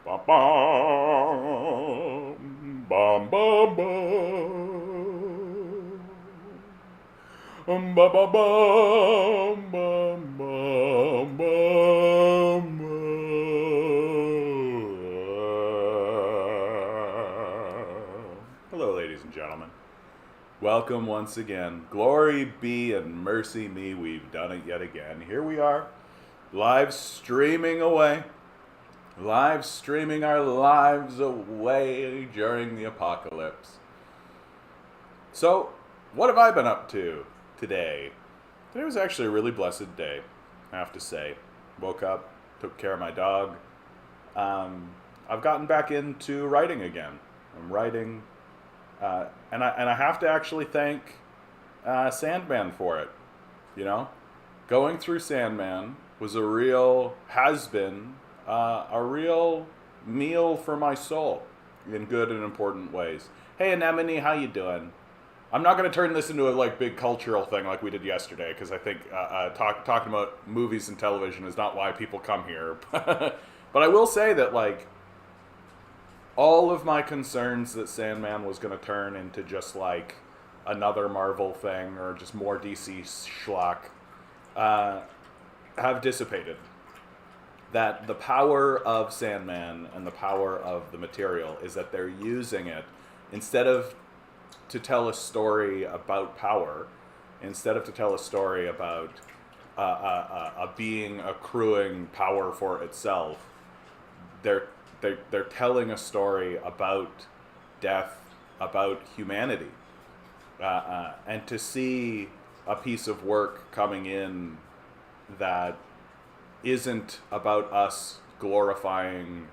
Bum, bum, bum, bum, bum. Bum, bum, bum, bum, bum, bum, bum. Hello, ladies and gentlemen. Welcome once again. Glory be and mercy me, we've done it yet again. Here we are, live streaming away. Live streaming our lives away during the apocalypse. So, what have I been up to today? Today was actually a really blessed day, I have to say. Woke up, took care of my dog. I've gotten back into writing again. I'm writing, and I have to actually thank Sandman for it. You know, going through Sandman was a real a real meal for my soul in good and important ways. Hey, Anemone, how you doing? I'm not going to turn this into a big cultural thing like we did yesterday, because I think talking about movies and television is not why people come here. But I will say that all of my concerns that Sandman was going to turn into just another Marvel thing or just more DC schlock have dissipated. That the power of Sandman and the power of the material is that they're using it instead of to tell a story about power, instead of to tell a story about a being accruing power for itself. They're telling a story about death, about humanity, and to see a piece of work coming in that isn't about us glorifying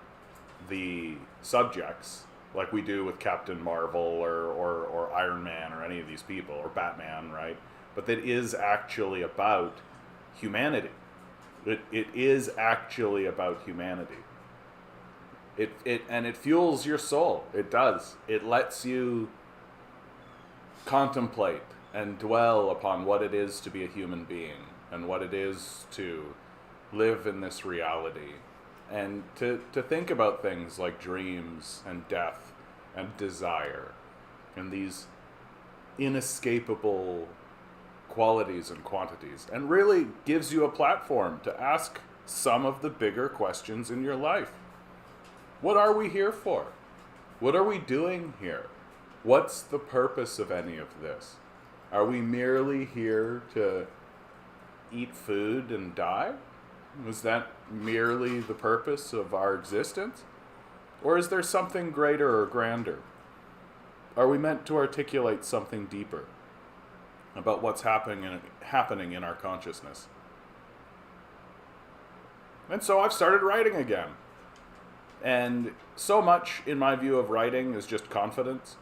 the subjects like we do with Captain Marvel or Iron Man or any of these people, or Batman, right? But that is actually about humanity. It is actually about humanity. And it fuels your soul. It does. It lets you contemplate and dwell upon what it is to be a human being and what it is to live in this reality, and to think about things like dreams and death and desire and these inescapable qualities and quantities, and really gives you a platform to ask some of the bigger questions in your life. What are we here for? What are we doing here? What's the purpose of any of this? Are we merely here to eat food and die? Was that merely the purpose of our existence? Or is there something greater or grander? Are we meant to articulate something deeper about what's happening in our consciousness? And so I've started writing again. And so much, in my view, of writing is just confidence.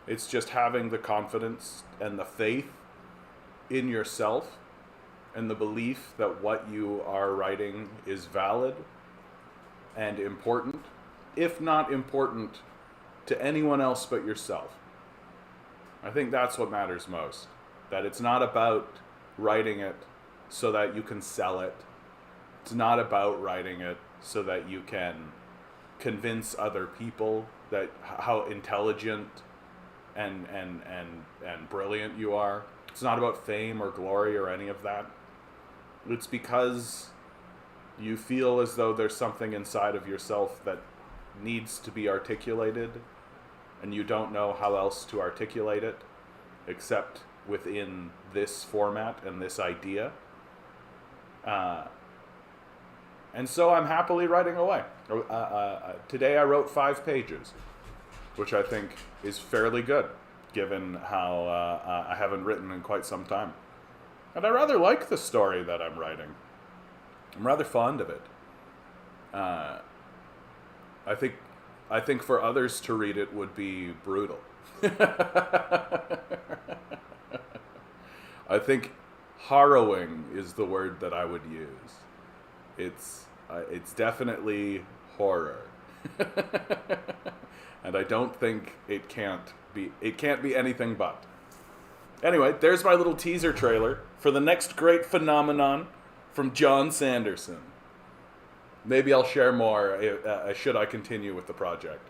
It's just having the confidence and the faith in yourself, and the belief that what you are writing is valid and important, if not important to anyone else but yourself. I think that's what matters most. That it's not about writing it so that you can sell it. It's not about writing it so that you can convince other people that how intelligent and brilliant you are. It's not about fame or glory or any of that. It's because you feel as though there's something inside of yourself that needs to be articulated, and you don't know how else to articulate it except within this format and this idea. And so I'm happily writing away. Today I wrote 5 pages, which I think is fairly good, given how I haven't written in quite some time. And I rather like the story that I'm writing. I'm rather fond of it. I think for others to read it would be brutal. I think harrowing is the word that I would use. It's definitely horror. And I don't think it can't be anything but. Anyway, there's my little teaser trailer for the next great phenomenon from John Sanderson. Maybe I'll share more should I continue with the project.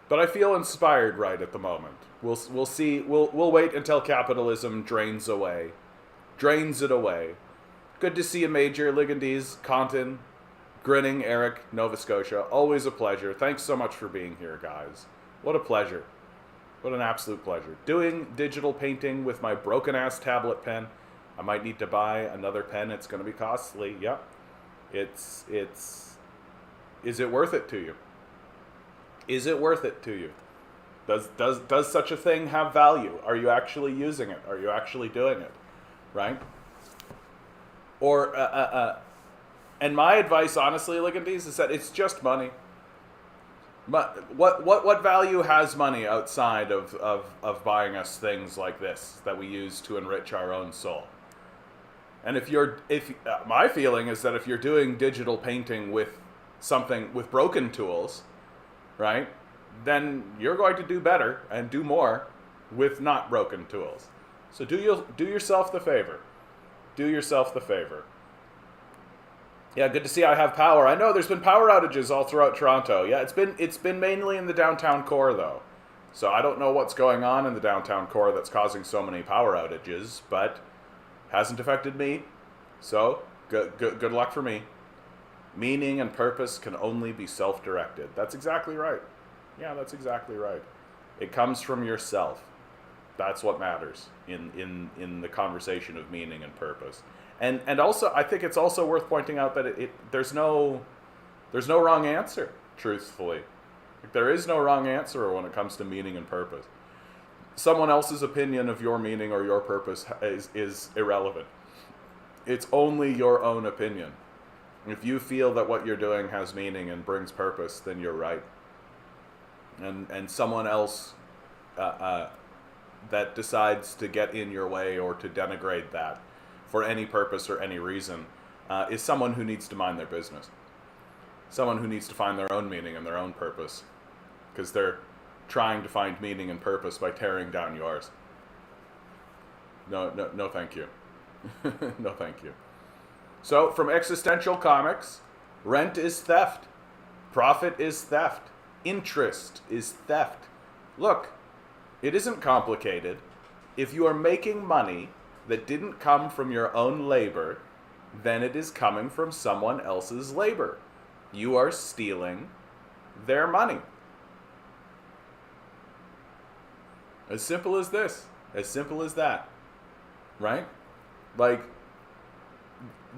But I feel inspired right at the moment. We'll see. We'll wait until capitalism drains it away. Good to see you, Major Ligandese, Compton, Grinning, Eric, Nova Scotia. Always a pleasure. Thanks so much for being here, guys. What a pleasure. What an absolute pleasure. Doing digital painting with my broken-ass tablet pen. I might need to buy another pen. It's going to be costly. Yep. Is it worth it to you? Is it worth it to you? Does such a thing have value? Are you actually using it? Are you actually doing it? Right? Or, and my advice, honestly, Ligandese, is that it's just money. But what value has money outside of buying us things like this that we use to enrich our own soul? And my feeling is that if you're doing digital painting with broken tools, right, then you're going to do better and do more with not broken tools. So do yourself the favor. Do yourself the favor. Yeah, good to see I have power. I know there's been power outages all throughout Toronto. Yeah, it's been mainly in the downtown core though. So I don't know what's going on in the downtown core that's causing so many power outages, but hasn't affected me. So good luck for me. Meaning and purpose can only be self-directed. That's exactly right. Yeah, that's exactly right. It comes from yourself. That's what matters in the conversation of meaning and purpose. And also, I think it's also worth pointing out that there's no wrong answer, truthfully. There is no wrong answer when it comes to meaning and purpose. Someone else's opinion of your meaning or your purpose is irrelevant. It's only your own opinion. If you feel that what you're doing has meaning and brings purpose, then you're right. And someone else that decides to get in your way or to denigrate that for any purpose or any reason is someone who needs to mind their business. Someone who needs to find their own meaning and their own purpose, because they're trying to find meaning and purpose by tearing down yours. No, thank you. No, thank you. So, from existential comics, rent is theft. Profit is theft. Interest is theft. Look, it isn't complicated. If you are making money that didn't come from your own labor, then it is coming from someone else's labor. You are stealing their money. As simple as this. As simple as that. Right? Like,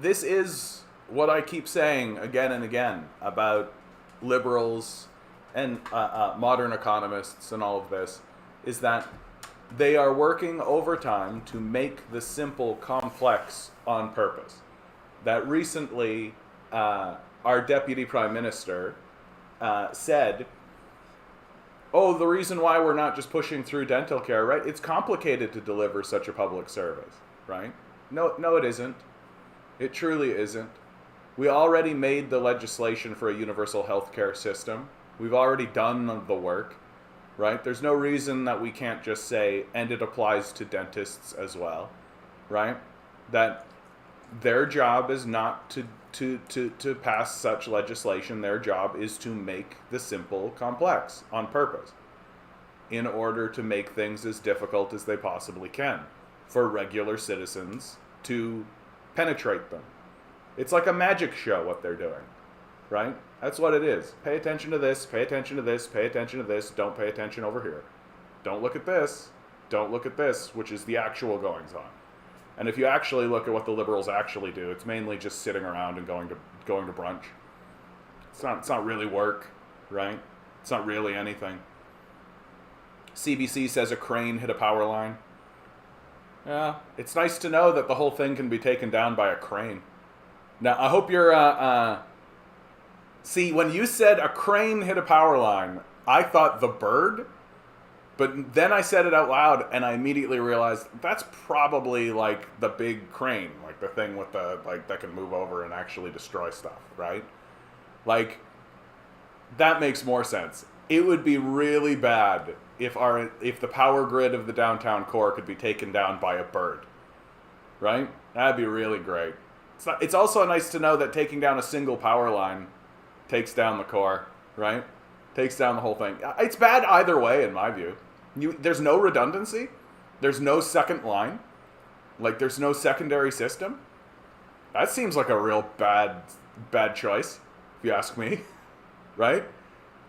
this is what I keep saying again and again about liberals and modern economists and all of this, is that they are working overtime to make the simple complex on purpose. That recently, our deputy prime minister said, oh, the reason why we're not just pushing through dental care, right? It's complicated to deliver such a public service, right? No, it isn't. It truly isn't. We already made the legislation for a universal health care system. We've already done the work, right? There's no reason that we can't just say, and it applies to dentists as well, right? That their job is not to pass such legislation. Their job is to make the simple complex on purpose in order to make things as difficult as they possibly can for regular citizens to penetrate them. It's like a magic show what they're doing, right? That's what it is. Pay attention to this, pay attention to this, pay attention to this, don't pay attention over here. Don't look at this, don't look at this, which is the actual goings on. And if you actually look at what the liberals actually do, it's mainly just sitting around and going to brunch. It's not really work, right? It's not really anything. CBC says a crane hit a power line. Yeah, it's nice to know that the whole thing can be taken down by a crane. Now, I hope you're, see, when you said a crane hit a power line, I thought the bird, but then I said it out loud and I immediately realized that's probably like the big crane, like the thing with the, like, that can move over and actually destroy stuff, right? Like, that makes more sense. It would be really bad if the power grid of the downtown core could be taken down by a bird, right? That'd be really great. It's also nice to know that taking down a single power line takes down the core, right? Takes down the whole thing. It's bad either way, in my view. There's no redundancy. There's no second line. Like, there's no secondary system. That seems like a real bad choice, if you ask me, right?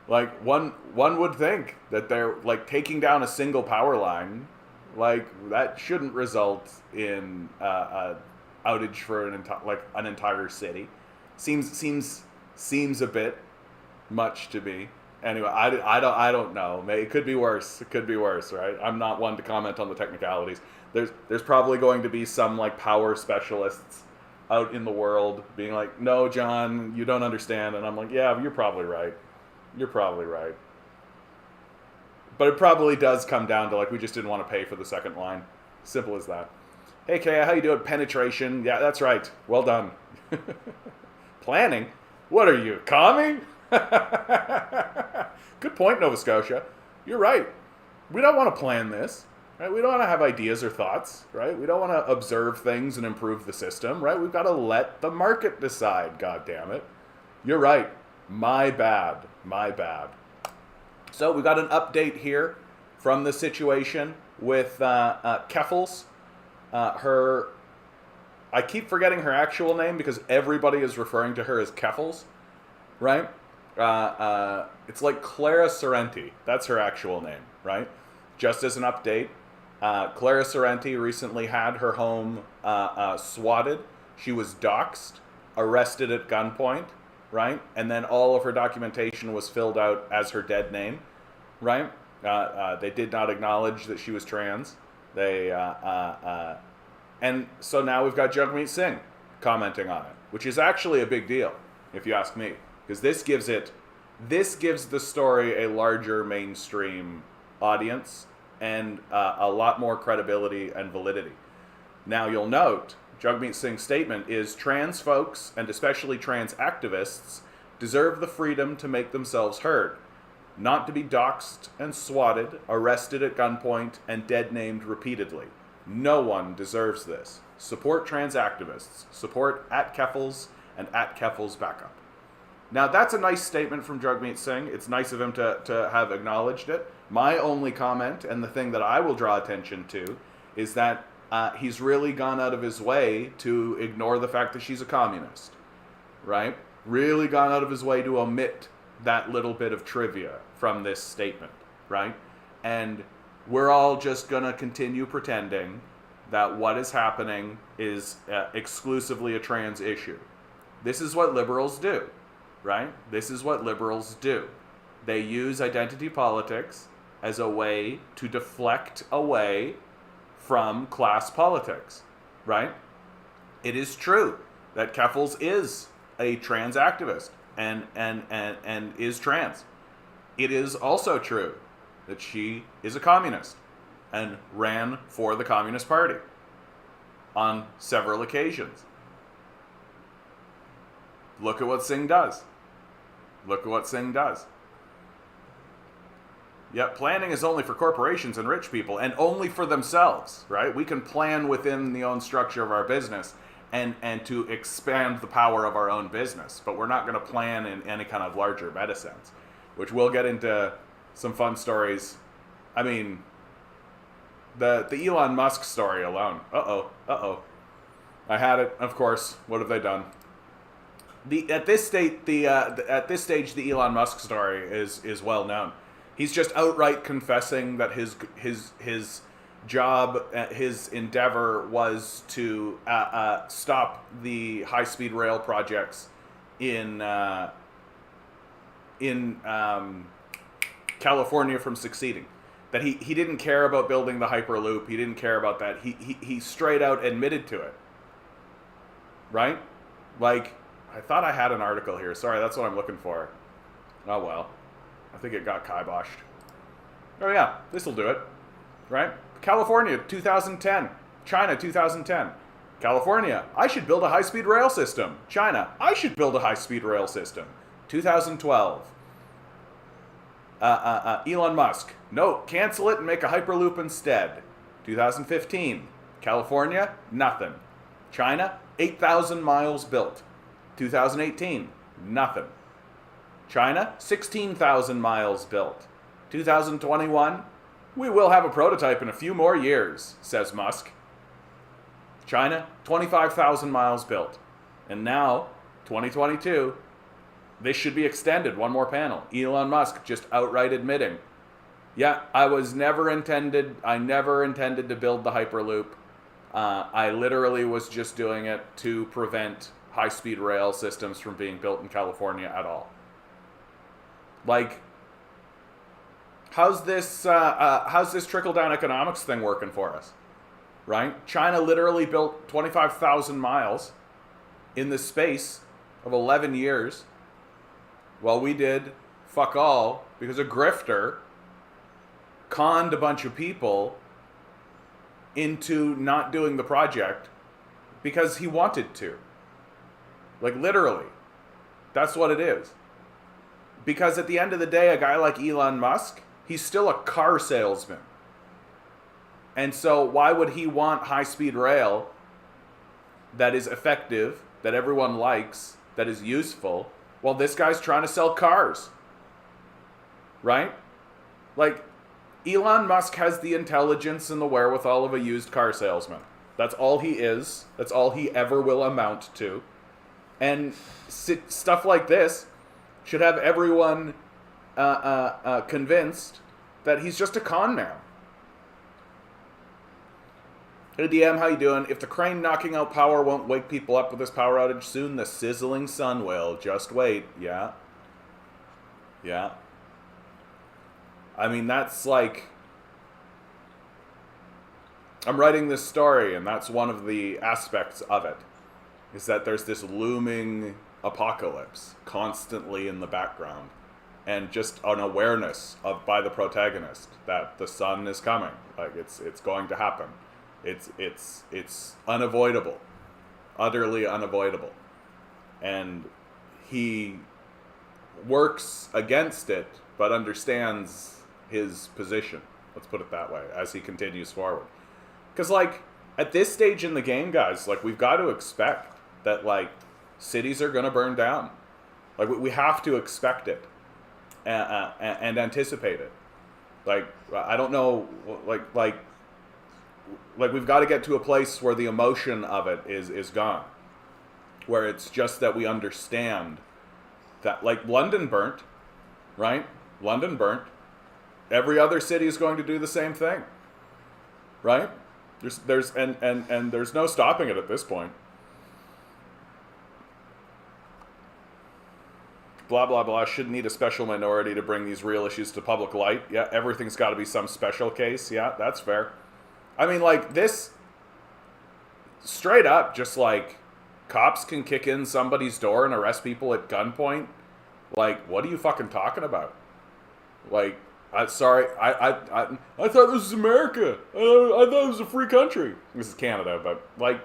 Like, one would think that they're, like, taking down a single power line, like, that shouldn't result in a outage for an entire city. Seems a bit much to me. Anyway, I don't know. It could be worse. It could be worse, right? I'm not one to comment on the technicalities. There's probably going to be some, like, power specialists out in the world being like, no, John, you don't understand. And I'm like, yeah, you're probably right. You're probably right. But it probably does come down to, like, we just didn't want to pay for the second line. Simple as that. Hey, Kaya, how you doing? Penetration. Yeah, that's right. Well done. Planning? What are you, commie? Good point, Nova Scotia. You're right. We don't want to plan this. Right? We don't want to have ideas or thoughts, right? We don't want to observe things and improve the system, right? We've got to let the market decide, God damn it. You're right. My bad. So we got an update here from the situation with Keffels. I keep forgetting her actual name because everybody is referring to her as Keffels, right? It's like Clara Sorrenti. That's her actual name, right? Just as an update, Clara Sorrenti recently had her home swatted. She was doxxed, arrested at gunpoint, right? And then all of her documentation was filled out as her dead name, right? They did not acknowledge that she was trans. And so now we've got Jagmeet Singh commenting on it, which is actually a big deal, if you ask me, because this gives the story a larger mainstream audience and a lot more credibility and validity. Now you'll note, Jagmeet Singh's statement is trans folks, and especially trans activists, deserve the freedom to make themselves heard, not to be doxxed and swatted, arrested at gunpoint, and dead-named repeatedly. No one deserves this. Support trans activists. Support @Keffels and @Keffels Backup. Now, that's a nice statement from Jagmeet Singh. It's nice of him to have acknowledged it. My only comment, and the thing that I will draw attention to, is that he's really gone out of his way to ignore the fact that she's a communist, right? Really gone out of his way to omit that little bit of trivia from this statement, right? And we're all just going to continue pretending that what is happening is exclusively a trans issue. This is what liberals do, right? This is what liberals do. They use identity politics as a way to deflect away from class politics, right? It is true that Keffels is a trans activist and is trans. It is also true that she is a communist and ran for the Communist Party on several occasions. Look at what Singh does. Look at what Singh does. Yet planning is only for corporations and rich people, and only for themselves, right? We can plan within the own structure of our business and to expand the power of our own business, but we're not going to plan in any kind of larger meta sense, which we'll get into some fun stories. I mean, the Elon Musk story alone. I had it, of course. What have they done? At this stage, the Elon Musk story is well known. He's just outright confessing that his job, his endeavor was to stop the high-speed rail projects in California from succeeding. That he didn't care about building the Hyperloop. He didn't care about that. He straight out admitted to it. Right? Like, I thought I had an article here. Sorry, that's what I'm looking for. Oh well. I think it got kiboshed. Oh yeah, this'll do it. Right? California, 2010. China, 2010. California, I should build a high-speed rail system. China, I should build a high-speed rail system. 2012. Elon Musk, no, cancel it and make a Hyperloop instead. 2015. California, nothing. China, 8,000 miles built. 2018, nothing. China, 16,000 miles built. 2021, we will have a prototype in a few more years, says Musk. China, 25,000 miles built. And now, 2022, this should be extended one more panel. Elon Musk just outright admitting, yeah, I never intended to build the Hyperloop. I literally was just doing it to prevent high-speed rail systems from being built in California at all. Like, how's this trickle-down economics thing working for us? Right? China literally built 25,000 miles in the space of 11 years, while we did fuck all because a grifter conned a bunch of people into not doing the project because he wanted to. Like, literally. That's what it is. Because at the end of the day, a guy like Elon Musk, he's still a car salesman. And so why would he want high-speed rail that is effective, that everyone likes, that is useful, while this guy's trying to sell cars? Right? Like, Elon Musk has the intelligence and the wherewithal of a used car salesman. That's all he is. That's all he ever will amount to. And stuff like this should have everyone convinced that he's just a con man. Hey DM, how you doing? If the crane knocking out power won't wake people up with this power outage soon, the sizzling sun will. Just wait. Yeah. Yeah. I mean, that's like... I'm writing this story, and that's one of the aspects of it. Is that there's this looming apocalypse constantly in the background. And just an awareness of by the protagonist that the sun is coming. Like, it's going to happen. It's unavoidable. Utterly unavoidable. And he works against it, but understands his position. Let's put it that way, as he continues forward. Because, like, at this stage in the game, guys, like, we've got to expect that, like, cities are going to burn down. Like, we have to expect it and anticipate it. Like, I don't know, like we've got to get to a place where the emotion of it is gone. Where it's just that we understand that, like, London burnt, right? London burnt. Every other city is going to do the same thing, right? There's no stopping it at this point. Blah, blah, blah, shouldn't need a special minority to bring these real issues to public light. Yeah, everything's got to be some special case. Yeah, that's fair. I mean, like, this, straight up, just like, cops can kick in somebody's door and arrest people at gunpoint. Like, what are you fucking talking about? Like, I thought this was America. I thought it was a free country. This is Canada, but, like,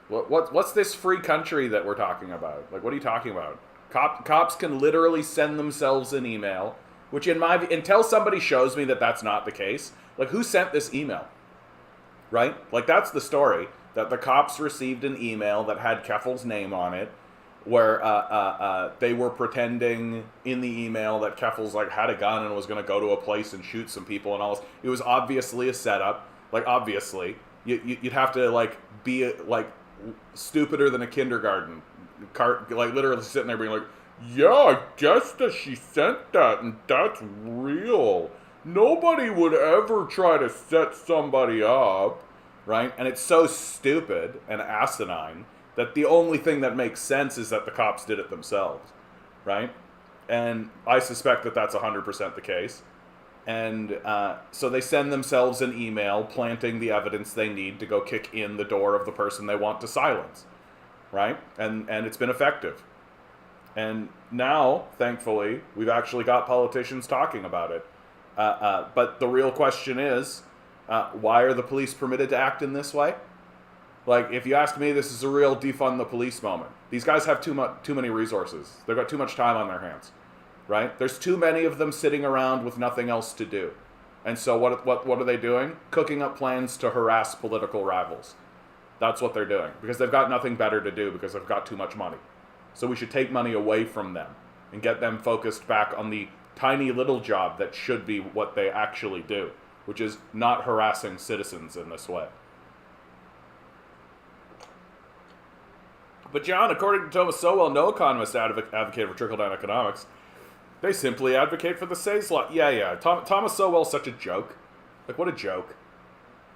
what's this free country that we're talking about? Like, what are you talking about? Cops can literally send themselves an email, which until somebody shows me that that's not the case, like, who sent this email? Right? Like, that's the story, that the cops received an email that had Keffel's name on it, where they were pretending in the email that Keffel's, like, had a gun and was going to go to a place and shoot some people and all this. It was obviously a setup. Like, obviously. You'd have to, like, be, like, stupider than a kindergarten. Like, literally sitting there being like, yeah, I guess that she sent that, and that's real. Nobody would ever try to set somebody up, right? And it's so stupid and asinine that the only thing that makes sense is that the cops did it themselves, right? And I suspect that that's 100% the case. And so they send themselves an email planting the evidence they need to go kick in the door of the person they want to silence, right? And it's been effective. And now, thankfully, we've actually got politicians talking about it. But the real question is, why are the police permitted to act in this way? Like, if you ask me, this is a real defund the police moment. These guys have too many resources. They've got too much time on their hands, right? There's too many of them sitting around with nothing else to do. And so what are they doing? Cooking up plans to harass political rivals. That's what they're doing, because they've got nothing better to do because they've got too much money. So we should take money away from them and get them focused back on the tiny little job that should be what they actually do, which is not harassing citizens in this way. But John, according to Thomas Sowell, no economist advocated for trickle-down economics. They simply advocate for the Say's law. Yeah. Thomas Sowell's such a joke. Like, what a joke.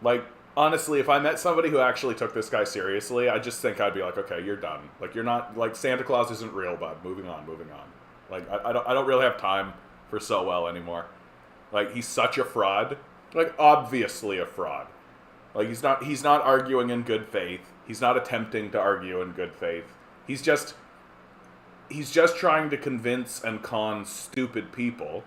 Like, honestly, if I met somebody who actually took this guy seriously, I just think I'd be like, okay, you're done. Like, you're not, like, Santa Claus isn't real, bud. Moving on. Like, I don't really have time for Sowell anymore. Like, he's such a fraud. Like, obviously a fraud. Like, he's not arguing in good faith. He's not attempting to argue in good faith. He's just trying to convince and con stupid people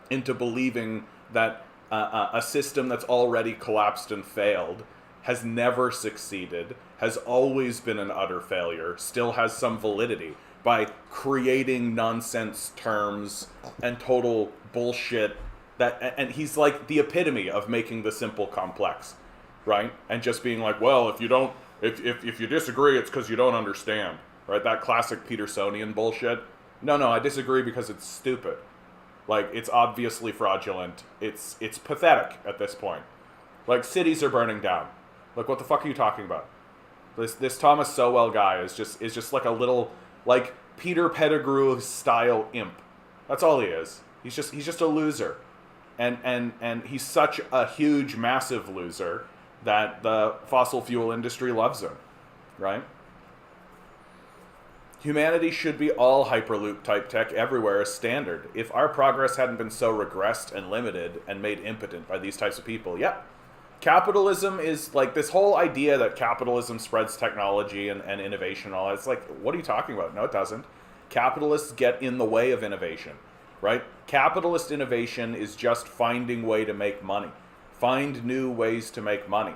into believing that a system that's already collapsed and failed, has never succeeded, has always been an utter failure, still has some validity, by creating nonsense terms and total bullshit and he's like the epitome of making the simple complex, right? And just being like, well, if you disagree, it's because you don't understand, right? That classic Petersonian bullshit. No, I disagree because it's stupid. Like, it's obviously fraudulent. It's pathetic at this point. Like, cities are burning down. Like, what the fuck are you talking about? This Thomas Sowell guy is just like a little, like, Peter Pettigrew style imp. That's all he is. He's just a loser. And he's such a huge, massive loser that the fossil fuel industry loves him, right? Humanity should be all Hyperloop type tech everywhere as standard. If our progress hadn't been so regressed and limited and made impotent by these types of people, yep. Capitalism is like this whole idea that capitalism spreads technology and innovation and all that. It's like, what are you talking about? No, it doesn't. Capitalists get in the way of innovation, right? Capitalist innovation is just finding way to make money. Find new ways to make money.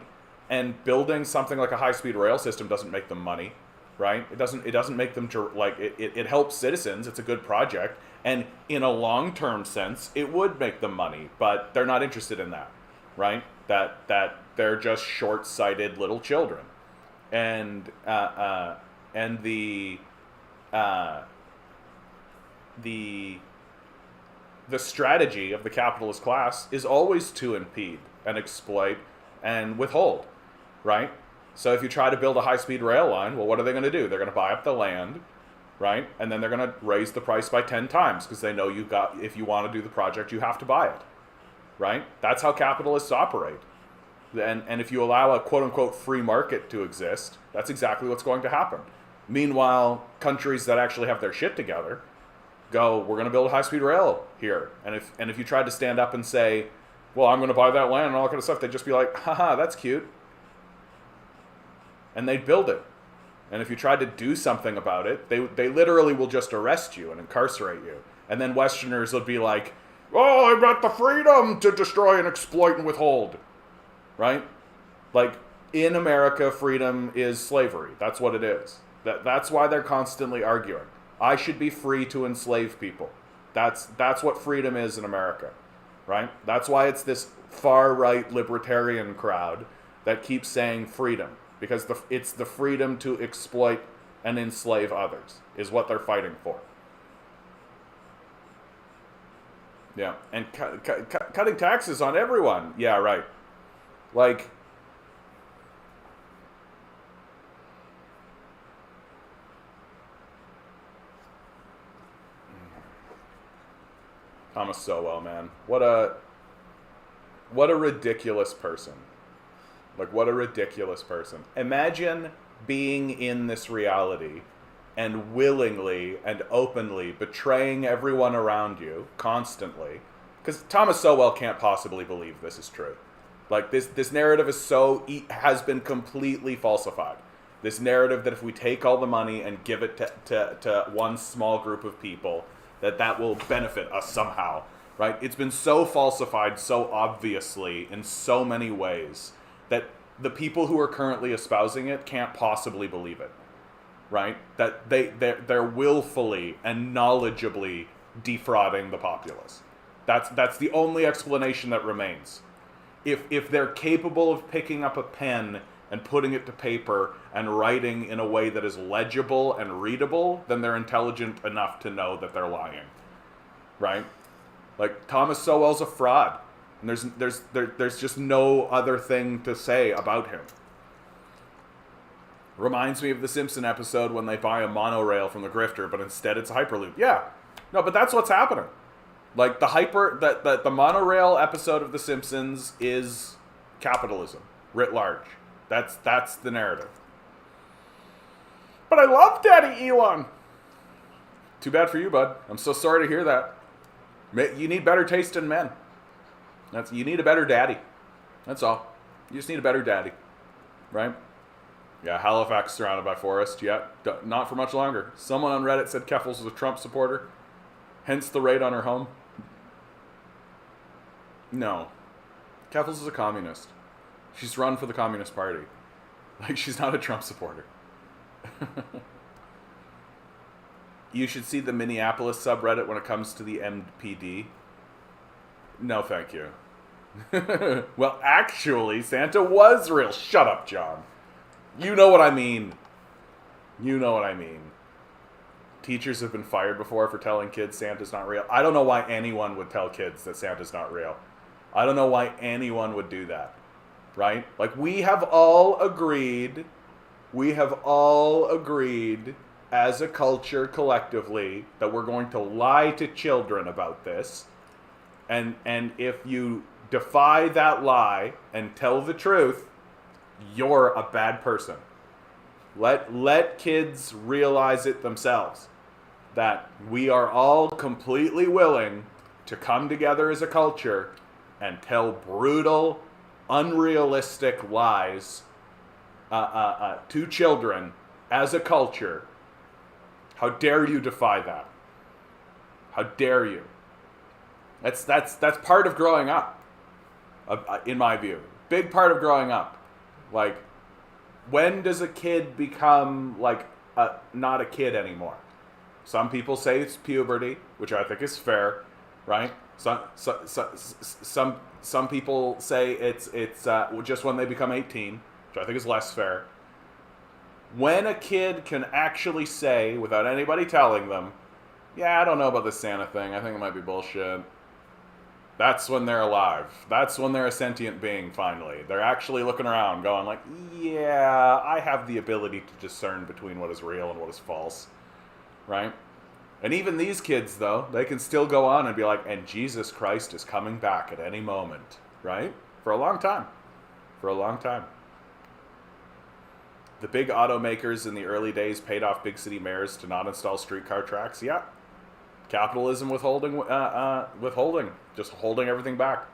And building something like a high-speed rail system doesn't make them money, right? It doesn't make them, like, it helps citizens. It's a good project. And in a long-term sense, it would make them money, but they're not interested in that, right? That they're just short-sighted little children. And the strategy of the capitalist class is always to impede and exploit and withhold, right? So if you try to build a high-speed rail line, well, what are they going to do? They're going to buy up the land, right? And then they're going to raise the price by 10 times because they know if you want to do the project, you have to buy it, right? That's how capitalists operate. And if you allow a quote-unquote free market to exist, that's exactly what's going to happen. Meanwhile, countries that actually have their shit together go, we're going to build a high-speed rail here. And if you tried to stand up and say, well, I'm going to buy that land and all that kind of stuff, they'd just be like, haha, that's cute. And they'd build it. And if you tried to do something about it, they literally will just arrest you and incarcerate you. And then Westerners would be like, oh, I've got the freedom to destroy and exploit and withhold. Right? Like, in America, freedom is slavery. That's what it is. That's why they're constantly arguing. I should be free to enslave people. That's what freedom is in America. Right? That's why it's this far-right libertarian crowd that keeps saying freedom. Because it's the freedom to exploit and enslave others is what they're fighting for. Yeah, and cutting taxes on everyone. Yeah, right. Like, Thomas Sowell, man. What a ridiculous person. Like, what a ridiculous person. Imagine being in this reality and willingly and openly betraying everyone around you constantly. Because Thomas Sowell can't possibly believe this is true. Like, this narrative has been completely falsified. This narrative that if we take all the money and give it to one small group of people, that will benefit us somehow, right? It's been so falsified so obviously in so many ways that the people who are currently espousing it can't possibly believe it, right? That they're willfully and knowledgeably defrauding the populace. That's the only explanation that remains. If they're capable of picking up a pen and putting it to paper and writing in a way that is legible and readable, then they're intelligent enough to know that they're lying, right? Like, Thomas Sowell's a fraud, and there's just no other thing to say about him. Reminds me of the Simpson episode when they buy a monorail from the grifter, but instead it's a Hyperloop. Yeah, no, but that's what's happening. Like, the monorail episode of The Simpsons is capitalism writ large. That's the narrative. But I love Daddy Elon. Too bad for you, bud. I'm so sorry to hear that. You need better taste in men. You need a better daddy. That's all. You just need a better daddy, right? Yeah, Halifax surrounded by forest. Yeah, not for much longer. Someone on Reddit said Keffels was a Trump supporter, hence the raid on her home. No. Keffels is a communist. She's run for the Communist Party. Like, she's not a Trump supporter. You should see the Minneapolis subreddit when it comes to the MPD. No, thank you. Well, actually, Santa was real. Shut up, John. You know what I mean. You know what I mean. Teachers have been fired before for telling kids Santa's not real. I don't know why anyone would tell kids that Santa's not real. I don't know why anyone would do that. Right? Like, we have all agreed as a culture collectively that we're going to lie to children about this. And if you defy that lie and tell the truth, you're a bad person. Let kids realize it themselves, that we are all completely willing to come together as a culture and tell brutal, unrealistic lies to children as a culture. How dare you defy that? How dare you? That's part of growing up, in my view. Big part of growing up. Like, when does a kid become, like, not a kid anymore? Some people say it's puberty, which I think is fair, right? Some people say it's just when they become 18, which I think is less fair. When a kid can actually say, without anybody telling them, yeah, I don't know about this Santa thing, I think it might be bullshit. That's when they're alive. That's when they're a sentient being, finally. They're actually looking around, going like, yeah, I have the ability to discern between what is real and what is false. Right? And even these kids, though, they can still go on and be like, and Jesus Christ is coming back at any moment. Right? For a long time. For a long time. The big automakers in the early days paid off big city mayors to not install streetcar tracks. Yeah. Capitalism withholding, just holding everything back.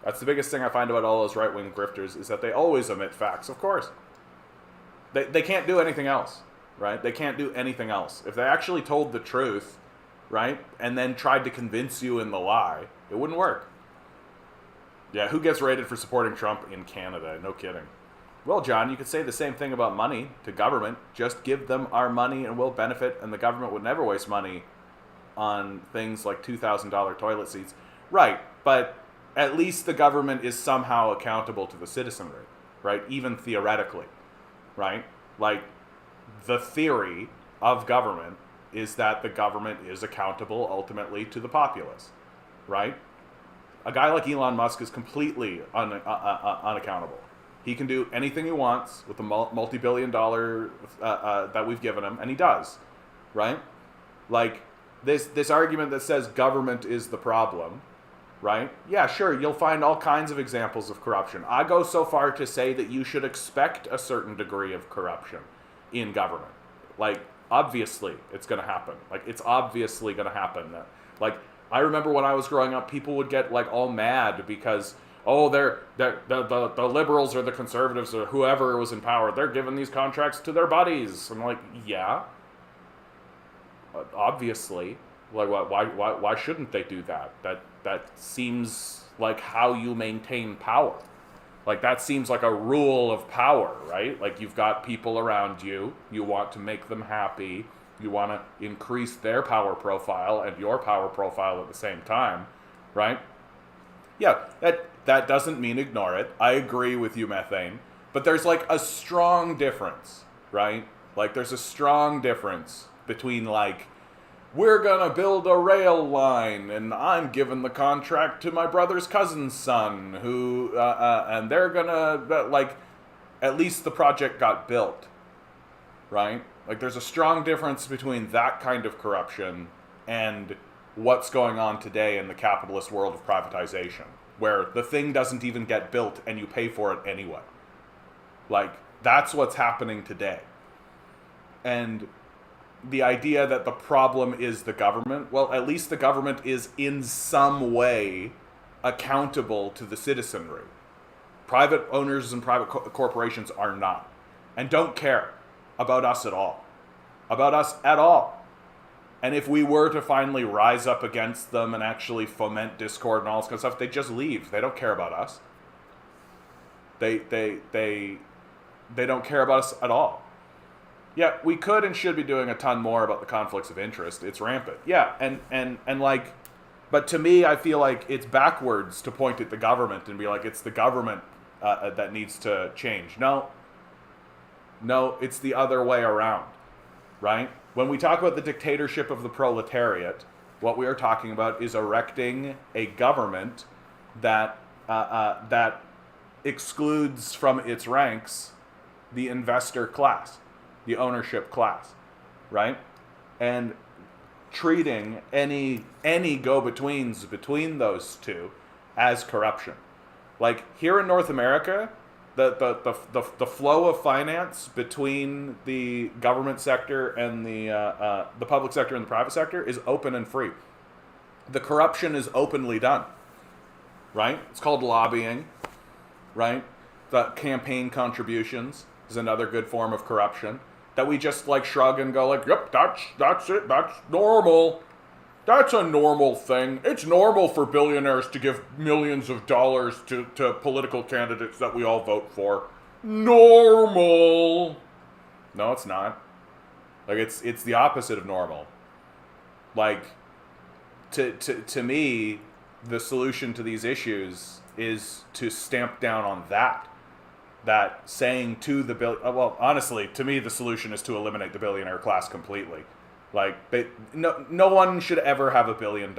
That's the biggest thing I find about all those right-wing grifters, is that they always omit facts, of course. They can't do anything else, right? They can't do anything else. If they actually told the truth, right, and then tried to convince you in the lie, it wouldn't work. Yeah, who gets raided for supporting Trump in Canada? No kidding. Well, John, you could say the same thing about money to government. Just give them our money and we'll benefit, and the government would never waste money on things like $2,000 toilet seats. Right, but at least the government is somehow accountable to the citizenry, right? Even theoretically, right? Like, the theory of government is that the government is accountable ultimately to the populace, right? A guy like Elon Musk is completely unaccountable. He can do anything he wants with the multi-billion dollar that we've given him, and he does, right? Like, this argument that says government is the problem, right? Yeah, sure, you'll find all kinds of examples of corruption. I go so far to say that you should expect a certain degree of corruption in government. Like, obviously, it's going to happen. Like, it's obviously going to happen. Like, I remember when I was growing up, people would get, like, all mad because, oh, the liberals or the conservatives or whoever was in power, they're giving these contracts to their buddies. I'm like, yeah. Obviously, like, why shouldn't they do that? That seems like how you maintain power. Like, that seems like a rule of power, right? Like, you've got people around you, you want to make them happy, you want to increase their power profile and your power profile at the same time, right? Yeah, that doesn't mean ignore it. I agree with you, Methane. But there's like a strong difference, right? Like there's a strong difference between like, we're gonna build a rail line and I'm giving the contract to my brother's cousin's son who, and they're gonna, like, at least the project got built, right? Like there's a strong difference between that kind of corruption and what's going on today in the capitalist world of privatization, where the thing doesn't even get built and you pay for it anyway. Like, that's what's happening today. And the idea that the problem is the government, well, at least the government is in some way accountable to the citizenry. Private owners and private corporations are not, and don't care about us at all. About us at all. And if we were to finally rise up against them and actually foment discord and all this kind of stuff, they just leave. They don't care about us. They don't care about us at all. Yeah, we could and should be doing a ton more about the conflicts of interest. It's rampant. Yeah, and like, but to me, I feel like it's backwards to point at the government and be like, it's the government that needs to change. No, it's the other way around, right? When we talk about the dictatorship of the proletariat, what we are talking about is erecting a government that that excludes from its ranks the investor class, the ownership class, right? And treating any go-betweens between those two as corruption. Like here in North America, the flow of finance between the government sector and the public sector and the private sector is open and free. The corruption is openly done, right? It's called lobbying, right? The campaign contributions is another good form of corruption that we just like shrug and go like, yep, that's it, that's normal. That's a normal thing. It's normal for billionaires to give millions of dollars to political candidates that we all vote for. Normal. No, it's not. Like it's the opposite of normal. Like to me, the solution to these issues is to stamp down on that saying to the well, honestly, to me the solution is to eliminate the billionaire class completely. Like, no one should ever have $1 billion.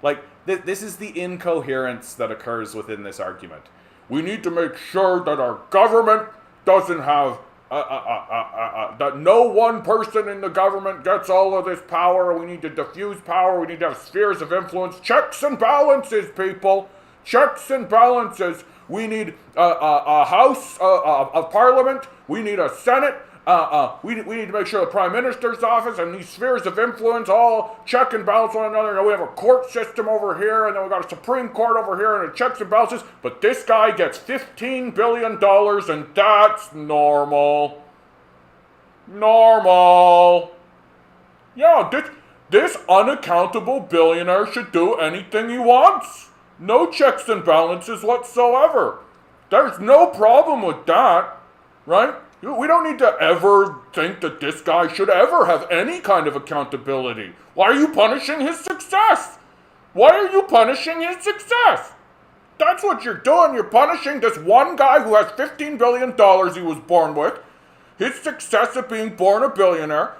Like, this is the incoherence that occurs within this argument. We need to make sure that our government doesn't have, that no one person in the government gets all of this power. We need to diffuse power. We need to have spheres of influence. Checks and balances, people. Checks and balances. We need a House of Parliament. We need a Senate. We need to make sure the Prime Minister's office and these spheres of influence all check and balance one another. We have a court system over here, and then we got a Supreme Court over here, and it checks and balances. But this guy gets $15 billion, and that's normal. Normal. Yeah, this unaccountable billionaire should do anything he wants. No checks and balances whatsoever. There's no problem with that, right? We don't need to ever think that this guy should ever have any kind of accountability. Why are you punishing his success? Why are you punishing his success? That's what you're doing. You're punishing this one guy who has $15 billion he was born with, his success of being born a billionaire.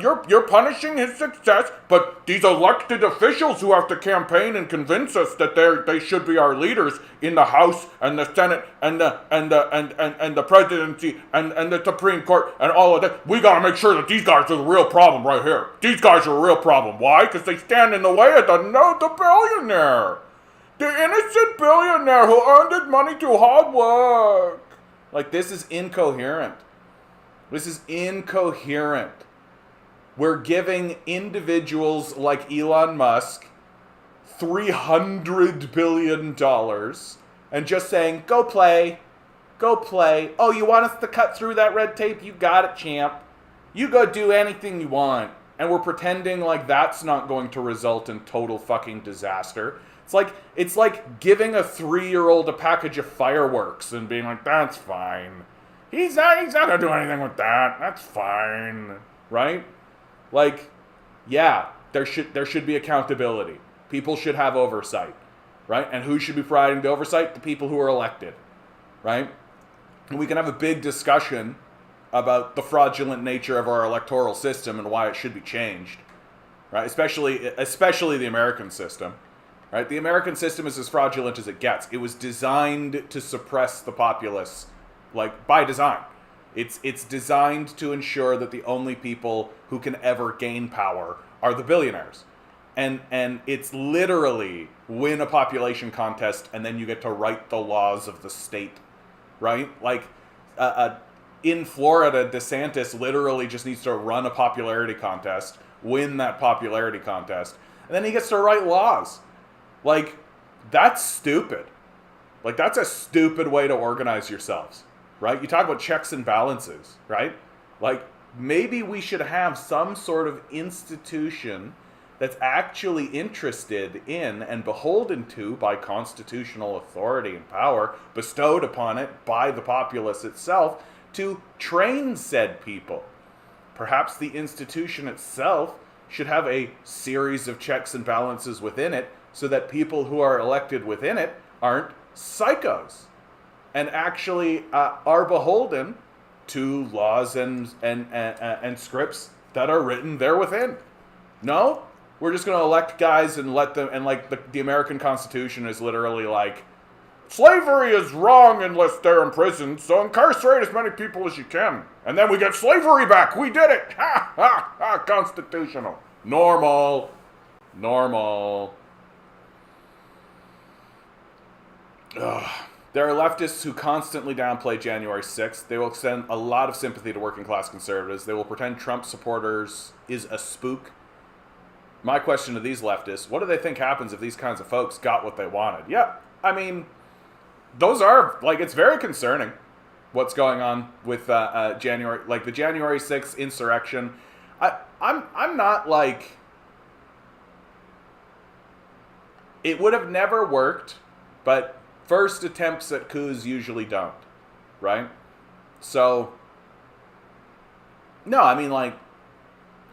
You're punishing his success, but these elected officials who have to campaign and convince us that they should be our leaders in the House and the Senate and the presidency and the Supreme Court and all of that, we gotta make sure that these guys are the real problem right here. These guys are a real problem. Why? Because they stand in the way of the billionaire. The innocent billionaire who earned his money through hard work. Like, this is incoherent. This is incoherent. We're giving individuals like Elon Musk $300 billion and just saying, go play. Oh, you want us to cut through that red tape? You got it, champ. You go do anything you want. And we're pretending like that's not going to result in total fucking disaster. It's like giving a 3-year-old a package of fireworks and being like, that's fine. He's not gonna do anything with that. That's fine. Right? Like, yeah, there should be accountability. People should have oversight, right? And who should be providing the oversight? The people who are elected, right? And we can have a big discussion about the fraudulent nature of our electoral system and why it should be changed, right? Especially the American system, right? The American system is as fraudulent as it gets. It was designed to suppress the populace, like by design. It's designed to ensure that the only people who can ever gain power are the billionaires. And it's literally win a population contest and then you get to write the laws of the state, right? Like, in Florida, DeSantis literally just needs to run a popularity contest, win that popularity contest, and then he gets to write laws. Like, that's stupid. Like, that's a stupid way to organize yourselves, right? You talk about checks and balances, right? Like, maybe we should have some sort of institution that's actually interested in and beholden to by constitutional authority and power bestowed upon it by the populace itself to train said people. Perhaps the institution itself should have a series of checks and balances within it so that people who are elected within it aren't psychos and actually are beholden to laws and scripts that are written there within. No, we're just going to elect guys and let them, and like the American Constitution is literally like, slavery is wrong unless they're imprisoned, so incarcerate as many people as you can. And then we get slavery back. We did it. Ha, ha, ha, constitutional. Normal. Ugh. There are leftists who constantly downplay January 6th. They will extend a lot of sympathy to working class conservatives. They will pretend Trump supporters is a spook. My question to these leftists, what do they think happens if these kinds of folks got what they wanted? Yeah, I mean, those are, like, it's very concerning what's going on with January, like the January 6th insurrection. I'm not like, it would have never worked, but first attempts at coups usually don't, right? So, no, I mean, like,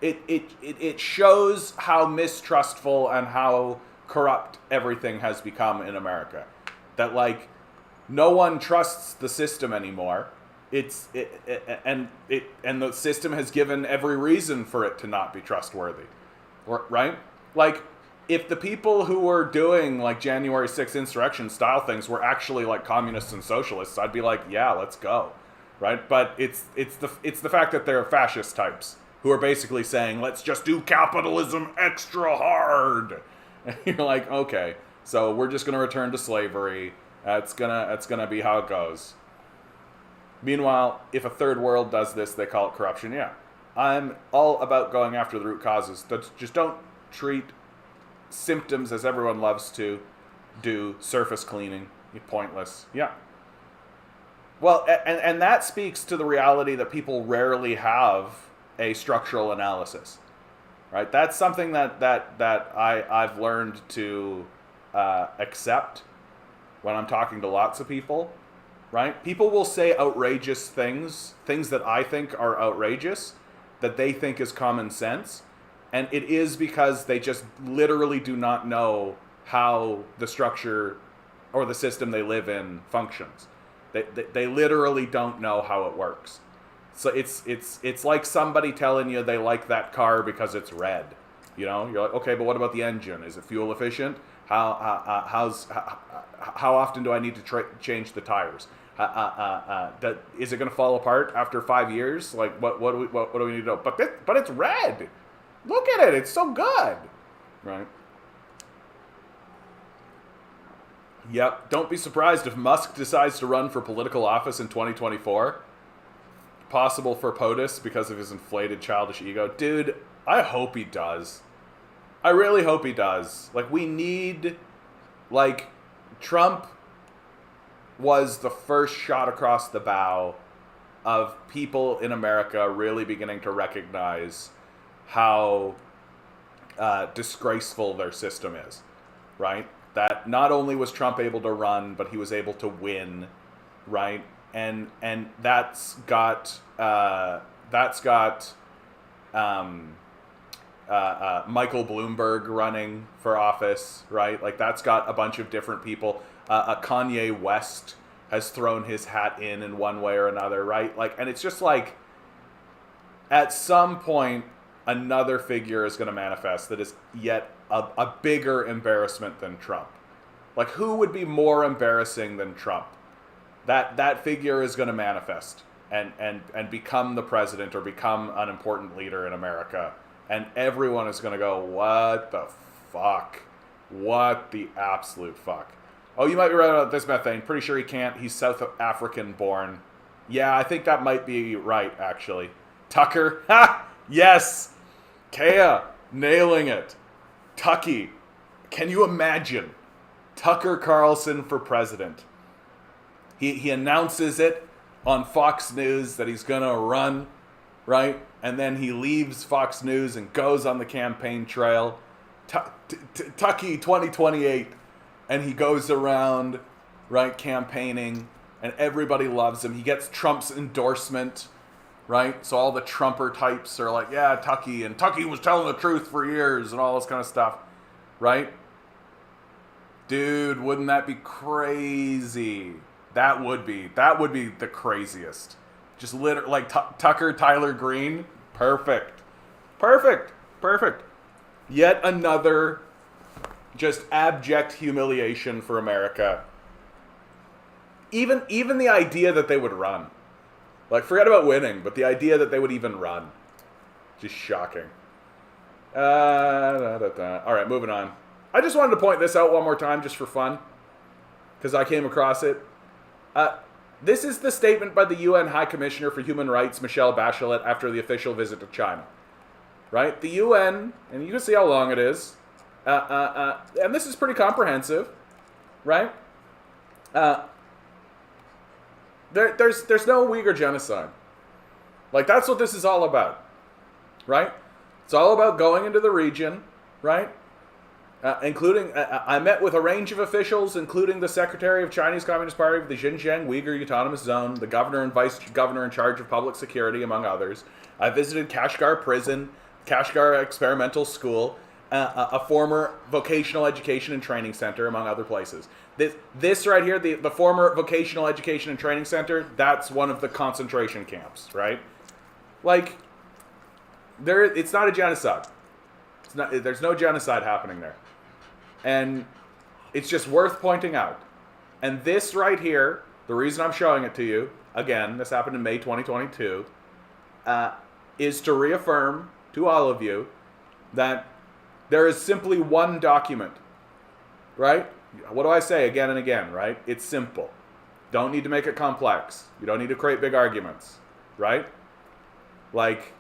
it shows how mistrustful and how corrupt everything has become in America. That, like, no one trusts the system anymore. And the system has given every reason for it to not be trustworthy, right? Like, if the people who were doing like January 6th insurrection style things were actually like communists and socialists, I'd be like, yeah, let's go, right? But it's the fact that they're fascist types who are basically saying, let's just do capitalism extra hard. And you're like, okay, so we're just gonna return to slavery. That's gonna be how it goes. Meanwhile, if a third world does this, they call it corruption. Yeah, I'm all about going after the root causes. Just don't treat symptoms as everyone loves to do, surface cleaning. Pointless. Yeah. Well, and that speaks to the reality that people rarely have a structural analysis, right? That's something that I've learned to accept when I'm talking to lots of people, right? People will say outrageous things that I think are outrageous, that they think is common sense. And it is because they just literally do not know how the structure or the system they live in functions. They literally don't know how it works. So it's like somebody telling you they like that car because it's red. You know, you're like, okay, but what about the engine? Is it fuel efficient? How often do I need to change the tires? Is it going to fall apart after 5 years? Like, what do we need to know? But it's red. Look at it. It's so good. Right? Yep. Don't be surprised if Musk decides to run for political office in 2024. Possible for POTUS because of his inflated childish ego. Dude, I hope he does. I really hope he does. Like, we need... Like, Trump was the first shot across the bow of people in America really beginning to recognize how disgraceful their system is, right? That not only was Trump able to run, but he was able to win, right? And that's got Michael Bloomberg running for office, right? Like, that's got a bunch of different people. Kanye West has thrown his hat in one way or another, right? Like, and it's just like, at some point, another figure is going to manifest that is yet a bigger embarrassment than Trump. Like, who would be more embarrassing than Trump? That figure is going to manifest and become the president or become an important leader in America. And everyone is going to go, what the fuck? What the absolute fuck? Oh, you might be right about this methane. Pretty sure he can't. He's South African born. Yeah, I think that might be right, actually. Tucker. Ha! Yes! Kea. Nailing it. Tucky. Can you imagine? Tucker Carlson for president. He announces it on Fox News that he's going to run, right? And then he leaves Fox News and goes on the campaign trail. Tucky 2028. And he goes around, right, campaigning, and everybody loves him. He gets Trump's endorsement, right? So all the Trumper types are like, yeah, Tucky, and Tucky was telling the truth for years, and all this kind of stuff, right? Dude, wouldn't that be crazy? That would be the craziest. Just literally, like Tucker, Tyler Green, perfect. Yet another just abject humiliation for America. Even the idea that they would run. Like, forget about winning, but the idea that they would even run. Just shocking. All right, moving on. I just wanted to point this out one more time just for fun, because I came across it. This is the statement by the UN High Commissioner for Human Rights, Michelle Bachelet, after the official visit to China. Right? The UN, and you can see how long it is, and this is pretty comprehensive, right? There's no Uyghur genocide. Like, that's what this is all about, right? It's all about going into the region, right? Including, I met with a range of officials, including the Secretary of Chinese Communist Party of the Xinjiang Uyghur Autonomous Zone, the governor and vice governor in charge of public security, among others. I visited Kashgar Prison, Kashgar Experimental School, a former vocational education and training center, among other places. This right here, the former vocational education and training center, that's one of the concentration camps, right? Like, it's not a genocide. There's no genocide happening there. And it's just worth pointing out. And this right here, the reason I'm showing it to you, again, this happened in May 2022, is to reaffirm to all of you that there is simply one document, right? What do I say again and again, right? It's simple. Don't need to make it complex. You don't need to create big arguments, right? Like,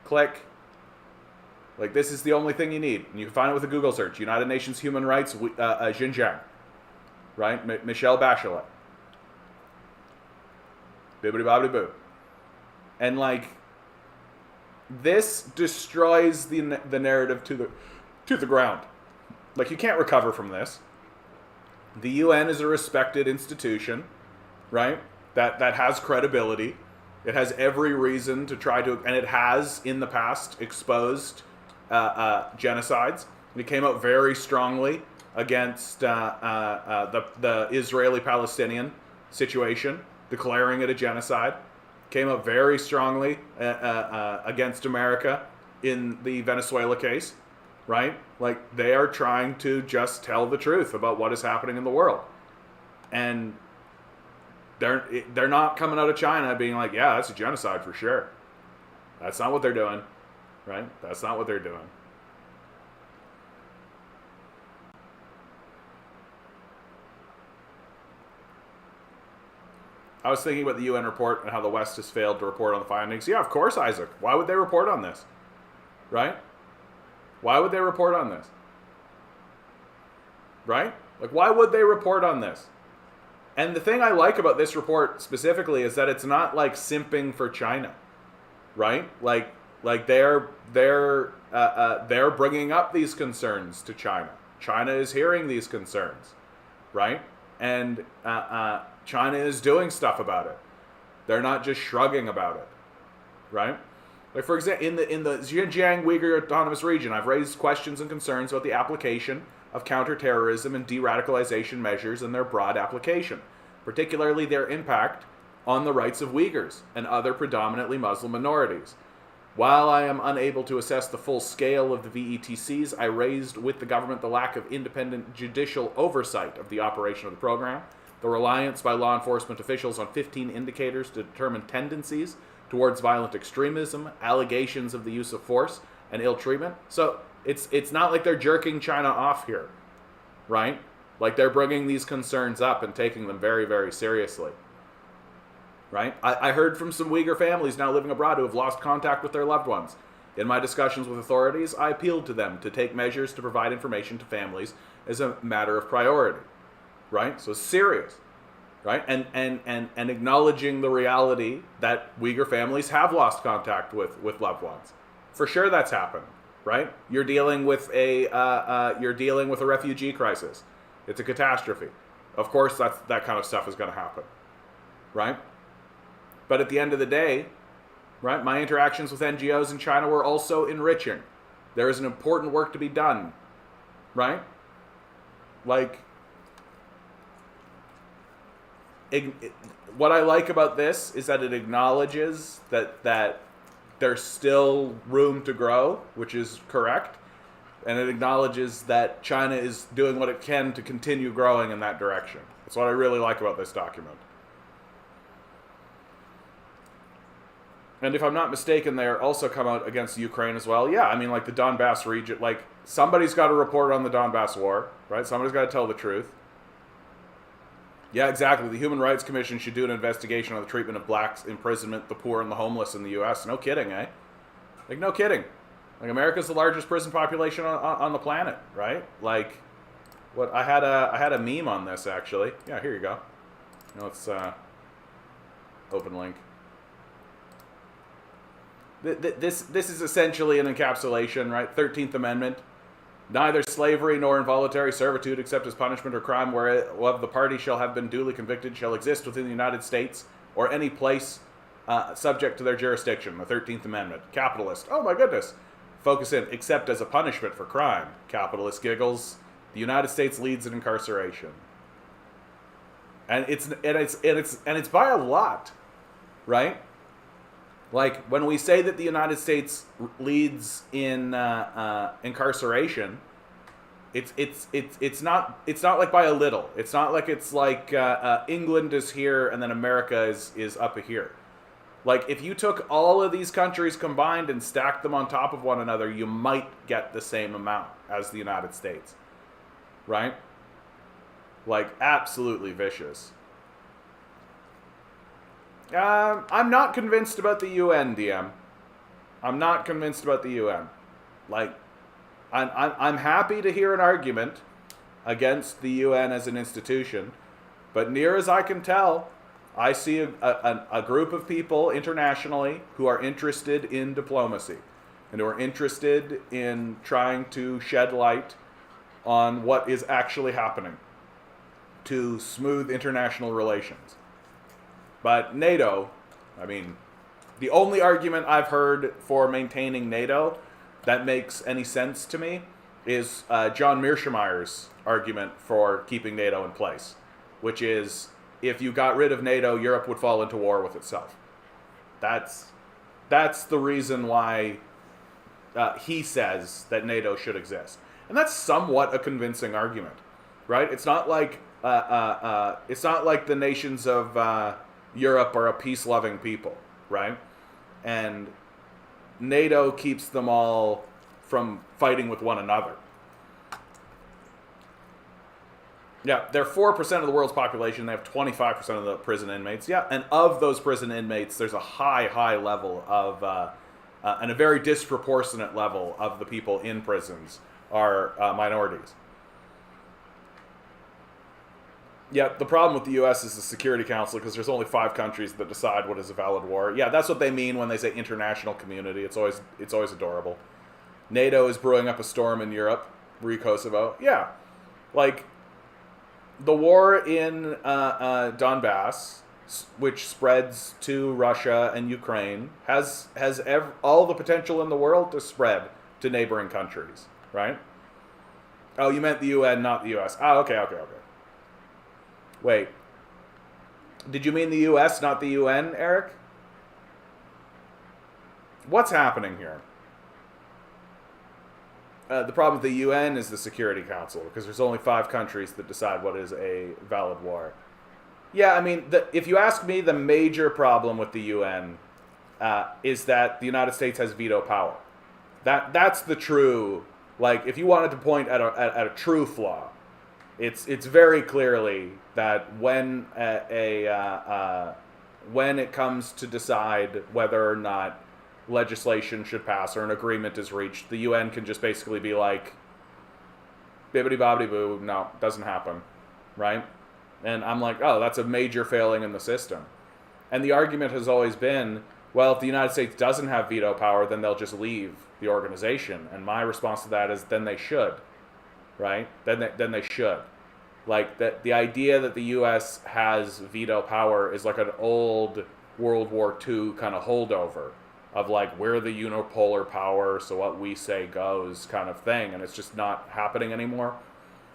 click. Like, this is the only thing you need. And you can find it with a Google search. United Nations Human Rights, Xinjiang. Right? Michelle Bachelet. Bibbidi bobbidi boo. And, like, this destroys the narrative to the ground. Like, you can't recover from this. The UN is a respected institution, right? That has credibility. It has every reason to try to, and it has in the past exposed genocides. It came out very strongly against the Israeli-Palestinian situation, declaring it a genocide. Came out very strongly against America in the Venezuela case, right? Like, they are trying to just tell the truth about what is happening in the world. And they're not coming out of China being like, yeah, that's a genocide for sure. That's not what they're doing. Right? That's not what they're doing. I was thinking about the UN report and how the West has failed to report on the findings. Yeah, of course, Isaac. Why would they report on this? Right? Why would they report on this? Right? Like, why would they report on this? And the thing I like about this report specifically is that it's not like simping for China. Right? Like they're bringing up these concerns to China. China is hearing these concerns, right? And China is doing stuff about it. They're not just shrugging about it, right? Like, for example, in the Xinjiang Uyghur Autonomous Region, I've raised questions and concerns about the application of counterterrorism and de-radicalization measures and their broad application. particularly their impact on the rights of Uyghurs and other predominantly Muslim minorities. While I am unable to assess the full scale of the VETCs, I raised with the government the lack of independent judicial oversight of the operation of the program, the reliance by law enforcement officials on 15 indicators to determine tendencies towards violent extremism, allegations of the use of force, and ill treatment. So it's not like they're jerking China off here, right? Like they're bringing these concerns up and taking them very, very seriously. Right? I heard from some Uyghur families now living abroad who have lost contact with their loved ones. In my discussions with authorities, I appealed to them to take measures to provide information to families as a matter of priority. Right? So serious. Right? And acknowledging the reality that Uyghur families have lost contact with loved ones. For sure that's happened. Right? You're dealing with a refugee crisis. It's a catastrophe. Of course that kind of stuff is going to happen. Right? But at the end of the day, right, my interactions with NGOs in China were also enriching. There is an important work to be done, right? Like, what I like about this is that it acknowledges that there's still room to grow, which is correct, and it acknowledges that China is doing what it can to continue growing in that direction. That's what I really like about this document. And if I'm not mistaken, they also come out against Ukraine as well. Yeah, I mean, like the Donbass region, like somebody's got to report on the Donbass war, right? Somebody's got to tell the truth. Yeah, exactly. The Human Rights Commission should do an investigation on the treatment of blacks, imprisonment, the poor, and the homeless in the U.S. No kidding, eh? Like, no kidding. Like, America's the largest prison population on the planet, right? Like, what I had a meme on this actually. Yeah, here you go. Let's open link. This is essentially an encapsulation, right? 13th Amendment. Neither slavery nor involuntary servitude except as punishment or crime whereof the party shall have been duly convicted shall exist within the United States or any place subject to their jurisdiction. The 13th Amendment. Capitalist. Oh my goodness. Focus in. Except as a punishment for crime. Capitalist giggles. The United States leads in incarceration. And it's by a lot, right? Like, when we say that the United States leads in incarceration, it's not like by a little. It's not like it's like England is here and then America is up here. Like, if you took all of these countries combined and stacked them on top of one another, you might get the same amount as the United States, right? Like, absolutely vicious. I'm not convinced about the UN, DM. I'm not convinced about the UN. Like, I'm happy to hear an argument against the UN as an institution, but near as I can tell, I see a group of people internationally who are interested in diplomacy and who are interested in trying to shed light on what is actually happening to smooth international relations. But NATO, I mean, the only argument I've heard for maintaining NATO that makes any sense to me is John Mearsheimer's argument for keeping NATO in place, which is if you got rid of NATO, Europe would fall into war with itself. That's the reason why he says that NATO should exist, and that's somewhat a convincing argument, right? It's not like the nations of Europe are a peace-loving people, right? And NATO keeps them all from fighting with one another. Yeah, they're 4% of the world's population. They have 25% of the prison inmates. Yeah, and of those prison inmates, there's a high level of, and a very disproportionate level of the people in prisons are minorities. Yeah, the problem with the U.S. is the Security Council because there's only 5 countries that decide what is a valid war. Yeah, that's what they mean when they say international community. It's always adorable. NATO is brewing up a storm in Europe, re-Kosovo. Yeah, like the war in Donbass, which spreads to Russia and Ukraine, has all the potential in the world to spread to neighboring countries, right? Oh, you meant the UN, not the U.S. Oh, okay. Wait. Did you mean the U.S., not the UN, Eric? What's happening here? The problem with the UN is the Security Council, because there's only 5 countries that decide what is a valid war. Yeah, I mean, if you ask me, the major problem with the UN is that the United States has veto power. That's the true, like, if you wanted to point at a true flaw, it's very clearly that when when it comes to decide whether or not legislation should pass or an agreement is reached, the UN can just basically be like, bibbity bobbity boo, no, doesn't happen, right? And I'm like, oh, that's a major failing in the system. And the argument has always been, well, if the United States doesn't have veto power, then they'll just leave the organization. And my response to that is, then they should, right? Then they should. Like, the idea that the U.S. has veto power is like an old World War II kind of holdover of like, we're the unipolar power, so what we say goes kind of thing. And it's just not happening anymore.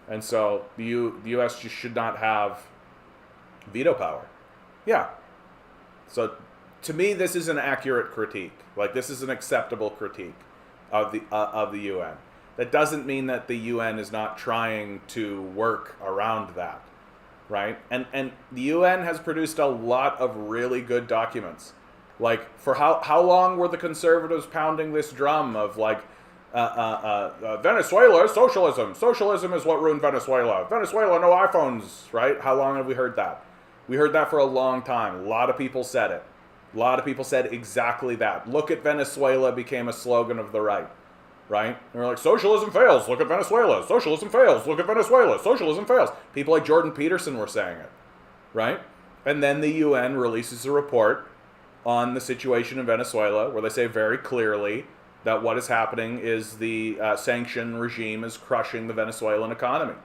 And so the U.S. just should not have veto power. Yeah. So to me, this is an accurate critique. Like, this is an acceptable critique of the UN. That doesn't mean that the UN is not trying to work around that, right? And the UN has produced a lot of really good documents. Like, for how long were the conservatives pounding this drum of like, Venezuela is socialism. Socialism is what ruined Venezuela. Venezuela, no iPhones, right? How long have we heard that? We heard that for a long time. A lot of people said it. A lot of people said exactly that. Look at Venezuela became a slogan of the right, right? They're like, socialism fails. Look at Venezuela. Socialism fails. Look at Venezuela. Socialism fails. People like Jordan Peterson were saying it, right? And then the UN releases a report on the situation in Venezuela where they say very clearly that what is happening is the sanction regime is crushing the Venezuelan economy.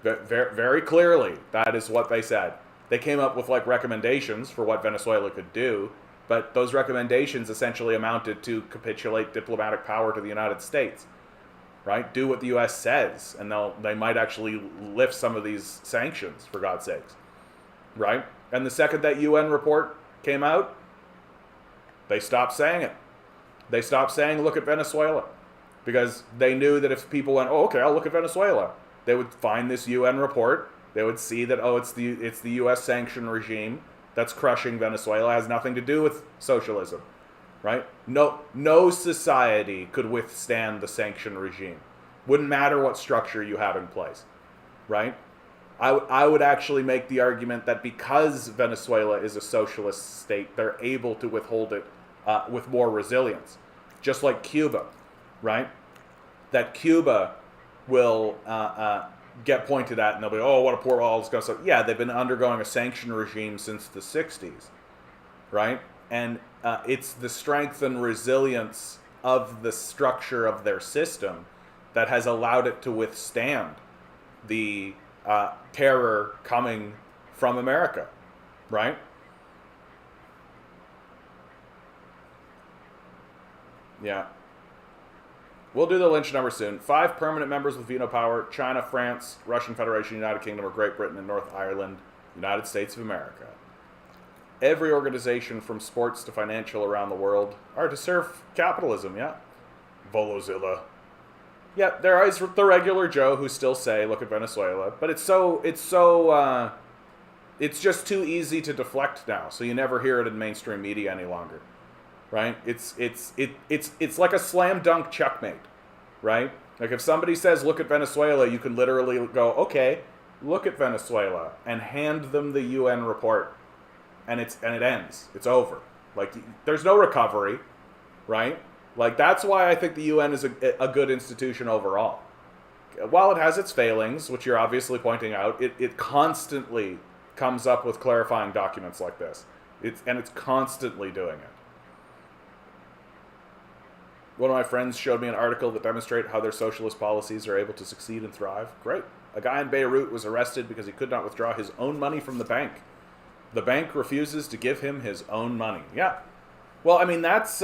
Very, very clearly, that is what they said. They came up with like recommendations for what Venezuela could do, but those recommendations essentially amounted to capitulate diplomatic power to the United States, right? Do what the U.S. says, and they might actually lift some of these sanctions, for God's sakes, right? And the second that UN report came out, they stopped saying it. They stopped saying, look at Venezuela, because they knew that if people went, oh, okay, I'll look at Venezuela, they would find this UN report. They would see that, oh, it's the U.S. sanction regime that's crushing Venezuela. It has nothing to do with socialism, right? No society could withstand the sanction regime. Wouldn't matter what structure you have in place, right? I would actually make the argument that because Venezuela is a socialist state, they're able to withhold it with more resilience, just like Cuba, right? That Cuba will get pointed at and they'll be, oh, what a poor all this stuff. Yeah, they've been undergoing a sanction regime since the 60s, right? And it's the strength and resilience of the structure of their system that has allowed it to withstand the terror coming from America, right? Yeah. We'll do the lynch number soon. 5 permanent members with veto power: China, France, Russian Federation, United Kingdom or Great Britain, and North Ireland, United States of America. Every organization from sports to financial around the world are to serve capitalism, yeah? Volozilla. Yeah, there is the regular Joe who still say, look at Venezuela. But it's just too easy to deflect now, so you never hear it in mainstream media any longer. Right? It's like a slam dunk checkmate, right? Like if somebody says, look at Venezuela, you can literally go, okay, look at Venezuela, and hand them the UN report, and it ends. It's over. Like, there's no recovery, right? Like, that's why I think the UN is a good institution overall. While it has its failings, which you're obviously pointing out, it constantly comes up with clarifying documents like this. It's constantly doing it. One of my friends showed me an article that demonstrated how their socialist policies are able to succeed and thrive. Great. A guy in Beirut was arrested because he could not withdraw his own money from the bank. The bank refuses to give him his own money. Yeah. Well, I mean, that's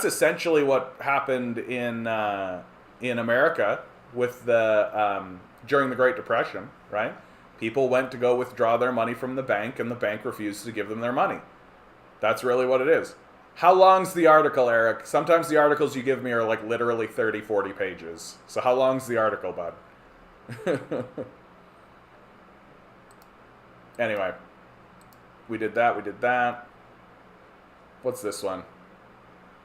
essentially what happened in America with the during the Great Depression, right? People went to go withdraw their money from the bank, and the bank refused to give them their money. That's really what it is. How long's the article, Eric? Sometimes the articles you give me are like literally 30, 40 pages. So how long's the article, bud? Anyway. We did that. What's this one?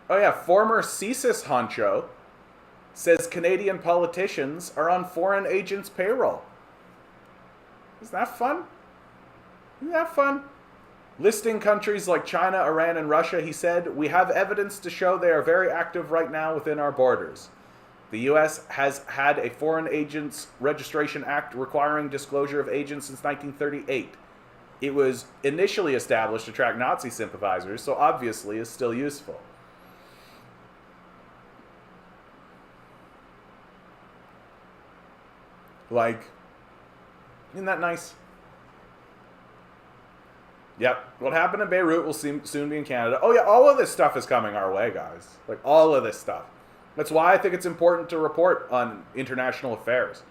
Oh yeah, former CSIS honcho says Canadian politicians are on foreign agents' payroll. Isn't that fun? Isn't that fun? Listing countries like China, Iran, and Russia, he said, we have evidence to show they are very active right now within our borders. The U.S. has had a Foreign Agents Registration Act requiring disclosure of agents since 1938. It was initially established to track Nazi sympathizers, so obviously is still useful. Like, isn't that nice? Yep. What happened in Beirut will soon be in Canada. Oh yeah, all of this stuff is coming our way, guys. Like, all of this stuff. That's why I think it's important to report on international affairs.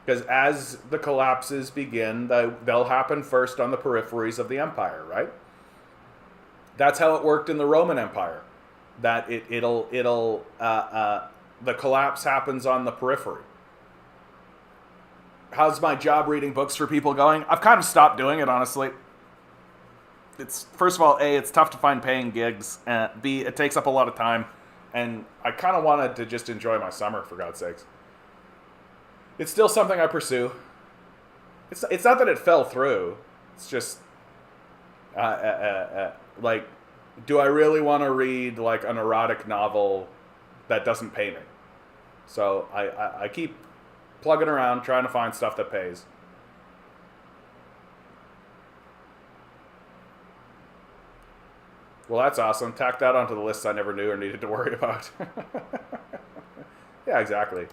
Because as the collapses begin, they'll happen first on the peripheries of the empire, right? That's how it worked in the Roman Empire. That the collapse happens on the periphery. How's my job reading books for people going? I've kind of stopped doing it, honestly. It's, first of all, A, it's tough to find paying gigs. B, it takes up a lot of time. And I kind of wanted to just enjoy my summer, for God's sakes. It's still something I pursue. It's not that it fell through. It's just, like, do I really want to read, like, an erotic novel that doesn't pay me? So I keep plugging around, trying to find stuff that pays. Well, that's awesome. Tack that onto the list I never knew or needed to worry about. Yeah, exactly.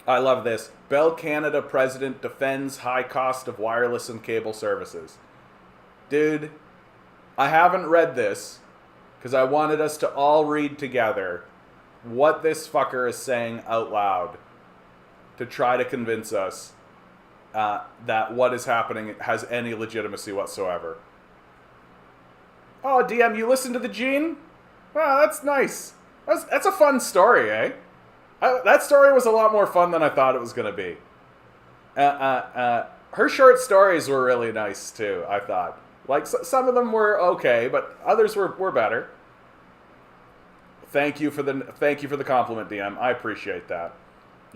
I love this. Bell Canada president defends high cost of wireless and cable services. Dude, I haven't read this because I wanted us to all read together what this fucker is saying out loud to try to convince us that what is happening has any legitimacy whatsoever. Oh, DM, you listened to the Gene? Wow, that's nice. That's a fun story, eh? That story was a lot more fun than I thought it was going to be. Her short stories were really nice, too, I thought. Like, some of them were okay, but others were better. Thank you for the compliment, DM. I appreciate that.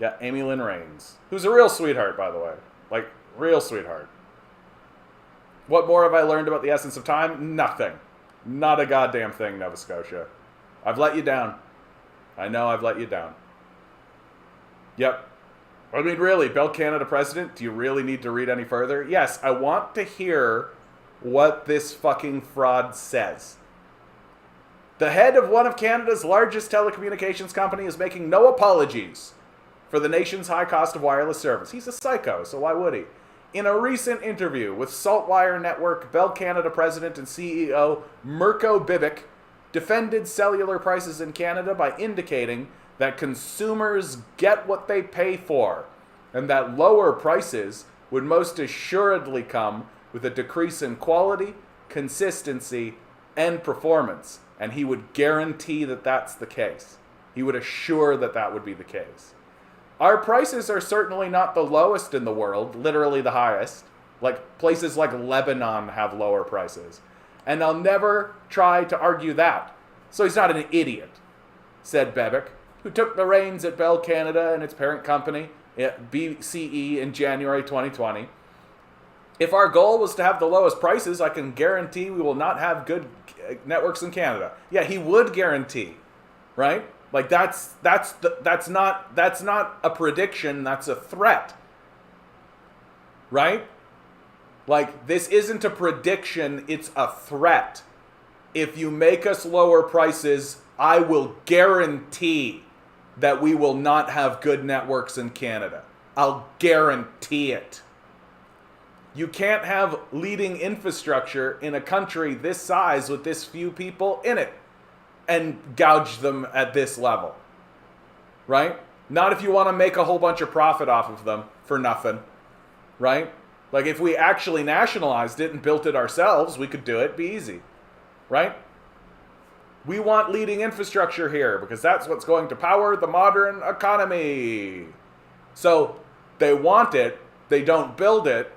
Yeah, Amy Lynn Rains, who's a real sweetheart, by the way. Like, real sweetheart. What more have I learned about the essence of time? Nothing. Not a goddamn thing, Nova Scotia. I've let you down. I know I've let you down. Yep. I mean, really, Bell Canada president, do you really need to read any further? Yes, I want to hear what this fucking fraud says. The head of one of Canada's largest telecommunications company is making no apologies for the nation's high cost of wireless service. He's a psycho, so why would he? In a recent interview with Saltwire Network, Bell Canada president and CEO Mirko Bibic defended cellular prices in Canada by indicating that consumers get what they pay for, and that lower prices would most assuredly come with a decrease in quality, consistency, and performance. And he would guarantee that that's the case. He would assure that that would be the case. Our prices are certainly not the lowest in the world, literally the highest. Like, places like Lebanon have lower prices. And I'll never try to argue that. So he's not an idiot, said Bebic, who took the reins at Bell Canada and its parent company, BCE, in January 2020. If our goal was to have the lowest prices, I can guarantee we will not have good networks in Canada. Yeah, he would guarantee, right? Like, that's not a prediction, that's a threat. Right? Like, this isn't a prediction, it's a threat. If you make us lower prices, I will guarantee that we will not have good networks in Canada. I'll guarantee it. You can't have leading infrastructure in a country this size with this few people in it and gouge them at this level, right? Not if you want to make a whole bunch of profit off of them for nothing. right? Like, if we actually nationalized it and built it ourselves, we could do it, be easy, right? We want leading infrastructure here because that's what's going to power the modern economy. So they want it, they don't build it.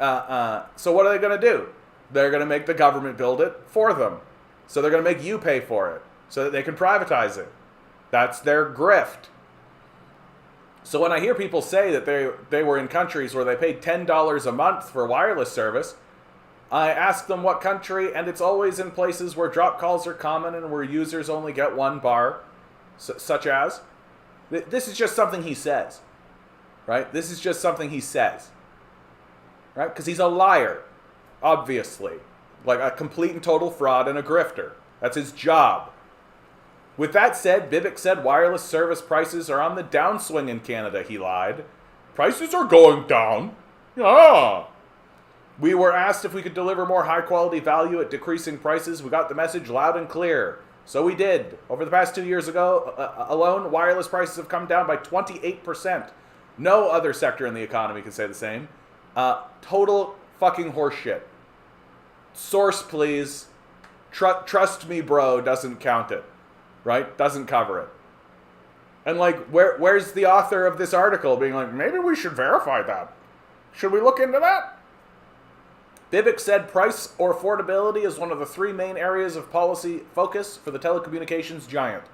So what are they going to do? They're going to make the government build it for them. So they're going to make you pay for it so that they can privatize it. That's their grift. So when I hear people say that they were in countries where they paid $10 a month for wireless service, I ask them what country, and it's always in places where drop calls are common and where users only get one bar, such as. This is just something he says, right? This is just something he says, right? Because he's a liar, obviously. Like a complete and total fraud and a grifter. That's his job. With that said, Vivek said wireless service prices are on the downswing in Canada, he lied. Prices are going down? Yeah. We were asked if we could deliver more high-quality value at decreasing prices. We got the message loud and clear. So we did. Over the past 2 years alone, wireless prices have come down by 28%. No other sector in the economy can say the same. Total fucking horseshit. Source, please. Trust me, bro, doesn't count it. Right? Doesn't cover it. And like, where's the author of this article being like, maybe we should verify that? Should we look into that? Vivek said price or affordability is one of the three main areas of policy focus for the telecommunications giant.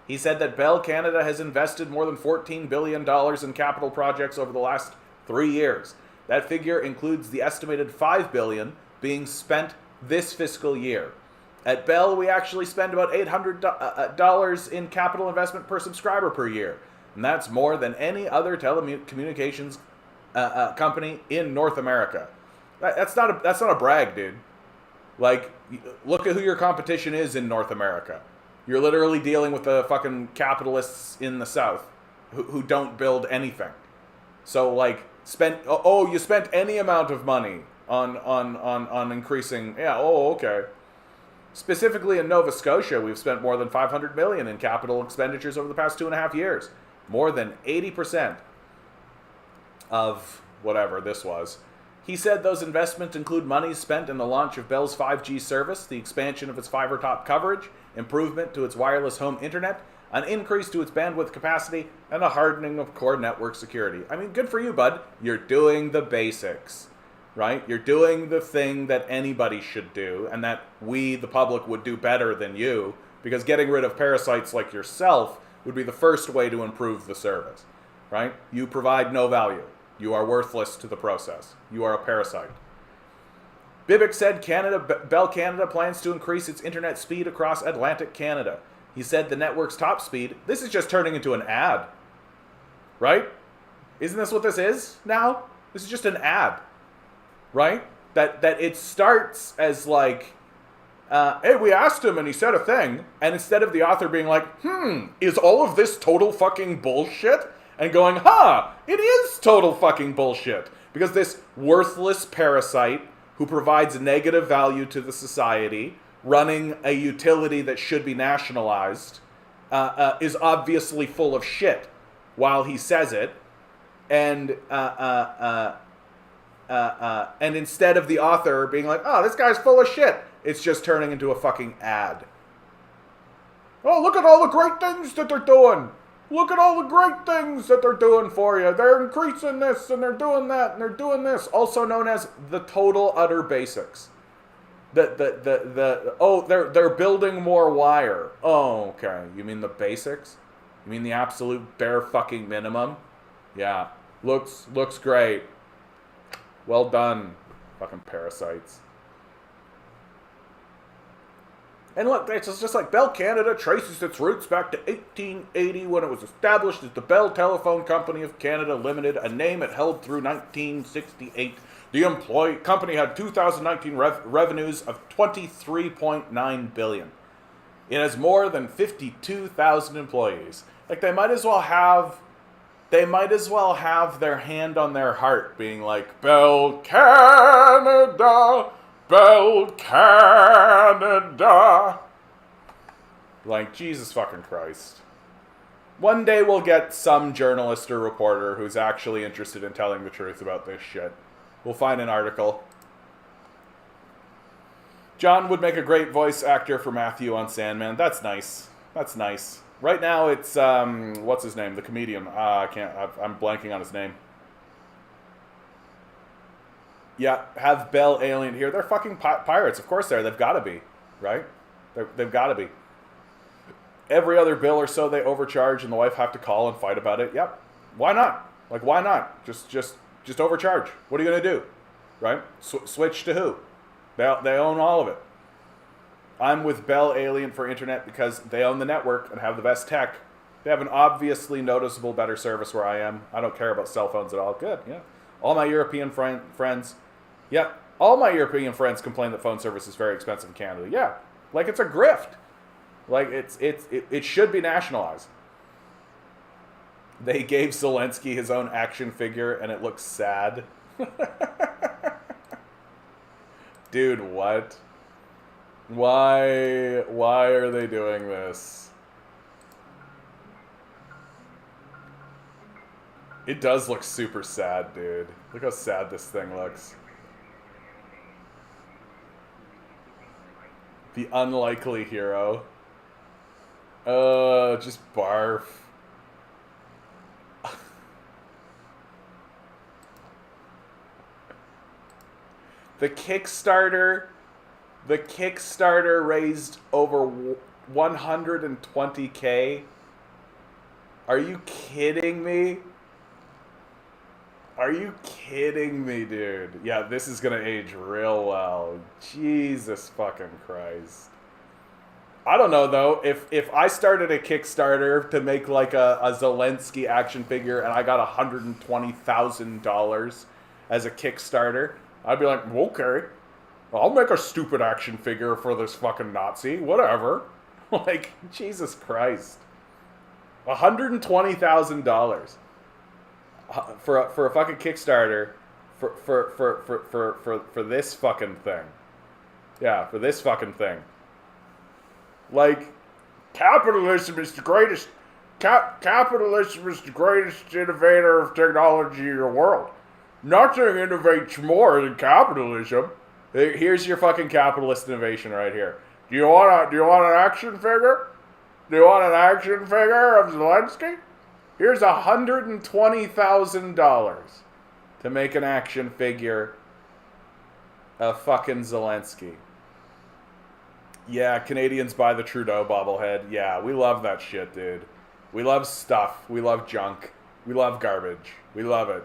He said that Bell Canada has invested more than $14 billion in capital projects over the last 3 years. That figure includes the estimated $5 billion being spent this fiscal year. At Bell, we actually spend about $800 in capital investment per subscriber per year. And that's more than any other telecommunications company in North America. That's not a brag, dude. Like, look at who your competition is in North America. You're literally dealing with the fucking capitalists in the South who don't build anything. So, like, you spent any amount of money on increasing. Yeah, okay. Specifically in Nova Scotia, we've spent more than $500 million in capital expenditures over the past 2.5 years. More than 80% of whatever this was. He said those investments include money spent in the launch of Bell's 5G service, the expansion of its fiber top coverage, improvement to its wireless home internet, an increase to its bandwidth capacity, and a hardening of core network security. I mean, good for you, bud. You're doing the basics. Right? You're doing the thing that anybody should do, and that we, the public, would do better than you, because getting rid of parasites like yourself would be the first way to improve the service. Right? You provide no value. You are worthless to the process. You are a parasite. Vivek said Bell Canada plans to increase its internet speed across Atlantic Canada. He said the network's top speed, this is just turning into an ad. Right? Isn't this what this is now? This is just an ad. Right? That it starts as like, hey, we asked him and he said a thing, and instead of the author being like, is all of this total fucking bullshit? And going, it is total fucking bullshit. Because this worthless parasite who provides negative value to the society, running a utility that should be nationalized, is obviously full of shit while he says it. And instead of the author being like, this guy's full of shit, it's just turning into a fucking ad. Oh, look at all the great things that they're doing. Look at all the great things that they're doing for you. They're increasing this, and they're doing that, and they're doing this. Also known as the total utter basics. They're building more wire. Oh, okay. You mean the basics? You mean the absolute bare fucking minimum? Yeah. Looks great. Well done, fucking parasites. And look, it's just like Bell Canada traces its roots back to 1880 when it was established as the Bell Telephone Company of Canada Limited, a name it held through 1968. The company had 2019 revenues of $23.9 billion. It has more than 52,000 employees. Like, they might as well have their hand on their heart being like, Bell Canada, Bell Canada. Like, Jesus fucking Christ. One day we'll get some journalist or reporter who's actually interested in telling the truth about this shit. We'll find an article. John would make a great voice actor for Matthew on Sandman. That's nice. That's nice. Right now it's, what's his name? The comedian. I'm blanking on his name. Yeah, have Bell Alien here. They're fucking pirates. Of course they are. They've got to be, right? They've got to be. Every other bill or so they overcharge and the wife have to call and fight about it. Yep. Why not? Like, why not? Just overcharge. What are you going to do? Right? Switch to who? They own all of it. I'm with Bell Alien for internet because they own the network and have the best tech. They have an obviously noticeable better service where I am. I don't care about cell phones at all. Good, yeah. All my European friends, yeah, all my European friends complain that phone service is very expensive in Canada. Yeah, like it's a grift. Like it should be nationalized. They gave Zelensky his own action figure and it looks sad. Dude, what? Why are they doing this? It does look super sad, dude. Look how sad this thing looks. The unlikely hero. Just barf. The Kickstarter raised over 120K. Are you kidding me? Are you kidding me, dude? Yeah, this is gonna age real well. Jesus fucking Christ. I don't know, though. If I started a Kickstarter to make like a Zelensky action figure and I got $120,000 as a Kickstarter, I'd be like, okay, I'll make a stupid action figure for this fucking Nazi. Whatever. Like, Jesus Christ. $120,000 for a fucking Kickstarter for this fucking thing. Yeah, for this fucking thing. Like, capitalism is the greatest. Capitalism is the greatest innovator of technology in the world. Nothing innovates more than capitalism. Here's your fucking capitalist innovation right here. Do you want an action figure? Do you want an action figure of Zelensky? Here's $120,000 to make an action figure of fucking Zelensky. Yeah, Canadians buy the Trudeau bobblehead. Yeah, we love that shit, dude. We love stuff. We love junk. We love garbage. We love it.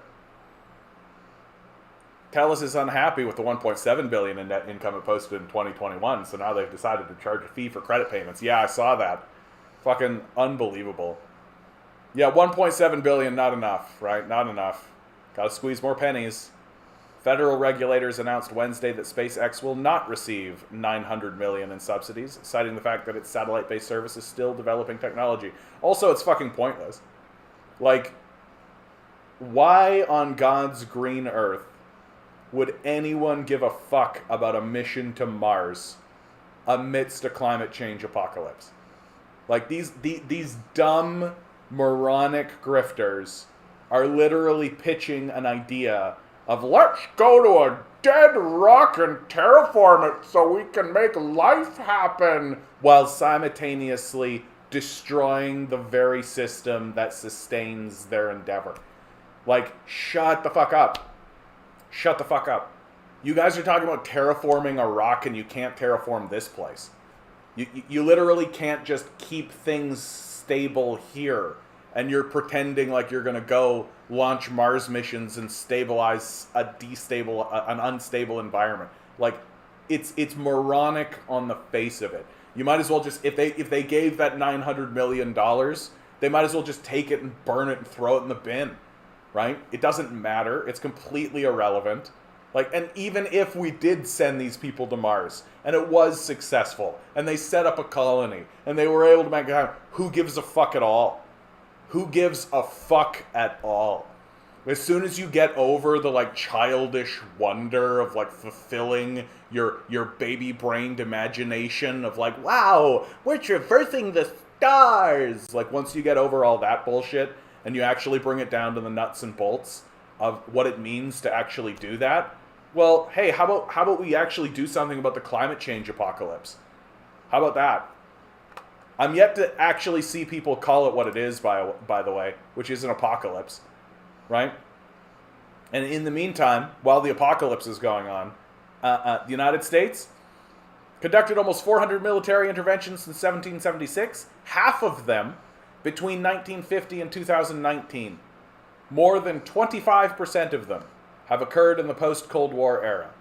Telus is unhappy with the $1.7 billion in net income it posted in 2021, so now they've decided to charge a fee for credit payments. Yeah, I saw that. Fucking unbelievable. Yeah, $1.7 billion, not enough, right? Not enough. Gotta squeeze more pennies. Federal regulators announced Wednesday that SpaceX will not receive $900 million in subsidies, citing the fact that its satellite-based service is still developing technology. Also, it's fucking pointless. Like, why on God's green earth would anyone give a fuck about a mission to Mars amidst a climate change apocalypse? Like, these dumb, moronic grifters are literally pitching an idea of let's go to a dead rock and terraform it so we can make life happen, while simultaneously destroying the very system that sustains their endeavor. Like, shut the fuck up. Shut the fuck up. You guys are talking about terraforming a rock and you can't terraform this place. You literally can't just keep things stable here, and you're pretending like you're going to go launch Mars missions and stabilize an unstable environment. Like, it's moronic on the face of it. You might as well just, if they gave that $900 million, they might as well just take it and burn it and throw it in the bin, right? It doesn't matter. It's completely irrelevant. Like, and even if we did send these people to Mars, and it was successful, and they set up a colony, and they were able to make it happen, who gives a fuck at all? Who gives a fuck at all? As soon as you get over the, like, childish wonder of, like, fulfilling your baby-brained imagination of, like, wow, we're traversing Thurs. Like, once you get over all that bullshit and you actually bring it down to the nuts and bolts of what it means to actually do that, well, hey, how about we actually do something about the climate change apocalypse? How about that? I'm yet to actually see people call it what it is, by the way, which is an apocalypse, right? And in the meantime, while the apocalypse is going on, the United States conducted almost 400 military interventions since 1776, half of them between 1950 and 2019. More than 25% of them have occurred in the post-Cold War era.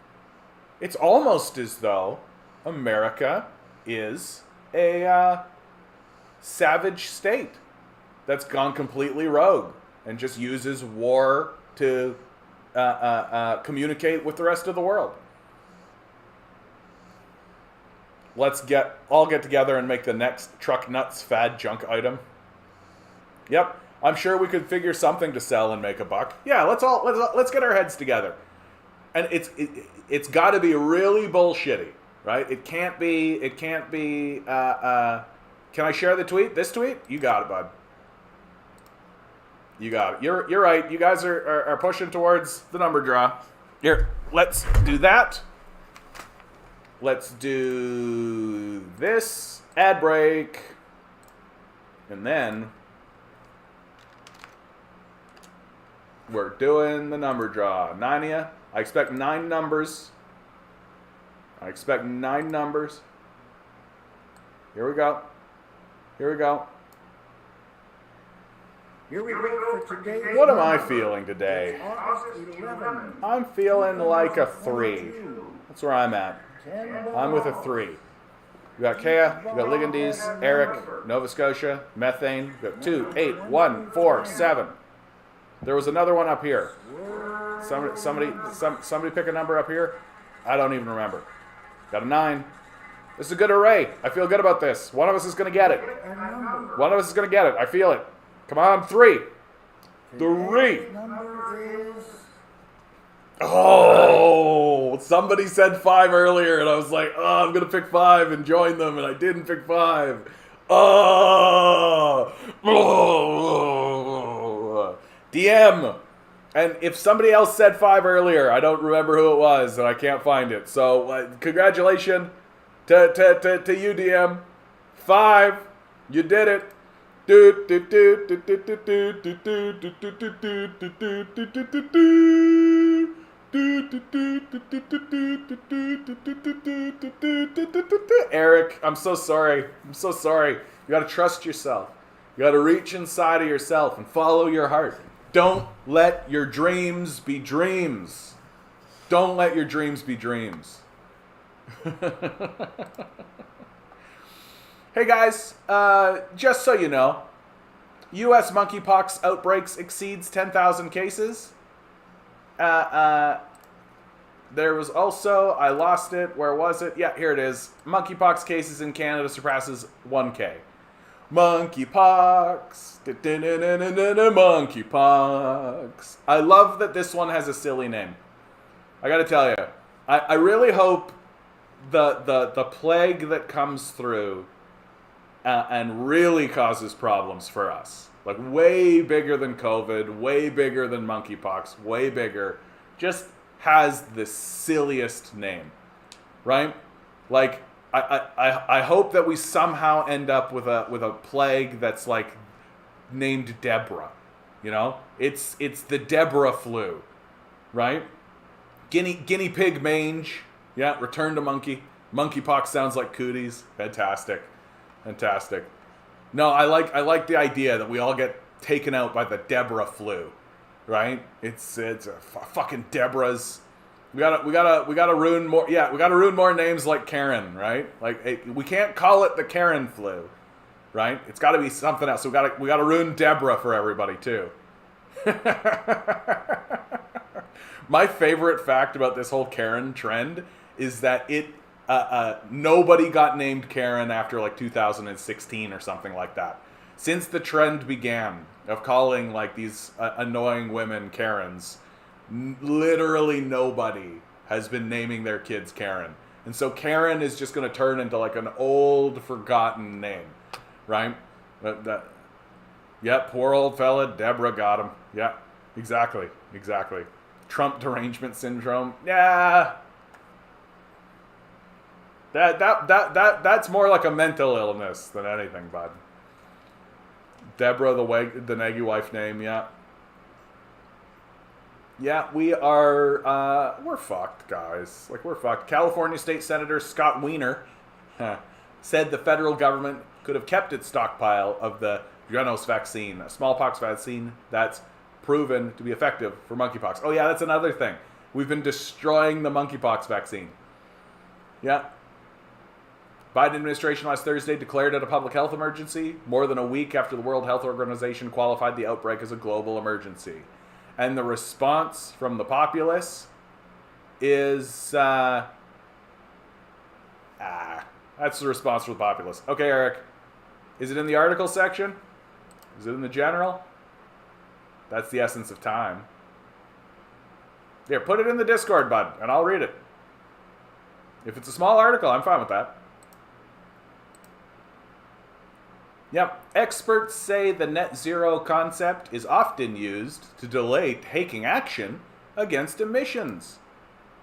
It's almost as though America is a savage state that's gone completely rogue and just uses war to communicate with the rest of the world. Let's all get together and make the next truck nuts fad junk item. Yep, I'm sure we could figure something to sell and make a buck. Yeah, let's get our heads together. And it's got to be really bullshitty, right? It can't be. Can I share the tweet? This tweet? You got it, bud. You got it. You're right. You guys are pushing towards the number draw. Here, let's do that. Let's do this ad break, and then we're doing the number draw. 9 I expect 9 numbers. Here we go. Here we go for today. What am I feeling today? I'm feeling like a 3. That's where I'm at. I'm with a 3. We got Kea, we got Ligandese, Eric, Nova Scotia, Methane. We got 2, 8, 1, 4, 7. There was another one up here. Somebody pick a number up here. I don't even remember. Got a 9. This is a good array. I feel good about this. One of us is going to get it. I feel it. Come on, 3. 3. Oh, somebody said 5 earlier, and I was like, oh, I'm going to pick 5 and join them, and I didn't pick 5. Oh. DM. And if somebody else said 5 earlier, I don't remember who it was, and I can't find it. So, congratulations to you, DM. 5. You did it. Eric, I'm so sorry. You gotta trust yourself. You gotta reach inside of yourself and follow your heart. Don't let your dreams be dreams. Don't let your dreams be dreams. Hey guys, just so you know, U.S. monkeypox outbreaks exceeds 10,000 cases. There was also, I lost it, where was it? Yeah, here it is. Monkeypox cases in Canada surpasses 1K. Monkeypox. Monkeypox. I love that this one has a silly name. I gotta tell you, I really hope the plague that comes through and really causes problems for us, like way bigger than COVID, way bigger than monkeypox, way bigger, just has the silliest name, right? Like, I hope that we somehow end up with a plague that's like named Deborah, you know? It's the Deborah flu, right? Guinea pig mange, yeah, return to monkey. Monkeypox sounds like cooties. Fantastic. No, I like the idea that we all get taken out by the Deborah flu, right? It's a fucking Deborahs. We gotta ruin more. Yeah, we gotta ruin more names like Karen, right? Like, we can't call it the Karen flu, right? It's got to be something else. So we gotta ruin Deborah for everybody too. My favorite fact about this whole Karen trend is that nobody got named Karen after like 2016 or something like that. Since the trend began of calling like these annoying women Karens, literally nobody has been naming their kids Karen. And so Karen is just going to turn into like an old forgotten name, right? Yeah, poor old fella, Deborah got him. Yeah, exactly. Trump derangement syndrome. Yeah, that's more like a mental illness than anything, bud. Deborah, the Nagy wife name. Yeah. Yeah, we're fucked, guys. Like, we're fucked. California State Senator Scott Wiener said the federal government could have kept its stockpile of the Janos vaccine, a smallpox vaccine that's proven to be effective for monkeypox. Oh yeah, that's another thing. We've been destroying the monkeypox vaccine. Yeah. Biden administration last Thursday declared it a public health emergency, more than a week after the World Health Organization qualified the outbreak as a global emergency. And the response from the populace is, that's the response from the populace. Okay, Eric, is it in the article section? Is it in the general? That's the essence of time. Here, put it in the Discord, bud, and I'll read it. If it's a small article, I'm fine with that. Yep. Experts say the net zero concept is often used to delay taking action against emissions.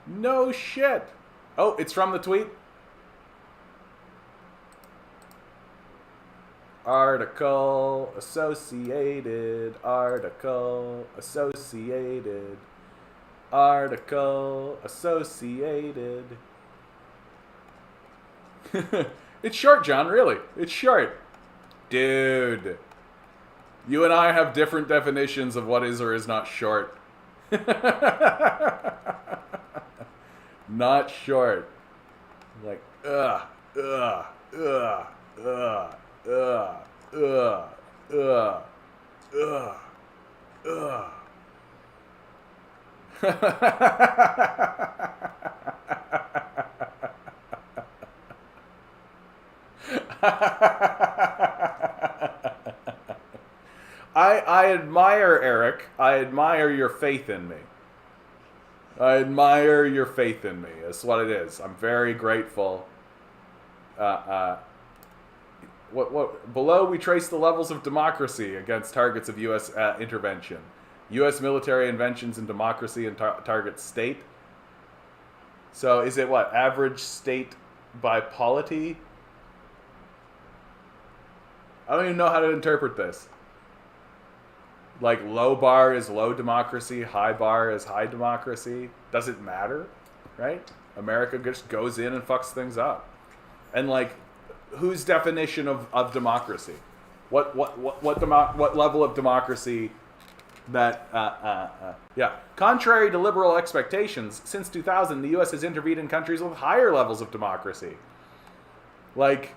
No shit. Oh, it's from the tweet. Article associated. It's short, John, really. It's short. Dude, you and I have different definitions of what is or is not short. Not short. Like, ugh. I admire, Eric. I admire your faith in me. That's what it is. I'm very grateful. Below, we trace the levels of democracy against targets of U.S. Intervention. U.S. military inventions in democracy and target state. So is it what? Average state by polity? I don't even know how to interpret this. Like, low bar is low democracy, high bar is high democracy. Does it matter? Right? America just goes in and fucks things up. And, like, whose definition of democracy? What level of democracy that, yeah. Contrary to liberal expectations, since 2000, the U.S. has intervened in countries with higher levels of democracy. Like,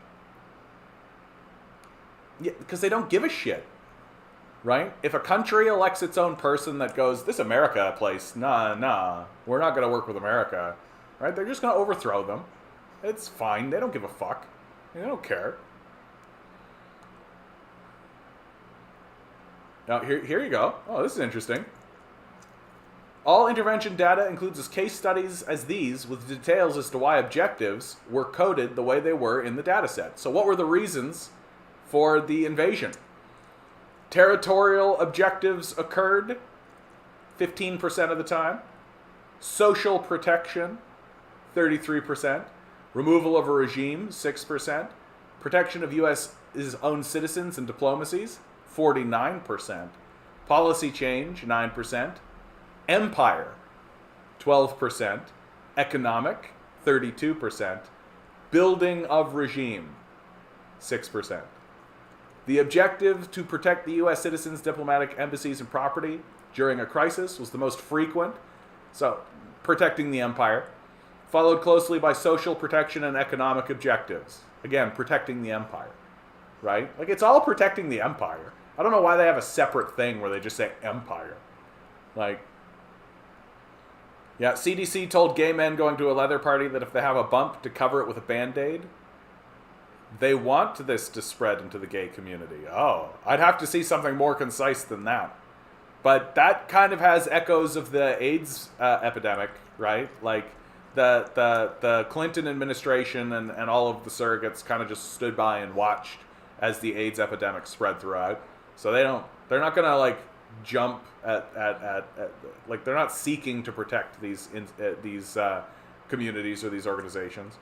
yeah, because they don't give a shit. Right? If a country elects its own person that goes, this America place, nah, we're not going to work with America. Right? They're just going to overthrow them. It's fine. They don't give a fuck. They don't care. Now, here you go. Oh, this is interesting. All intervention data includes case studies as these with details as to why objectives were coded the way they were in the dataset. So what were the reasons for the invasion? Territorial objectives occurred 15% of the time. Social protection, 33%. Removal of a regime, 6%. Protection of U.S.'s own citizens and diplomacies, 49%. Policy change, 9%. Empire, 12%. Economic, 32%. Building of regime, 6%. The objective to protect the U.S. citizens, diplomatic embassies, and property during a crisis was the most frequent. So, protecting the empire. Followed closely by social protection and economic objectives. Again, protecting the empire. Right? Like, it's all protecting the empire. I don't know why they have a separate thing where they just say empire. Like, yeah, CDC told gay men going to a leather party that if they have a bump, to cover it with a Band-Aid. They want this to spread into the gay community. Oh, I'd have to see something more concise than that. But that kind of has echoes of the AIDS epidemic, right? Like, the Clinton administration and all of the surrogates kind of just stood by and watched as the AIDS epidemic spread throughout. So they're not going to like jump at like they're not seeking to protect these communities or these organizations.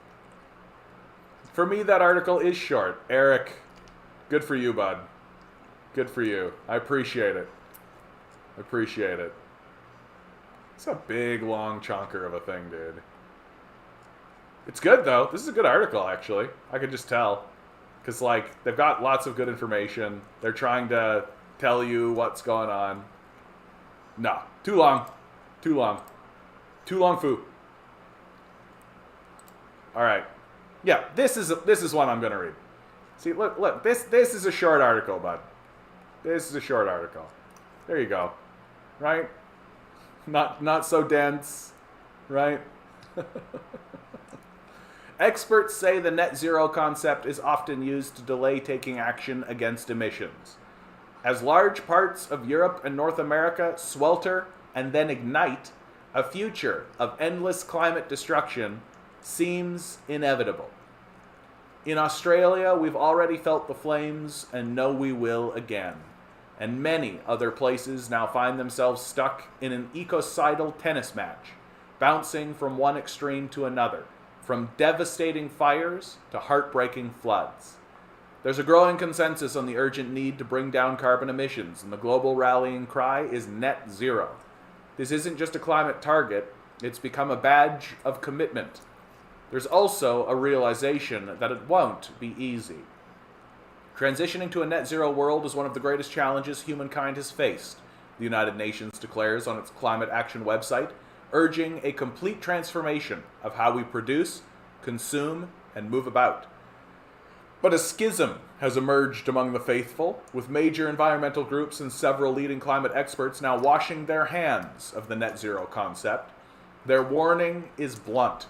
For me, that article is short. Eric, good for you, bud. Good for you. I appreciate it. It's a big, long chunker of a thing, dude. It's good, though. This is a good article, actually. I could just tell. Because, like, they've got lots of good information. They're trying to tell you what's going on. No. Too long. Too long foo. All right. Yeah, this is one I'm going to read. See, look. This is a short article, bud. This is a short article. There you go. Right? Not so dense, right? Experts say the net zero concept is often used to delay taking action against emissions. As large parts of Europe and North America swelter and then ignite, a future of endless climate destruction seems inevitable. In Australia, we've already felt the flames and know we will again. And many other places now find themselves stuck in an ecocidal tennis match, bouncing from one extreme to another, from devastating fires to heartbreaking floods. There's a growing consensus on the urgent need to bring down carbon emissions, and the global rallying cry is net zero. This isn't just a climate target, it's become a badge of commitment. There's also a realization that it won't be easy. Transitioning to a net zero world is one of the greatest challenges humankind has faced, the United Nations declares on its climate action website, urging a complete transformation of how we produce, consume, and move about. But a schism has emerged among the faithful, with major environmental groups and several leading climate experts now washing their hands of the net zero concept. Their warning is blunt.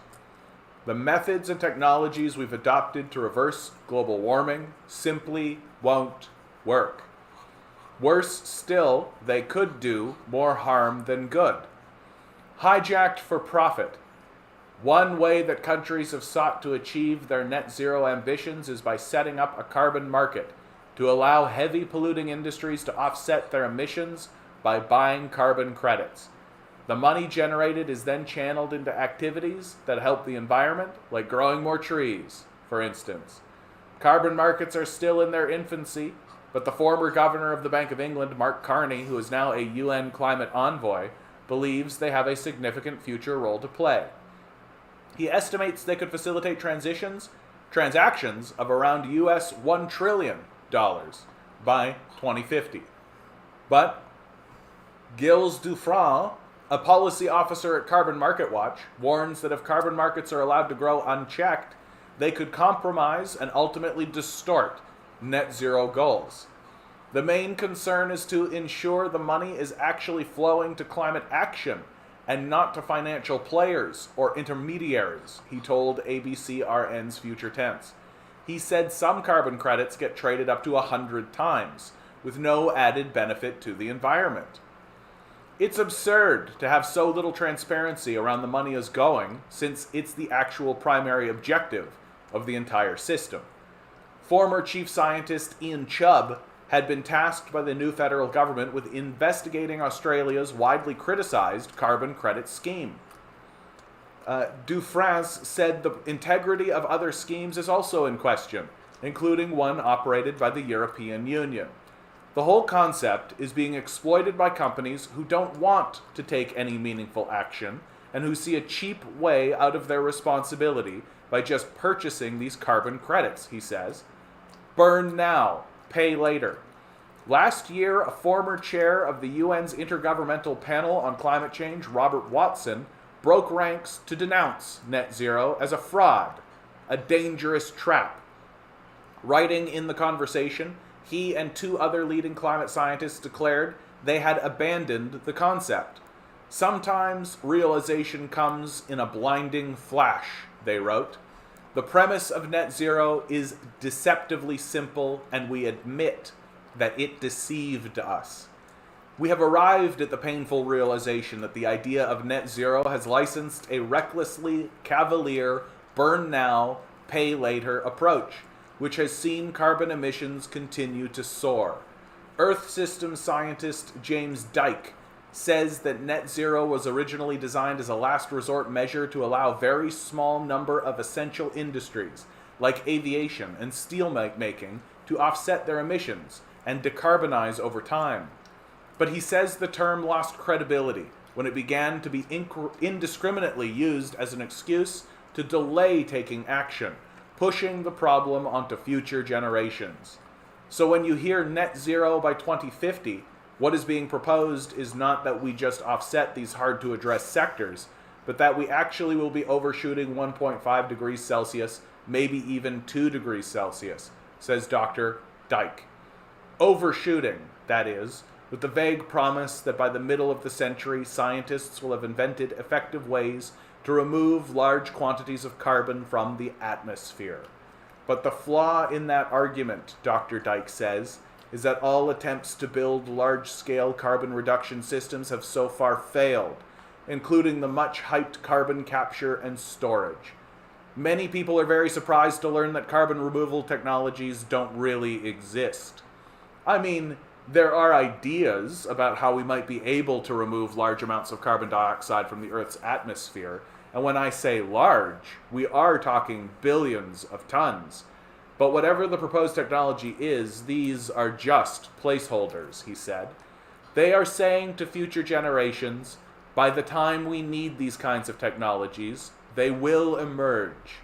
The methods and technologies we've adopted to reverse global warming simply won't work. Worse still, they could do more harm than good. Hijacked for profit. One way that countries have sought to achieve their net zero ambitions is by setting up a carbon market to allow heavy polluting industries to offset their emissions by buying carbon credits. The money generated is then channeled into activities that help the environment, like growing more trees, for instance. Carbon markets are still in their infancy, but the former governor of the Bank of England, Mark Carney, who is now a UN climate envoy, believes they have a significant future role to play. He estimates they could facilitate transactions of around US $1 trillion by 2050. But Gilles Dufresne, a policy officer at Carbon Market Watch, warns that if carbon markets are allowed to grow unchecked, they could compromise and ultimately distort net zero goals. The main concern is to ensure the money is actually flowing to climate action and not to financial players or intermediaries, he told ABC-RN's Future Tense. He said some carbon credits get traded up to 100 times, with no added benefit to the environment. It's absurd to have so little transparency around the money is going, since it's the actual primary objective of the entire system. Former Chief Scientist Ian Chubb had been tasked by the new federal government with investigating Australia's widely criticized carbon credit scheme. Dufresne said the integrity of other schemes is also in question, including one operated by the European Union. The whole concept is being exploited by companies who don't want to take any meaningful action and who see a cheap way out of their responsibility by just purchasing these carbon credits, he says. Burn now, pay later. Last year, a former chair of the UN's Intergovernmental Panel on Climate Change, Robert Watson, broke ranks to denounce net zero as a fraud, a dangerous trap. Writing in The Conversation, he and two other leading climate scientists declared they had abandoned the concept. Sometimes realization comes in a blinding flash, they wrote. The premise of net zero is deceptively simple, and we admit that it deceived us. We have arrived at the painful realization that the idea of net zero has licensed a recklessly cavalier, burn now, pay later approach. which has seen carbon emissions continue to soar. Earth system scientist James Dyke says that net zero was originally designed as a last resort measure to allow a very small number of essential industries, like aviation and steel making, to offset their emissions and decarbonize over time. But he says the term lost credibility when it began to be indiscriminately used as an excuse to delay taking action, pushing the problem onto future generations. So when you hear net zero by 2050, what is being proposed is not that we just offset these hard-to-address sectors, but that we actually will be overshooting 1.5 degrees Celsius, maybe even 2 degrees Celsius, says Dr. Dyke. Overshooting, that is, with the vague promise that by the middle of the century, scientists will have invented effective ways to remove large quantities of carbon from the atmosphere. But the flaw in that argument, Dr. Dyke says, is that all attempts to build large-scale carbon reduction systems have so far failed, including the much-hyped carbon capture and storage. Many people are very surprised to learn that carbon removal technologies don't really exist. I mean, there are ideas about how we might be able to remove large amounts of carbon dioxide from the Earth's atmosphere, and when I say large, we are talking billions of tons. But whatever the proposed technology is, these are just placeholders, he said. They are saying to future generations, by the time we need these kinds of technologies, they will emerge.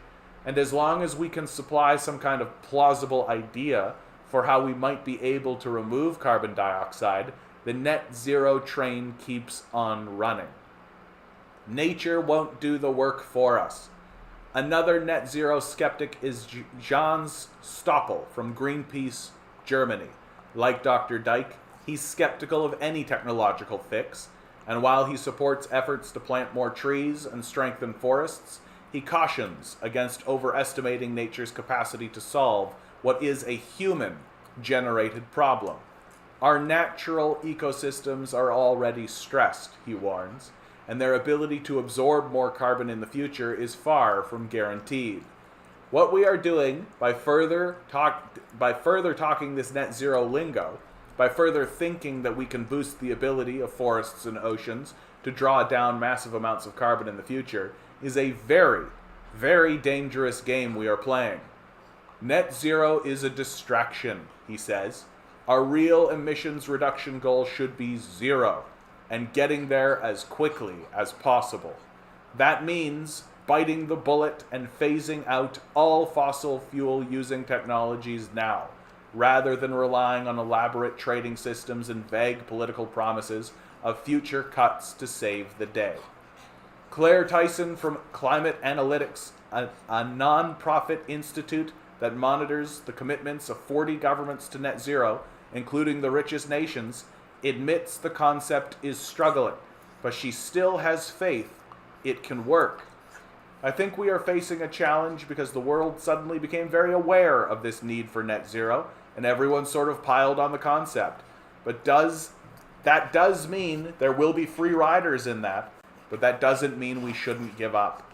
And as long as we can supply some kind of plausible idea for how we might be able to remove carbon dioxide, the net zero train keeps on running. Nature won't do the work for us. Another net zero skeptic is Jans Stoppel from Greenpeace, Germany. Like Dr. Dyke, he's skeptical of any technological fix, and while he supports efforts to plant more trees and strengthen forests, he cautions against overestimating nature's capacity to solve what is a human-generated problem. Our natural ecosystems are already stressed, he warns, and their ability to absorb more carbon in the future is far from guaranteed. What we are doing by further talking this net zero lingo, by further thinking that we can boost the ability of forests and oceans to draw down massive amounts of carbon in the future, is a very, very dangerous game we are playing. Net zero is a distraction, he says. Our real emissions reduction goal should be zero, and getting there as quickly as possible. That means biting the bullet and phasing out all fossil fuel using technologies now, rather than relying on elaborate trading systems and vague political promises of future cuts to save the day. Claire Tyson from Climate Analytics, a non-profit institute that monitors the commitments of 40 governments to net zero, including the richest nations, admits the concept is struggling, but she still has faith it can work. I think we are facing a challenge because the world suddenly became very aware of this need for net zero, and everyone sort of piled on the concept. But that does mean there will be free riders in that, but that doesn't mean we shouldn't give up.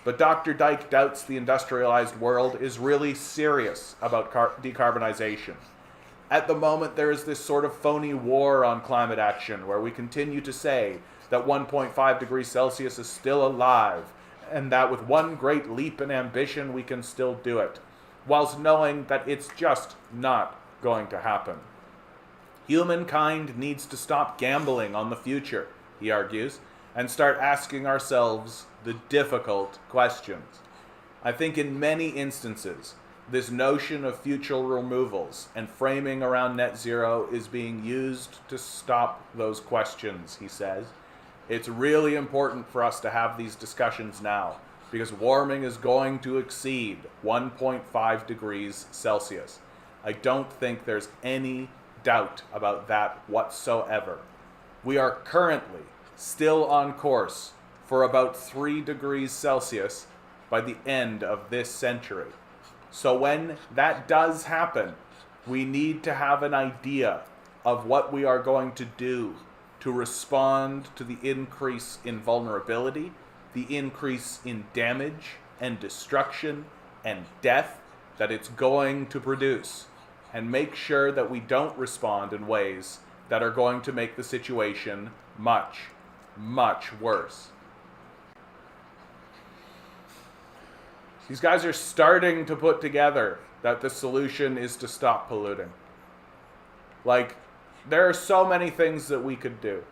But Dr. Dyke doubts the industrialized world is really serious about decarbonization. At the moment, there is this sort of phony war on climate action where we continue to say that 1.5 degrees Celsius is still alive and that with one great leap in ambition we can still do it, whilst knowing that it's just not going to happen. Humankind needs to stop gambling on the future, he argues, and start asking ourselves the difficult questions. I think in many instances, this notion of future removals and framing around net zero is being used to stop those questions, he says. It's really important for us to have these discussions now, because warming is going to exceed 1.5 degrees Celsius. I don't think there's any doubt about that whatsoever. We are currently still on course for about 3 degrees Celsius by the end of this century. So when that does happen, we need to have an idea of what we are going to do to respond to the increase in vulnerability, the increase in damage and destruction and death that it's going to produce, and make sure that we don't respond in ways that are going to make the situation much, much worse. These guys are starting to put together that the solution is to stop polluting. Like, there are so many things that we could do.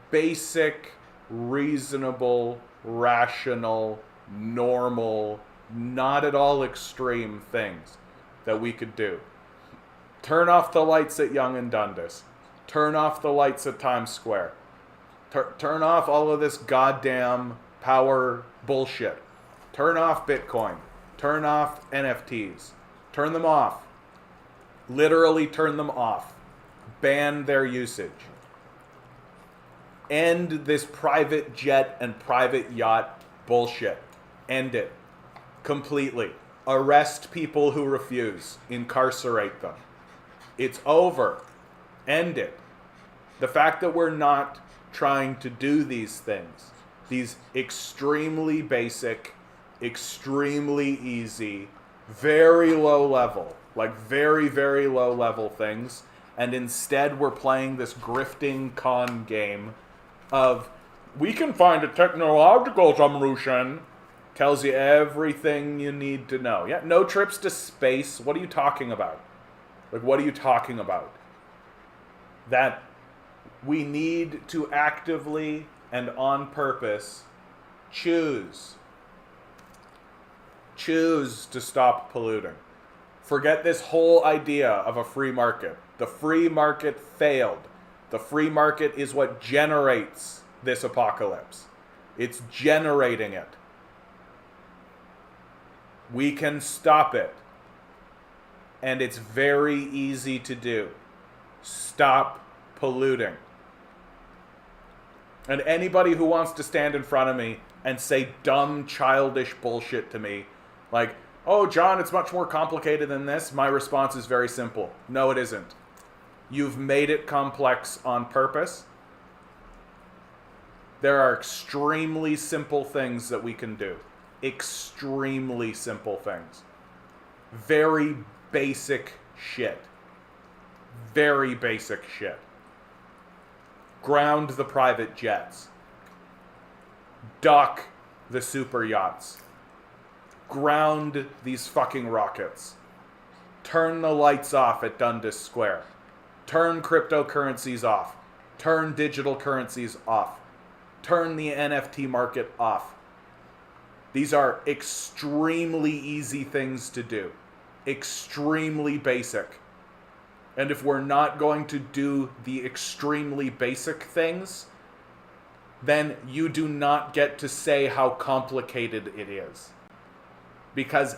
Basic, reasonable, rational, normal, not at all extreme things that we could do. Turn off the lights at Yonge and Dundas. Turn off the lights at Times Square. Turn off all of this goddamn power bullshit. Turn off Bitcoin. Turn off NFTs. Turn them off. Literally turn them off. Ban their usage. End this private jet and private yacht bullshit. End it. Completely. Arrest people who refuse. Incarcerate them. It's over. End it. The fact that we're not trying to do these things, these extremely basic, extremely easy, very low level, like very, very low level things, and instead we're playing this grifting con game of, we can find a technological solution, tells you everything you need to know. Yeah, no trips to space. What are you talking about? Like, what are you talking about? That we need to actively and on purpose choose to stop polluting. Forget this whole idea of a free market. The free market failed. The free market is what generates this apocalypse. It's generating it. We can stop it. And it's very easy to do. Stop polluting. And anybody who wants to stand in front of me and say dumb, childish bullshit to me, like, oh, John, it's much more complicated than this, my response is very simple. No, it isn't. You've made it complex on purpose. There are extremely simple things that we can do. Extremely simple things. Very basic shit. Very basic shit. Ground the private jets. Dock the super yachts. Ground these fucking rockets. Turn the lights off at Dundas Square. Turn cryptocurrencies off. Turn digital currencies off. Turn the NFT market off. These are extremely easy things to do. Extremely basic. And if we're not going to do the extremely basic things, then you do not get to say how complicated it is. Because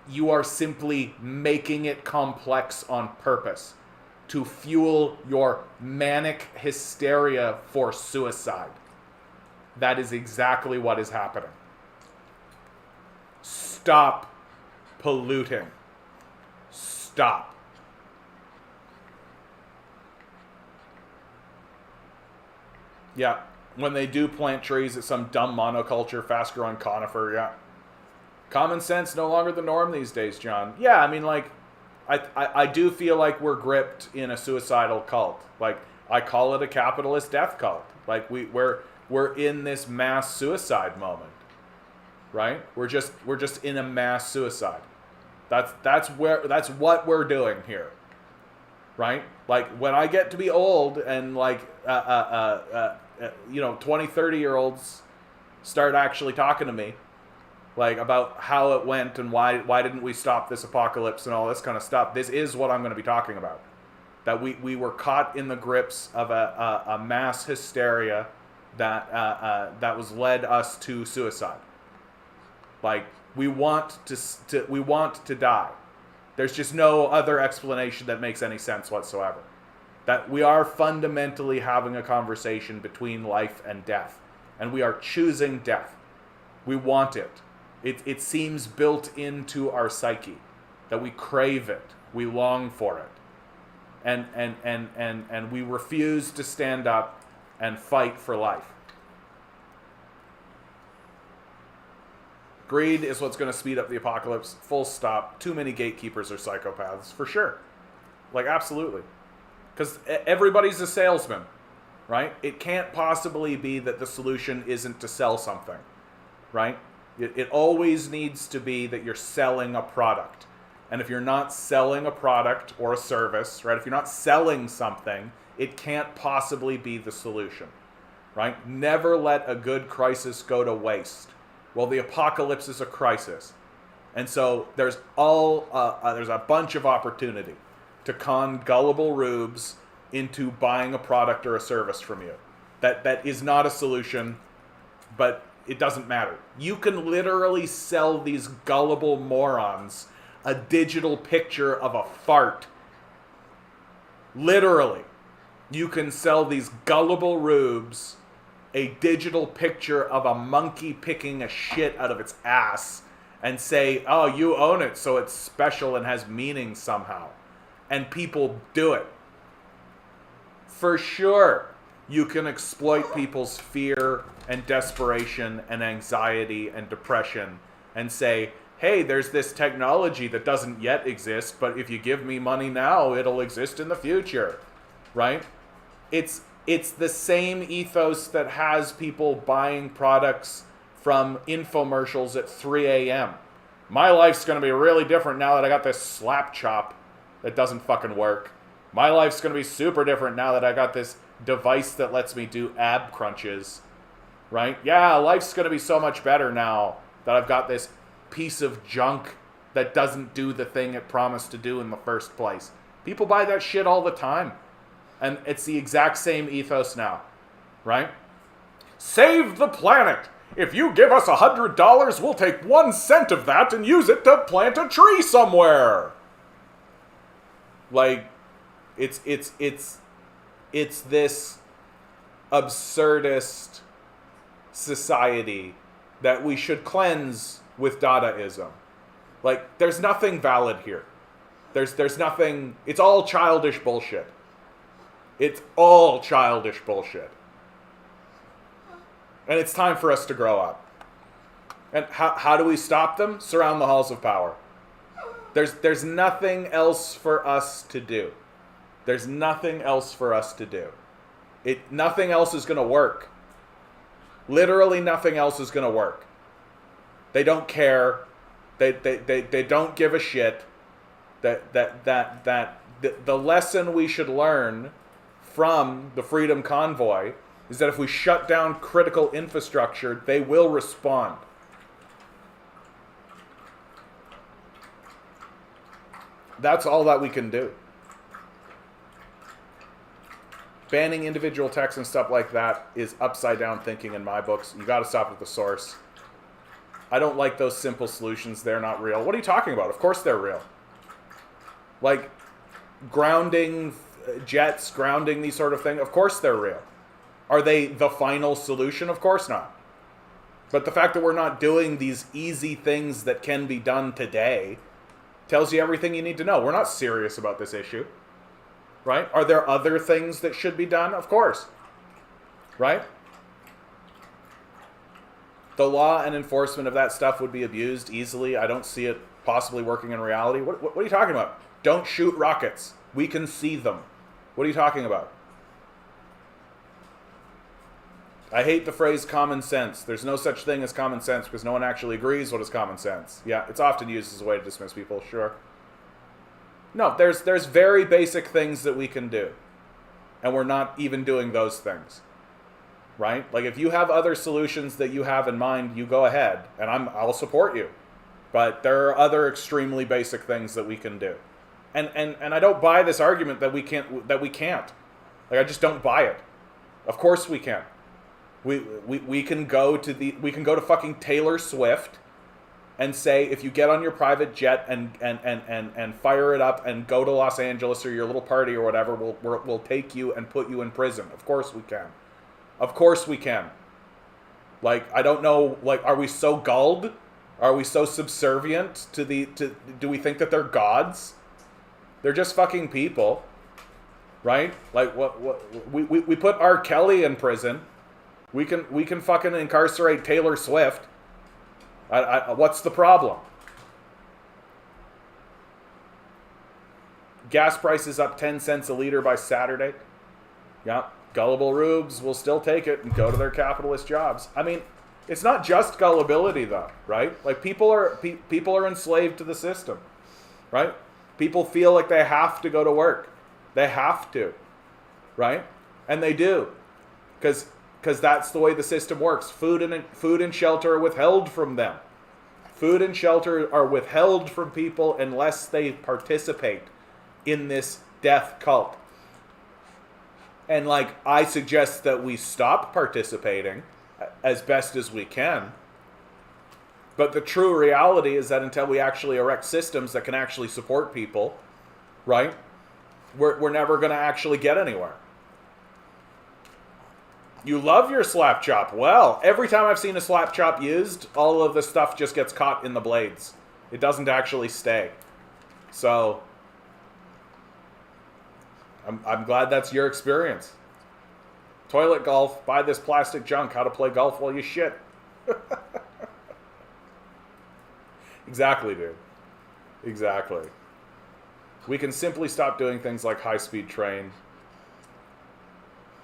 you are simply making it complex on purpose to fuel your manic hysteria for suicide. That is exactly what is happening. Stop polluting. Stop. Yeah, when they do plant trees at some dumb monoculture, fast-growing conifer, yeah. Common sense no longer the norm these days, John. Yeah, I mean, like, I do feel like we're gripped in a suicidal cult. Like, I call it a capitalist death cult. Like, we're in this mass suicide moment, right? We're just in a mass suicide. That's what we're doing here, right? Like, when I get to be old and like 20, 30-year-olds start actually talking to me, like, about how it went and why didn't we stop this apocalypse and all this kind of stuff. This is what I'm going to be talking about. That we were caught in the grips of a mass hysteria that was led us to suicide. Like, we want to die. There's just no other explanation that makes any sense whatsoever. That we are fundamentally having a conversation between life and death, and we are choosing death. We want it. It seems built into our psyche that we crave it, we long for it, and we refuse to stand up and fight for life. Greed is what's going to speed up the apocalypse. Full stop. Too many gatekeepers are psychopaths, for sure. Like, absolutely. Because everybody's a salesman, right? It can't possibly be that the solution isn't to sell something, right? It always needs to be that you're selling a product. And if you're not selling a product or a service, right? If you're not selling something, it can't possibly be the solution, right? Never let a good crisis go to waste. Well, the apocalypse is a crisis. And so there's a bunch of opportunity to con gullible rubes into buying a product or a service from you. That is not a solution, but it doesn't matter. You can literally sell these gullible morons a digital picture of a fart. Literally. You can sell these gullible rubes a digital picture of a monkey picking a shit out of its ass and say, oh, you own it, so it's special and has meaning somehow. And people do it. For sure, you can exploit people's fear and desperation and anxiety and depression and say, hey, there's this technology that doesn't yet exist, but if you give me money now, it'll exist in the future, right? It's the same ethos that has people buying products from infomercials at 3 a.m. My life's going to be really different now that I got this slap chop that doesn't fucking work. My life's going to be super different now that I got this device that lets me do ab crunches, right? Yeah, life's going to be so much better now that I've got this piece of junk that doesn't do the thing it promised to do in the first place. People buy that shit all the time. And it's the exact same ethos now, right? Save the planet. If you give us $100, we'll take 1 cent of that and use it to plant a tree somewhere. Like, it's this absurdist society that we should cleanse with Dadaism. Like, there's nothing valid here. There's nothing. It's all childish bullshit. It's all childish bullshit. And it's time for us to grow up. And how do we stop them? Surround the halls of power. There's nothing else for us to do. There's nothing else for us to do. Nothing else is going to work. Literally nothing else is going to work. They don't care. They don't give a shit. The lesson we should learn from the Freedom Convoy is that if we shut down critical infrastructure, they will respond. That's all that we can do. Banning individual texts and stuff like that is upside down thinking in my books. You got to stop at the source. I don't like those simple solutions. They're not real. What are you talking about? Of course they're real. Like grounding jets, grounding these sort of things, of course they're real. Are they the final solution? Of course not. But the fact that we're not doing these easy things that can be done today tells you everything you need to know. We're not serious about this issue. Right? Are there other things that should be done? Of course. Right? The law and enforcement of that stuff would be abused easily. I don't see it possibly working in reality. What are you talking about? Don't shoot rockets. We can see them. What are you talking about? I hate the phrase common sense. There's no such thing as common sense because no one actually agrees what is common sense. Yeah, it's often used as a way to dismiss people, sure. No, there's very basic things that we can do. And we're not even doing those things. Right? Like if you have other solutions that you have in mind, you go ahead and I'll support you. But there are other extremely basic things that we can do. And I don't buy this argument that we can't. Like I just don't buy it. Of course we can. We can go to fucking Taylor Swift and say if you get on your private jet and fire it up and go to Los Angeles or your little party or whatever, we'll take you and put you in prison. Of course we can. Of course we can. Like I don't know. Like are we so gulled? Are we so subservient to do we think that they're gods? They're just fucking people, right? Like we put R. Kelly in prison. We can fucking incarcerate Taylor Swift. What's the problem? Gas prices up 10 cents a liter by Saturday. Yeah, gullible rubes will still take it and go to their capitalist jobs. I mean, it's not just gullibility though, right? Like people are enslaved to the system, right? People feel like they have to go to work. They have to, right? And they do, because that's the way the system works. Food and shelter are withheld from them. Food and shelter are withheld from people unless they participate in this death cult. And like, I suggest that we stop participating as best as we can. But the true reality is that until we actually erect systems that can actually support people, right, we're never going to actually get anywhere. You love your slap chop. Well, every time I've seen a slap chop used, all of the stuff just gets caught in the blades. It doesn't actually stay. So I'm glad that's your experience. Toilet golf, buy this plastic junk, how to play golf while you shit. Exactly, dude. Exactly. We can simply stop doing things like high-speed train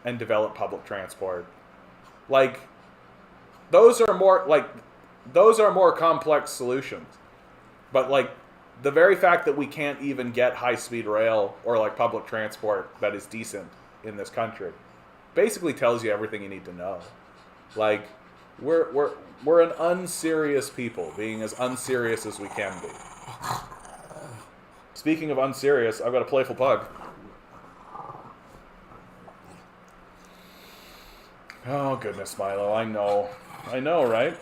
and develop public transport. Like, those are more complex solutions. But like, the very fact that we can't even get high-speed rail or like public transport that is decent in this country basically tells you everything you need to know. Like, we're an unserious people, being as unserious as we can be. Speaking of unserious, I've got a playful pug. Oh goodness, Milo, I know, right?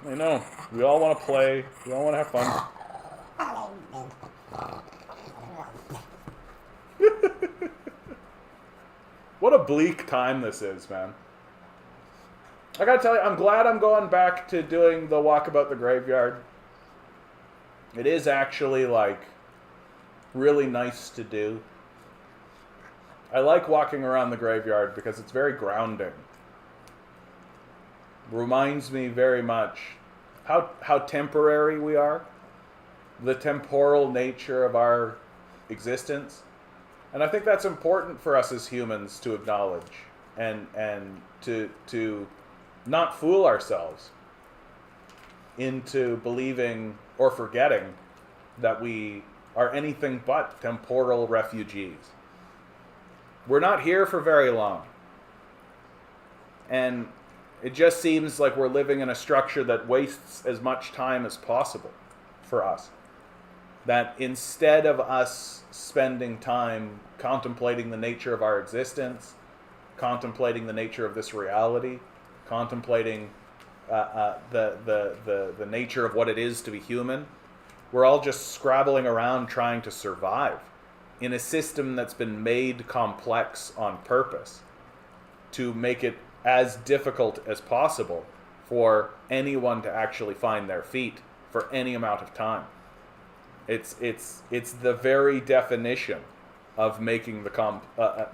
I know. We all want to play. We all want to have fun. What a bleak time this is, man. I gotta tell you, I'm glad I'm going back to doing the walk about the graveyard. It is actually, like, really nice to do. I like walking around the graveyard because it's very grounding. Reminds me very much how temporary we are, the temporal nature of our existence. And I think that's important for us as humans to acknowledge and to not fool ourselves into believing or forgetting that we are anything but temporal refugees. We're not here for very long. And it just seems like we're living in a structure that wastes as much time as possible for us. That instead of us spending time contemplating the nature of our existence, contemplating the nature of this reality, contemplating the nature of what it is to be human, we're all just scrabbling around trying to survive in a system that's been made complex on purpose to make it as difficult as possible for anyone to actually find their feet for any amount of time. It's the very definition of making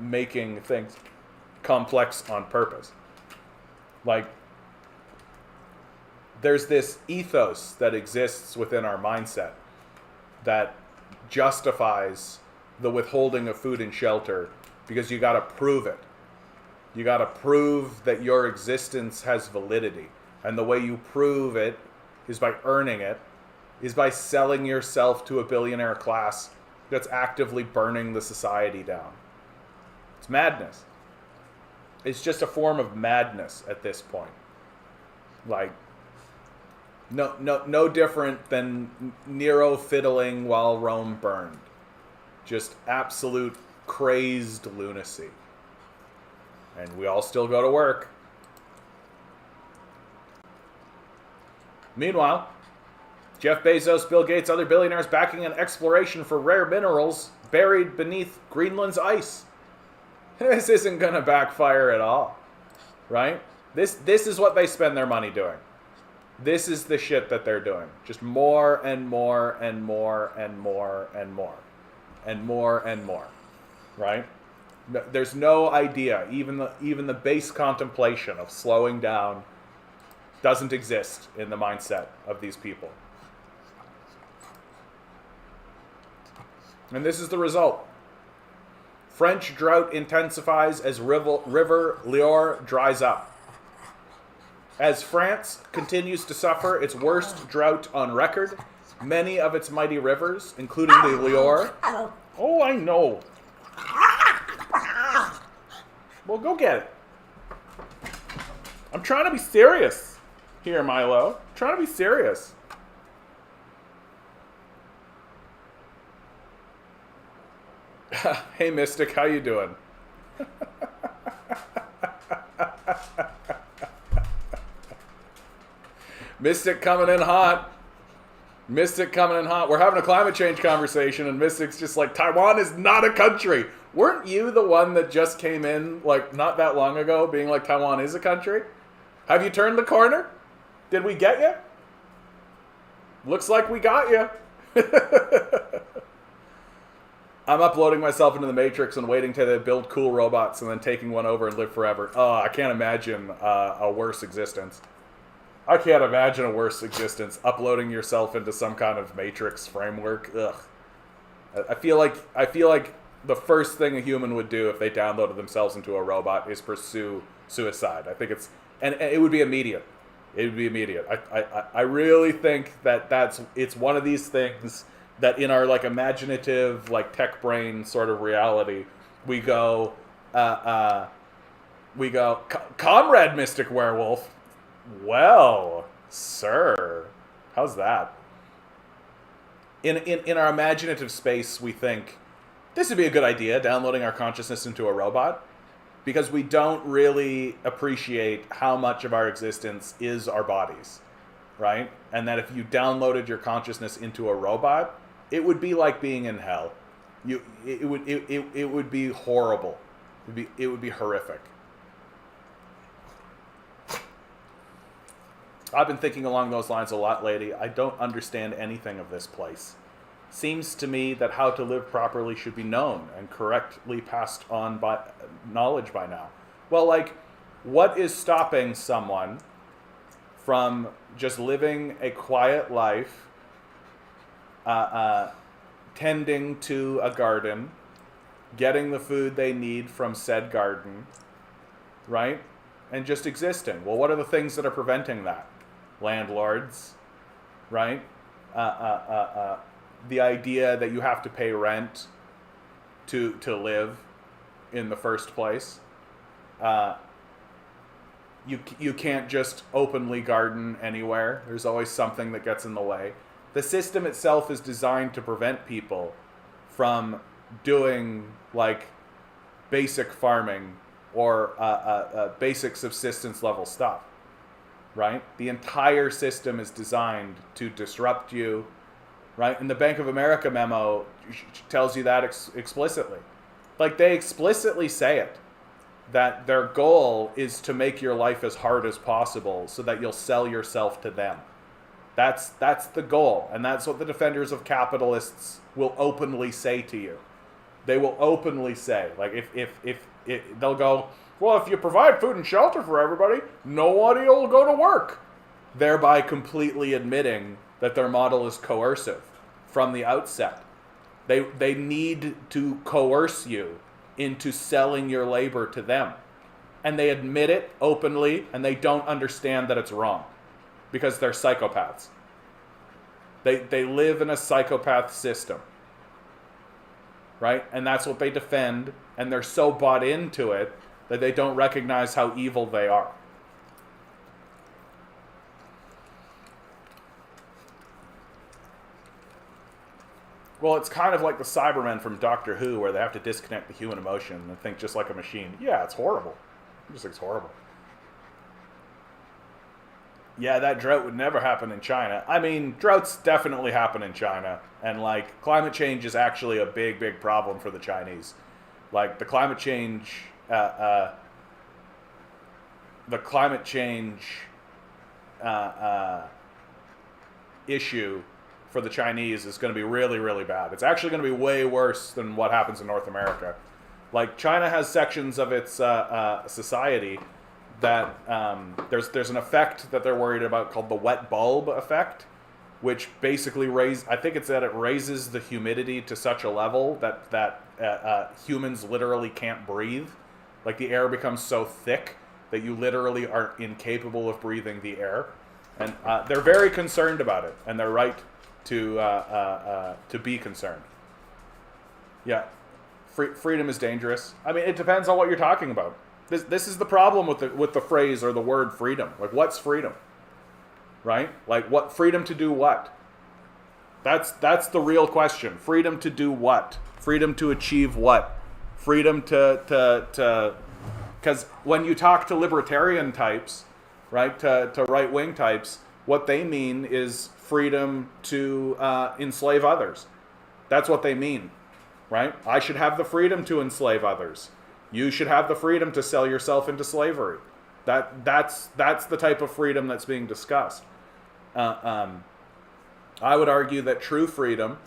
making things complex on purpose. Like, there's this ethos that exists within our mindset that justifies the withholding of food and shelter because you got to prove it. You got to prove that your existence has validity. And the way you prove it is by earning it, is by selling yourself to a billionaire class that's actively burning the society down. It's madness. It's just a form of madness at this point. Like, no different than Nero fiddling while Rome burned. Just absolute crazed lunacy. And we all still go to work. Meanwhile, Jeff Bezos, Bill Gates, other billionaires backing an exploration for rare minerals buried beneath Greenland's ice. This isn't going to backfire at all, right? This is what they spend their money doing. This is the shit that they're doing. Just more and more and more and more and more and more and more, right? There's no idea, even the base contemplation of slowing down doesn't exist in the mindset of these people. And this is the result. French drought intensifies as river Loire dries up. As France continues to suffer its worst drought on record, many of its mighty rivers, including the Loire... Oh, I know. Well, go get it. I'm trying to be serious here, Milo. I'm trying to be serious. Hey, Mystic, how you doing? Mystic coming in hot. Mystic coming in hot. We're having a climate change conversation, and Mystic's just like, Taiwan is not a country. Weren't you the one that just came in, like, not that long ago, being like, Taiwan is a country? Have you turned the corner? Did we get you? Looks like we got you. I'm uploading myself into the Matrix and waiting to build cool robots and then taking one over and live forever. Oh, I can't imagine a worse existence. I can't imagine a worse existence. Uploading yourself into some kind of Matrix framework. Ugh. I feel like the first thing a human would do if they downloaded themselves into a robot is pursue suicide. I think and it would be immediate. It would be immediate. I really think it's one of these things that in our like imaginative, like tech brain sort of reality, we go, Comrade Mystic Werewolf. Well, sir, how's that? In our imaginative space, we think this would be a good idea, downloading our consciousness into a robot, because we don't really appreciate how much of our existence is our bodies, right? And that if you downloaded your consciousness into a robot, it would be like being in hell. It would be horrible. It would be horrific. I've been thinking along those lines a lot lately. I don't understand anything of this place. Seems to me that how to live properly should be known and correctly passed on by knowledge by now. Well, like, what is stopping someone from just living a quiet life, tending to a garden, getting the food they need from said garden, right? And just existing. Well, what are the things that are preventing that? Landlords, right? The idea that you have to pay rent to live in the first place. You can't just openly garden anywhere. There's always something that gets in the way. The system itself is designed to prevent people from doing like basic farming or basic subsistence level stuff, right? The entire system is designed to disrupt you, right? And the Bank of America memo tells you that explicitly. Like, they explicitly say it, that their goal is to make your life as hard as possible so that you'll sell yourself to them. That's the goal, and that's what the defenders of capitalists will openly say to you. They will openly say, like, if they'll go, well, if you provide food and shelter for everybody, nobody will go to work, thereby completely admitting that their model is coercive from the outset. They need to coerce you into selling your labor to them, and they admit it openly, and they don't understand that it's wrong. Because they're psychopaths. They live in a psychopath system. Right? And that's what they defend, and they're so bought into it that they don't recognize how evil they are. Well, it's kind of like the Cybermen from Doctor Who, where they have to disconnect the human emotion and think just like a machine. Yeah, it's horrible. I just think it's horrible. Yeah, that drought would never happen in China. I mean, droughts definitely happen in China. And, like, climate change is actually a big, big problem for the Chinese. Like, the climate change issue for the Chinese is going to be really, really bad. It's actually going to be way worse than what happens in North America. Like, China has sections of its society that there's an effect that they're worried about called the wet bulb effect, which basically I think it's that it raises the humidity to such a level that humans literally can't breathe. Like the air becomes so thick that you literally are incapable of breathing the air, and they're very concerned about it, and they're right to be concerned. Yeah, freedom is dangerous. I mean, it depends on what you're talking about. This is the problem with the phrase or the word freedom. Like, what's freedom? Right? Like, what freedom to do what? That's the real question. Freedom to do what? Freedom to achieve what? Freedom to because when you talk to libertarian types, right, to right-wing types, what they mean is freedom to enslave others. That's what they mean, right? I should have the freedom to enslave others. You should have the freedom to sell yourself into slavery. That's the type of freedom that's being discussed. I would argue that true freedom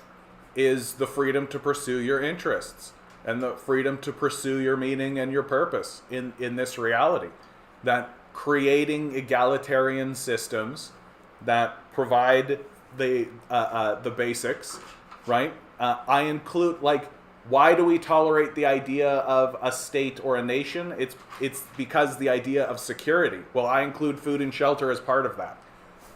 is the freedom to pursue your interests and the freedom to pursue your meaning and your purpose in this reality. That creating egalitarian systems that provide the basics, right? I include, like, why do we tolerate the idea of a state or a nation? It's because the idea of security. Well, I include food and shelter as part of that.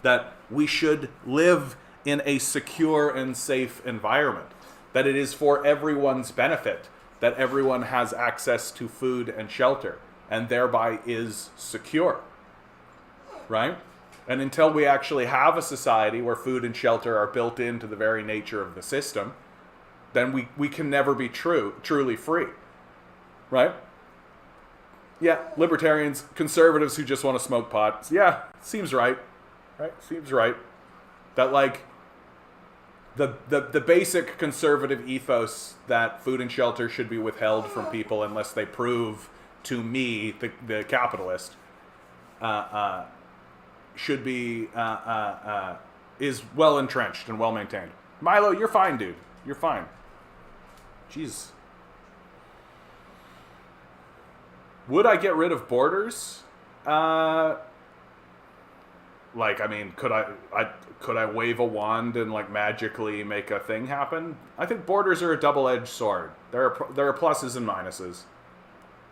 That we should live in a secure and safe environment. That it is for everyone's benefit that everyone has access to food and shelter, and thereby is secure. Right? And until we actually have a society where food and shelter are built into the very nature of the system, then we can never be truly free. Right? Yeah, libertarians, conservatives who just want to smoke pot. Yeah, seems right. Right? Seems right. That, like, the basic conservative ethos that food and shelter should be withheld from people unless they prove to me, the capitalist, should be, is well entrenched and well maintained. Milo, you're fine, dude. You're fine. Jeez. Would I get rid of borders? Like, I mean, could I wave a wand and, like, magically make a thing happen? I think borders are a double-edged sword. There are pluses and minuses,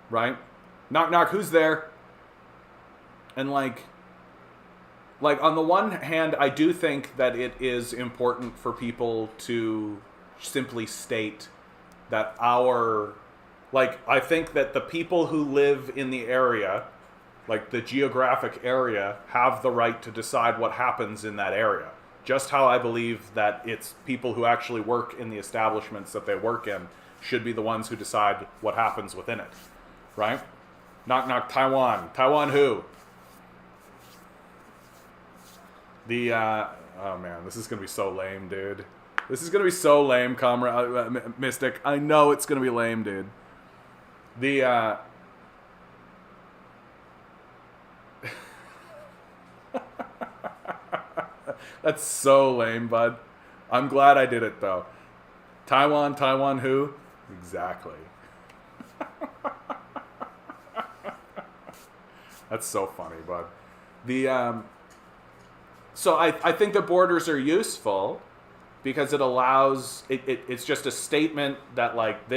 right? Knock knock, who's there? And like on the one hand, I do think that it is important for people to simply state that I think that the people who live in the area, like the geographic area, have the right to decide what happens in that area. Just how I believe that it's people who actually work in the establishments that they work in should be the ones who decide what happens within it. Right? Knock knock, Taiwan. Taiwan who? Oh man, this is gonna be so lame, dude. This is gonna be so lame, comrade, Mystic. I know it's gonna be lame, dude. That's so lame, bud. I'm glad I did it, though. Taiwan who? Exactly. That's so funny, bud. So I think the borders are useful because it allows, it's just a statement that, like,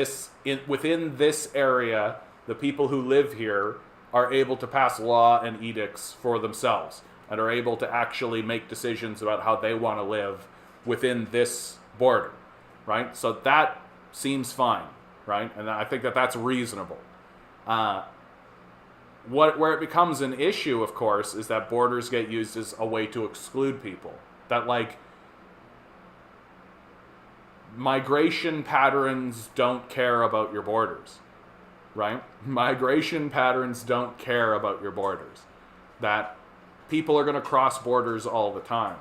within this area, the people who live here are able to pass law and edicts for themselves and are able to actually make decisions about how they want to live within this border, right? So that seems fine, right? And I think that that's reasonable. Where it becomes an issue, of course, is that borders get used as a way to exclude people. That, like, migration patterns don't care about your borders, right? Migration patterns don't care about your borders. That people are going to cross borders all the time.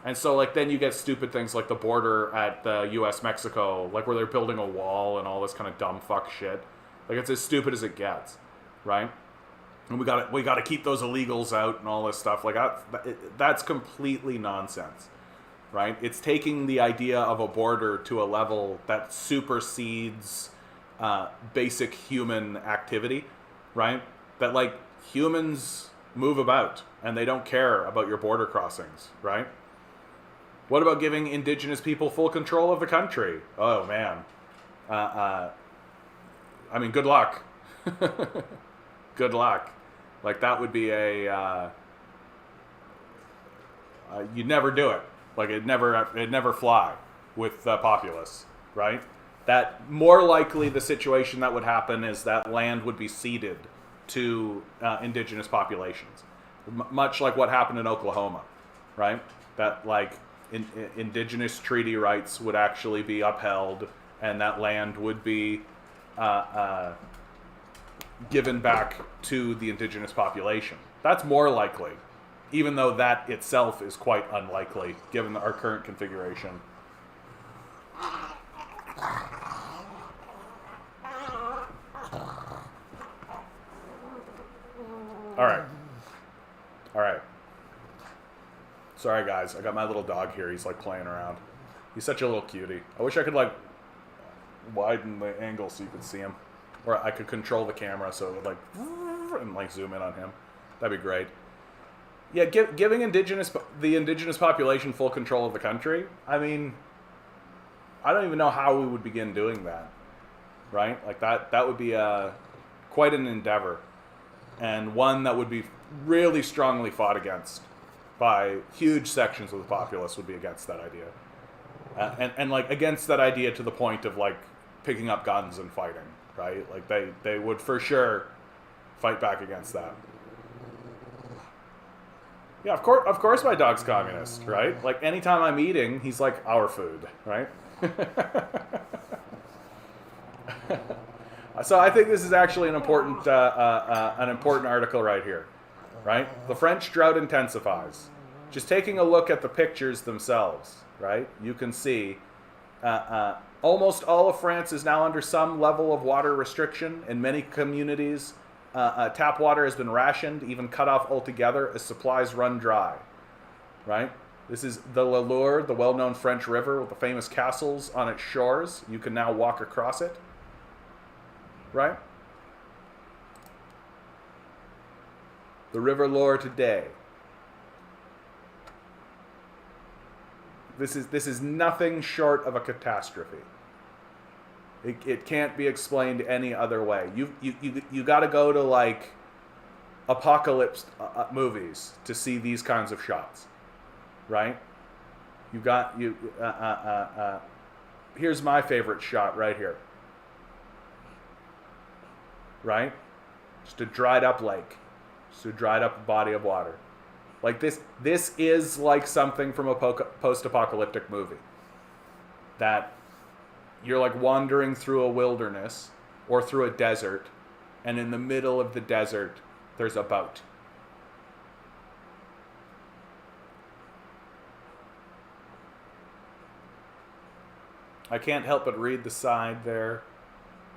And so, like, then you get stupid things like the border at the U.S.-Mexico, like where they're building a wall and all this kind of dumb fuck shit. Like, it's as stupid as it gets, right? And we got to keep those illegals out and all this stuff. Like, that's completely nonsense, right? It's taking the idea of a border to a level that supersedes basic human activity, right? That, like, humans move about and they don't care about your border crossings, right? What about giving indigenous people full control of the country? Oh man, I mean, good luck. Good luck. Like that would be you'd never do it. Like it'd never fly with the populace, right? That more likely the situation that would happen is that land would be ceded to indigenous populations, much like what happened in Oklahoma, right? That like indigenous treaty rights would actually be upheld, and that land would be given back to the indigenous population. That's more likely, even though that itself is quite unlikely given our current configuration. All right. Sorry, guys. I got my little dog here. He's like playing around. He's such a little cutie. I wish I could like widen the angle so you could see him, or I could control the camera so it would like and like zoom in on him. That'd be great. Yeah, giving the indigenous population full control of the country. I mean, I don't even know how we would begin doing that, right? Like that would be quite an endeavor, and one that would be really strongly fought against by huge sections of the populace. Would be against that idea, and like against that idea to the point of like picking up guns and fighting, right? Like they would for sure fight back against that. Yeah, of course my dog's communist, right? Like anytime I'm eating, he's like our food, right? So I think this is actually an important article right here, right? The French drought intensifies. Just taking a look at the pictures themselves, right? You can see almost all of France is now under some level of water restriction. In many communities, tap water has been rationed, even cut off altogether as supplies run dry, right? This is the Loire, the well-known French river with the famous castles on its shores. You can now walk across it, right? The River Loire today. This is nothing short of a catastrophe. It can't be explained any other way. You got to go to like apocalypse movies to see these kinds of shots, right? Here's my favorite shot right here, right? Just a dried up lake, just a dried up body of water. Like this is like something from a post-apocalyptic movie. That you're like wandering through a wilderness or through a desert, and in the middle of the desert, there's a boat. I can't help but read the side there.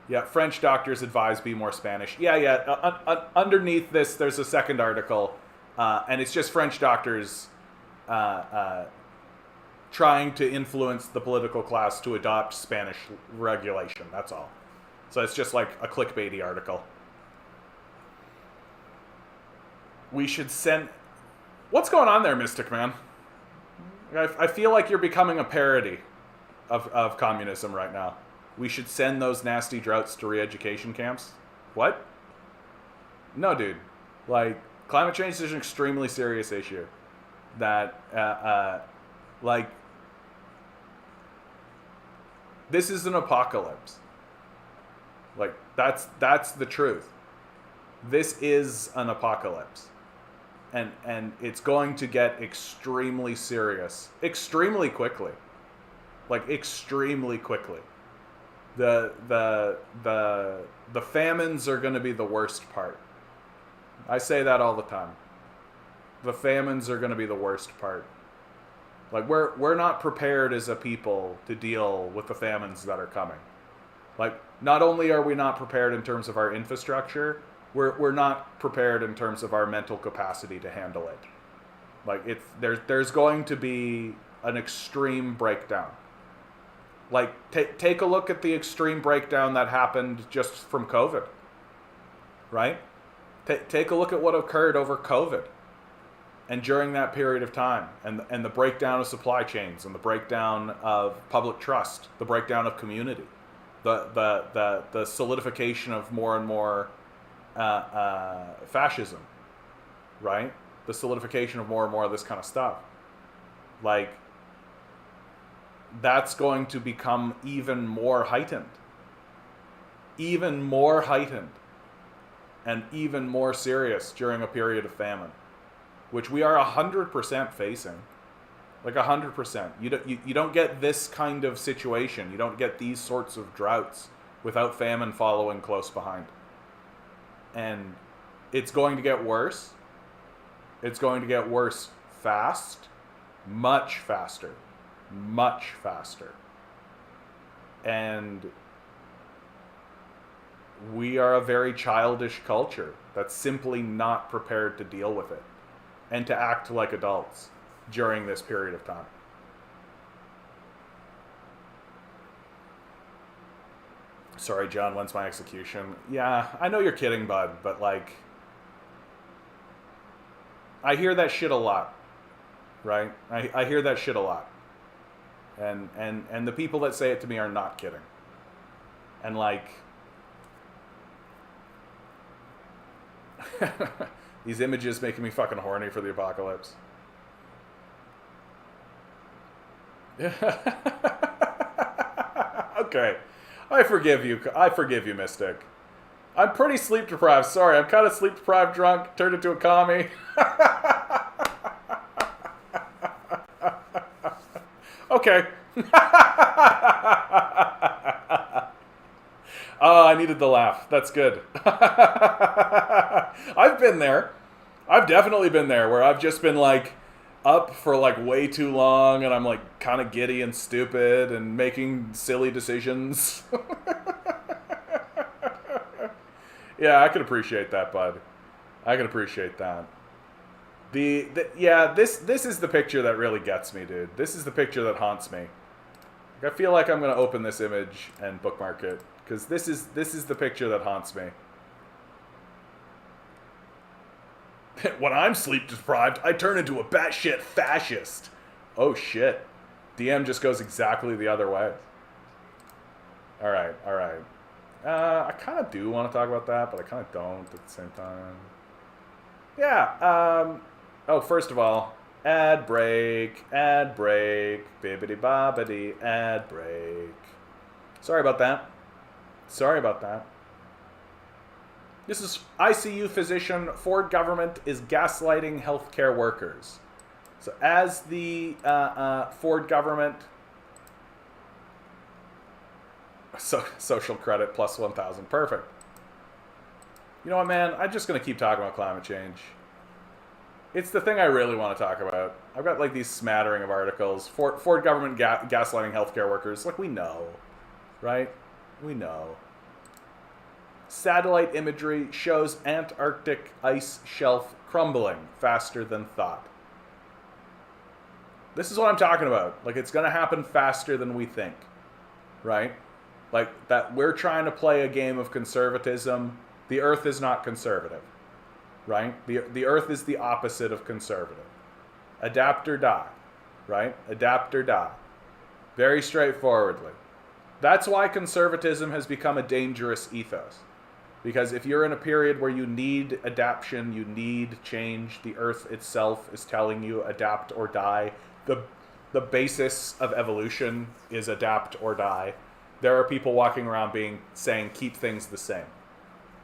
Yeah, French doctors advise be more Spanish. Yeah. Underneath this, there's a second article, and it's just French doctors trying to influence the political class to adopt Spanish regulation. That's all. So it's just like a clickbaity article. We should send... What's going on there, Mystic Man? I feel like you're becoming a parody of communism right now. We should send those nasty droughts to re-education camps? What? No, dude. Like, climate change is an extremely serious issue. That, like... This is an apocalypse. Like, that's the truth. This is an apocalypse. And it's going to get extremely serious. Extremely quickly. Like, extremely quickly. The famines are going to be the worst part. I say that all the time. The famines are going to be the worst part. Like, we're not prepared as a people to deal with the famines that are coming. Like, not only are we not prepared in terms of our infrastructure, we're not prepared in terms of our mental capacity to handle it. Like, there's going to be an extreme breakdown. Like, take a look at the extreme breakdown that happened just from COVID, right? Take a look at what occurred over COVID and during that period of time, and the breakdown of supply chains, and the breakdown of public trust, the breakdown of community, the solidification of more and more fascism, right? The solidification of more and more of this kind of stuff. Like, that's going to become even more heightened, and even more serious during a period of famine, which we are 100% facing. Like 100%. You don't get this kind of situation. You don't get these sorts of droughts without famine following close behind. And it's going to get worse. It's going to get worse fast, much faster. And we are a very childish culture that's simply not prepared to deal with it and to act like adults during this period of time. Sorry, John, when's my execution? Yeah, I know you're kidding, bud, but like, I hear that shit a lot, right? I hear that shit a lot. And the people that say it to me are not kidding. And like, these images making me fucking horny for the apocalypse. Okay. I forgive you, Mystic. I'm pretty sleep deprived. Sorry, I'm kind of sleep deprived drunk. Turned into a commie. Okay. Oh, I needed the laugh. That's good. I've been there. I've definitely been there where I've just been like up for like way too long and I'm like kind of giddy and stupid and making silly decisions. Yeah, I can appreciate that, bud. I can appreciate that. This is the picture that really gets me, dude. This is the picture that haunts me. Like, I feel like I'm gonna open this image and bookmark it because this is the picture that haunts me. When I'm sleep deprived, I turn into a batshit fascist. Oh shit. DM just goes exactly the other way. Alright. I kind of do want to talk about that, but I kind of don't at the same time. Yeah, oh, first of all, ad break, bibbidi bobbidi, ad break. Sorry about that. This is ICU physician. Ford government is gaslighting healthcare workers. So as the Ford government, social credit plus 1,000, perfect. You know what, man? I'm just gonna keep talking about climate change. It's the thing I really want to talk about. I've got like these smattering of articles. Ford government gaslighting healthcare workers. Like, we know, right? We know. Satellite imagery shows Antarctic ice shelf crumbling faster than thought. This is what I'm talking about. Like, it's going to happen faster than we think, right? Like, that we're trying to play a game of conservatism. The Earth is not conservative, right? The Earth is the opposite of conservative. Adapt or die, right? Adapt or die. Very straightforwardly. That's why conservatism has become a dangerous ethos. Because if you're in a period where you need adaptation, you need change, the Earth itself is telling you adapt or die. The basis of evolution is adapt or die. There are people walking around saying keep things the same.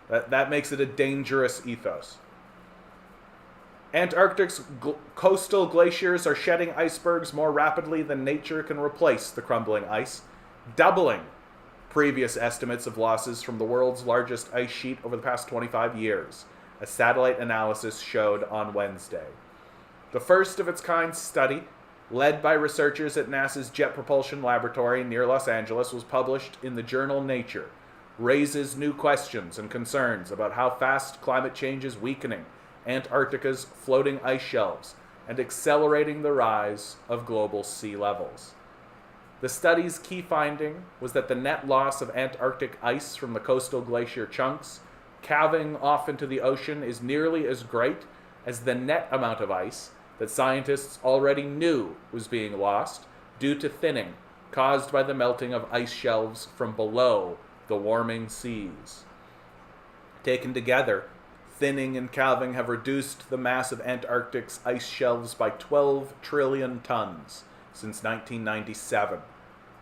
That makes it a dangerous ethos. Antarctic's coastal glaciers are shedding icebergs more rapidly than nature can replace the crumbling ice, doubling previous estimates of losses from the world's largest ice sheet over the past 25 years, a satellite analysis showed on Wednesday. The first of its kind study, led by researchers at NASA's Jet Propulsion Laboratory near Los Angeles, was published in the journal Nature, raises new questions and concerns about how fast climate change is weakening Antarctica's floating ice shelves and accelerating the rise of global sea levels. The study's key finding was that the net loss of Antarctic ice from the coastal glacier chunks calving off into the ocean is nearly as great as the net amount of ice that scientists already knew was being lost due to thinning caused by the melting of ice shelves from below the warming seas. Taken together, thinning and calving have reduced the mass of Antarctic's ice shelves by 12 trillion tons since 1997,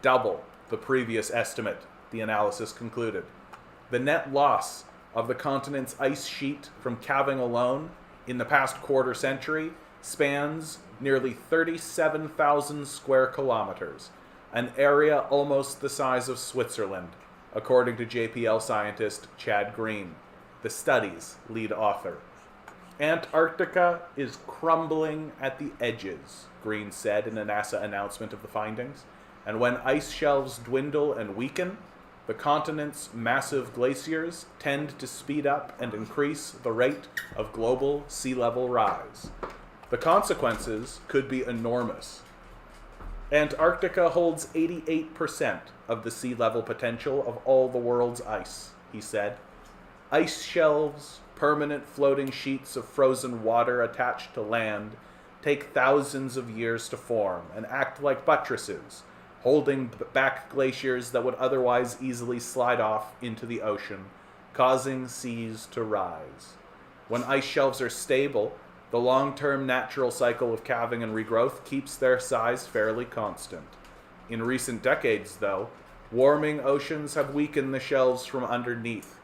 double the previous estimate, the analysis concluded. The net loss of the continent's ice sheet from calving alone in the past quarter century spans nearly 37,000 square kilometers, an area almost the size of Switzerland, according to JPL scientist Chad Green, the study's lead author. Antarctica is crumbling at the edges, Green said in a NASA announcement of the findings, and when ice shelves dwindle and weaken, the continent's massive glaciers tend to speed up and increase the rate of global sea level rise. The consequences could be enormous. Antarctica holds 88% of the sea level potential of all the world's ice, he said. Ice shelves, permanent floating sheets of frozen water attached to land, take thousands of years to form and act like buttresses, holding back glaciers that would otherwise easily slide off into the ocean, causing seas to rise. When ice shelves are stable, the long-term natural cycle of calving and regrowth keeps their size fairly constant. In recent decades, though, warming oceans have weakened the shelves from underneath,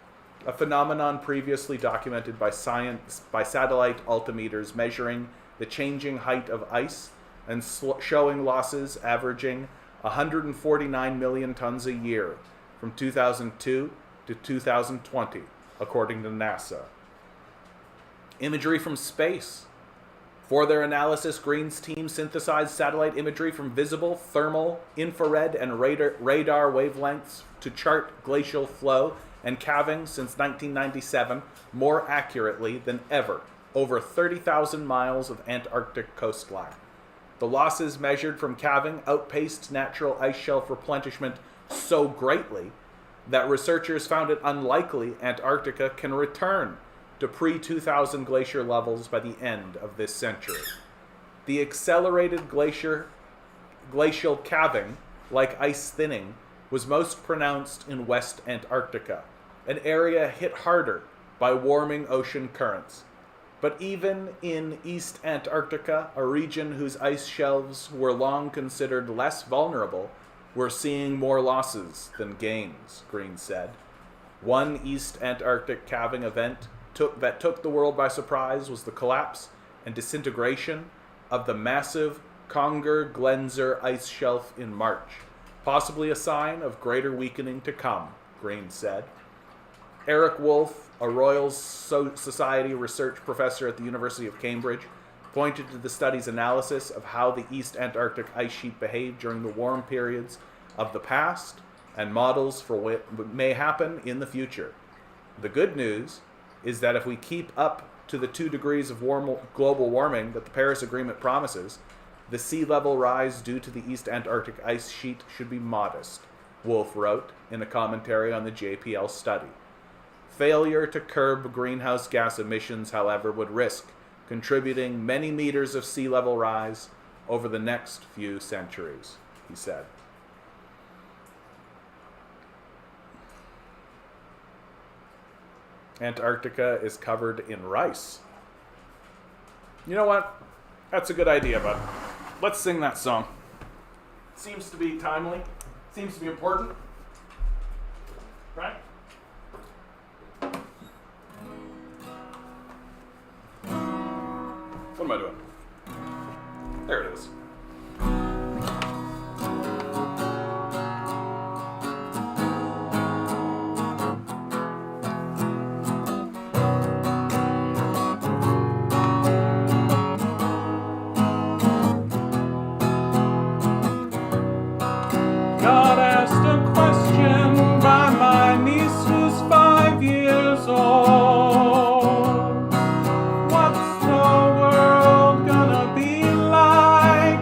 a phenomenon previously documented by satellite altimeters measuring the changing height of ice and showing losses averaging 149 million tons a year from 2002 to 2020, according to NASA. Imagery from space. For their analysis, Green's team synthesized satellite imagery from visible, thermal, infrared, and radar wavelengths to chart glacial flow and calving since 1997 more accurately than ever, over 30,000 miles of Antarctic coastline. The losses measured from calving outpaced natural ice shelf replenishment so greatly that researchers found it unlikely Antarctica can return to pre-2000 glacier levels by the end of this century. The accelerated glacial calving, like ice thinning, was most pronounced in West Antarctica, an area hit harder by warming ocean currents. But even in East Antarctica, a region whose ice shelves were long considered less vulnerable, we're seeing more losses than gains, Green said. One East Antarctic calving event that took the world by surprise was the collapse and disintegration of the massive Conger-Glenser ice shelf in March, possibly a sign of greater weakening to come, Green said. Eric Wolf, a Royal Society research professor at the University of Cambridge, pointed to the study's analysis of how the East Antarctic ice sheet behaved during the warm periods of the past and models for what may happen in the future. The good news is that if we keep up to the 2 degrees of global warming that the Paris Agreement promises, the sea level rise due to the East Antarctic ice sheet should be modest, Wolf wrote in a commentary on the JPL study. Failure to curb greenhouse gas emissions, however, would risk contributing many meters of sea level rise over the next few centuries, he said. Antarctica is covered in rice. You know what? That's a good idea, bud. Let's sing that song. Seems to be timely. Seems to be important. Right? What am I doing? There it is. Got asked a question by my niece who's 5 years old. What's the world gonna be like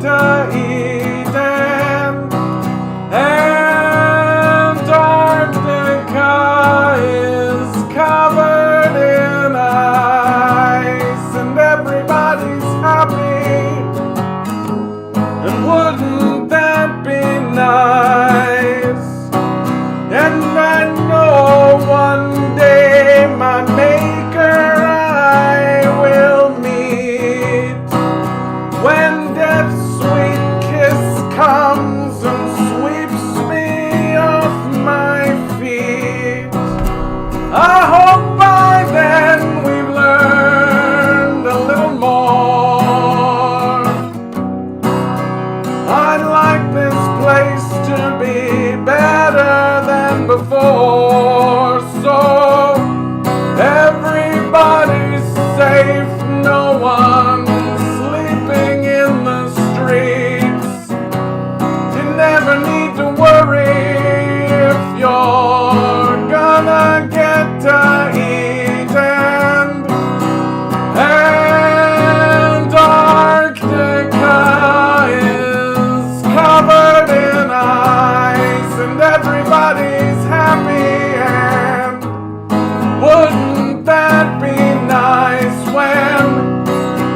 to Eden. Antarctica is covered in ice, and everybody's happy. And wouldn't that be nice? And I know one day my maker I will meet, when death's sweet kiss comes and sweeps me off my feet. I hope by then we've learned a little more. I'd like this place to be better than before, so everybody's safe, no one's sleeping in the streets. You never need to worry if you're gonna get to Eden. Antarctica is covered in ice, and everybody's happy. And wouldn't that be nice when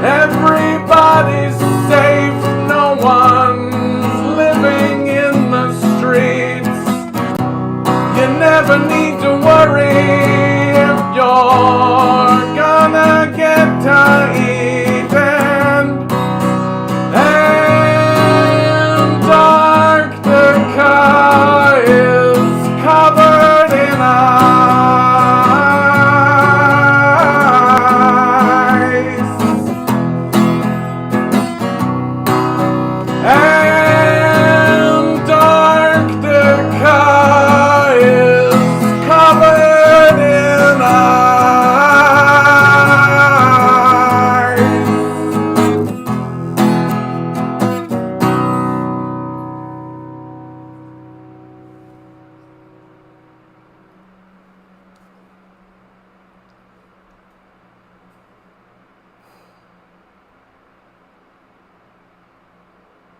everybody's safe, no one's living in the streets? You never need to worry if you're gonna get to Eden. Antarctica is covered in ice. Antarctica is covered in ice.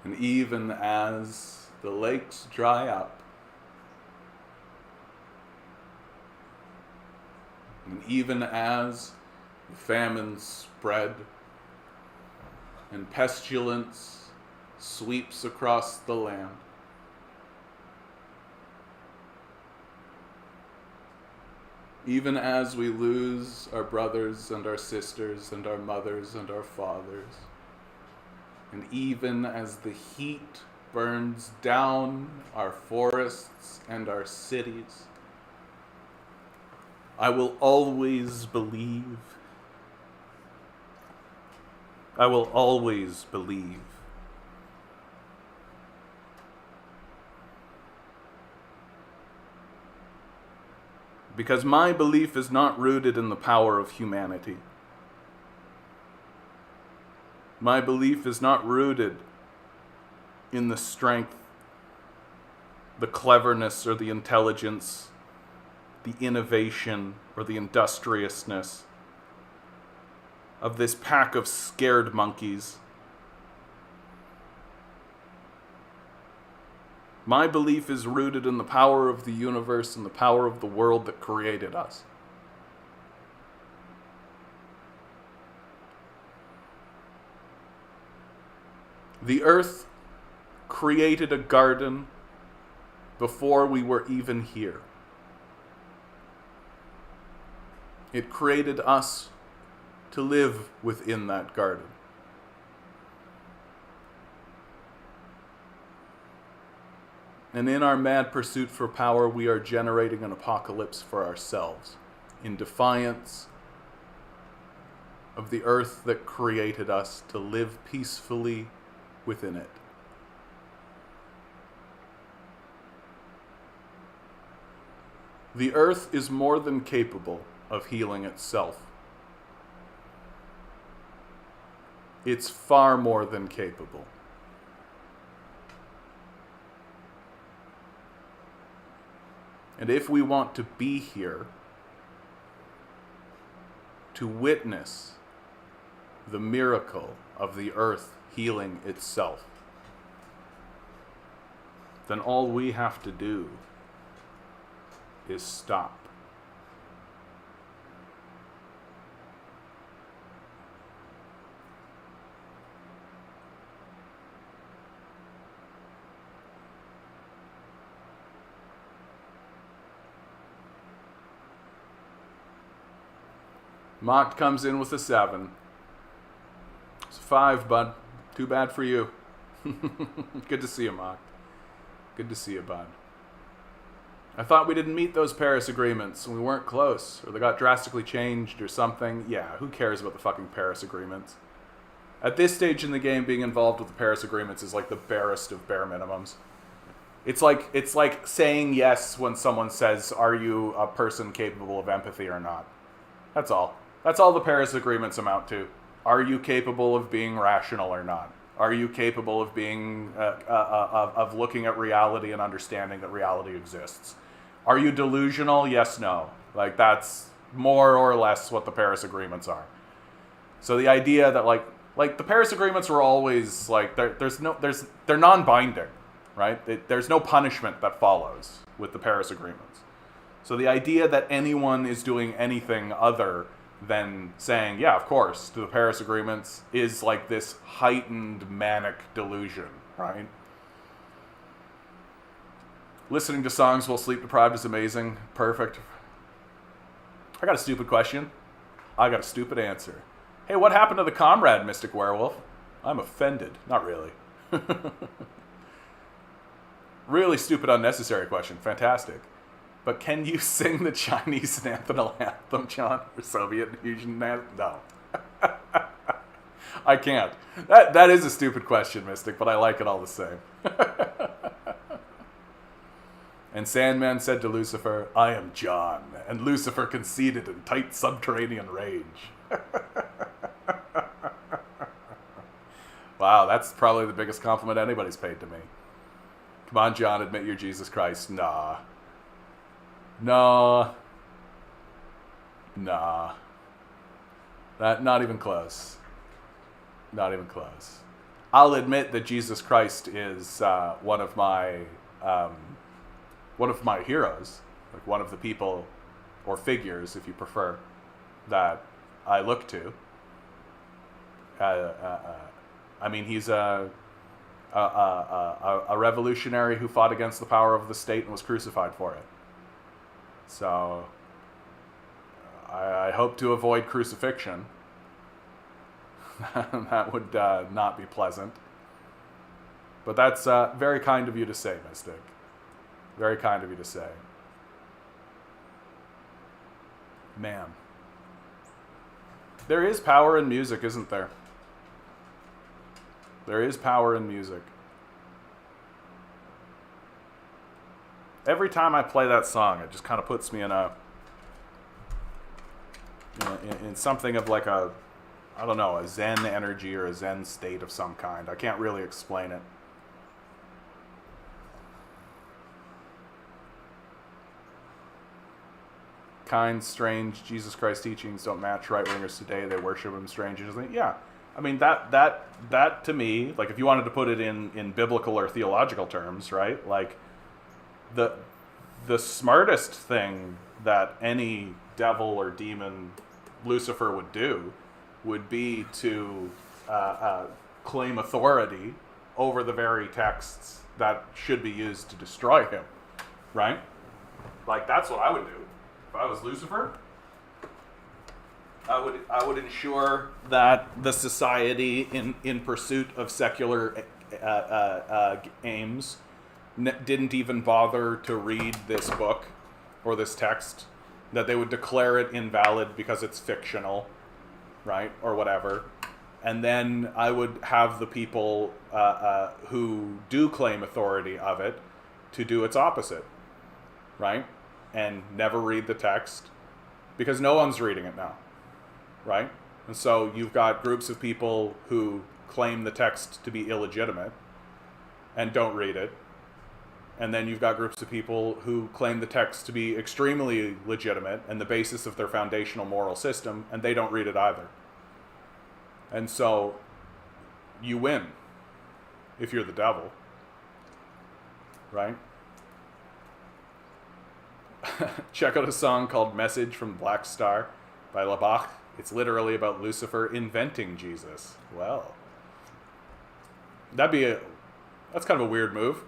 And even as the lakes dry up, and even as the famines spread, and pestilence sweeps across the land, even as we lose our brothers and our sisters and our mothers and our fathers, and even as the heat burns down our forests and our cities, I will always believe. I will always believe. Because my belief is not rooted in the power of humanity. My belief is not rooted in the strength, the cleverness, or the intelligence, the innovation, or the industriousness of this pack of scared monkeys. My belief is rooted in the power of the universe and the power of the world that created us. The earth created a garden before we were even here. It created us to live within that garden. And in our mad pursuit for power, we are generating an apocalypse for ourselves, in defiance of the earth that created us to live peacefully within it. The earth is more than capable of healing itself. It's far more than capable. And if we want to be here to witness the miracle of the earth healing itself, then all we have to do is stop. Mocked comes in with a 7. It's a 5, bud. Too bad for you. Good to see you, Mocked. Good to see you, bud. I thought we didn't meet those Paris agreements and we weren't close, or they got drastically changed or something. Yeah, who cares about the fucking Paris agreements? At this stage in the game, being involved with the Paris agreements is like the barest of bare minimums. It's like saying yes when someone says, "Are you a person capable of empathy or not?" That's all. That's all the Paris agreements amount to. Are you capable of being rational or not? Are you capable of being of looking at reality and understanding that reality exists? Are you delusional? Yes, no. Like, that's more or less what the Paris agreements are. So the idea that like the Paris agreements were always like they're non-binding, right? There's no punishment that follows with the Paris agreements. So the idea that anyone is doing anything other than saying, yeah, of course, to the Paris agreements is like this heightened manic delusion, right? Listening to songs while sleep deprived is amazing. Perfect. I got a stupid question. I got a stupid answer. Hey, what happened to the comrade, Mystic Werewolf? I'm offended. Not really. Really stupid, unnecessary question. Fantastic. But can you sing the Chinese national anthem, John, or Soviet Union anthem? No. I can't. That is a stupid question, Mystic, but I like it all the same. And Sandman said to Lucifer, "I am John." And Lucifer conceded in tight subterranean rage. Wow, that's probably the biggest compliment anybody's paid to me. Come on, John, admit you're Jesus Christ. Nah. Nah. Not even close. Not even close. I'll admit that Jesus Christ is one of my heroes, like one of the people or figures, if you prefer, that I look to. I mean, he's a revolutionary who fought against the power of the state and was crucified for it. So I hope to avoid crucifixion. That would not be pleasant. But that's very kind of you to say, Mystic. Very kind of you to say. Man. There is power in music, isn't there? There is power in music. Every time I play that song, it just kind of puts me in in something of like a Zen energy or a Zen state of some kind. I can't really explain it. Kind, strange, Jesus Christ teachings don't match right-wingers today. They worship him, strangers. Yeah. I mean, that to me, like, if you wanted to put it in biblical or theological terms, right? Like, the smartest thing that any devil or demon Lucifer would do would be to claim authority over the very texts that should be used to destroy him, right? Like, that's what I would do. If I was Lucifer, I would ensure that the society in pursuit of secular aims didn't even bother to read this book or this text, that they would declare it invalid because it's fictional, right, or whatever. And then I would have the people who do claim authority of it to do its opposite, right, and never read the text, because no one's reading it now, right? And so you've got groups of people who claim the text to be illegitimate and don't read it. And then you've got groups of people who claim the text to be extremely legitimate and the basis of their foundational moral system, and they don't read it either. And so you win if you're the devil. right? Check out a song called Message from Black Star by Labach. It's literally about Lucifer inventing Jesus. Well, that's kind of a weird move.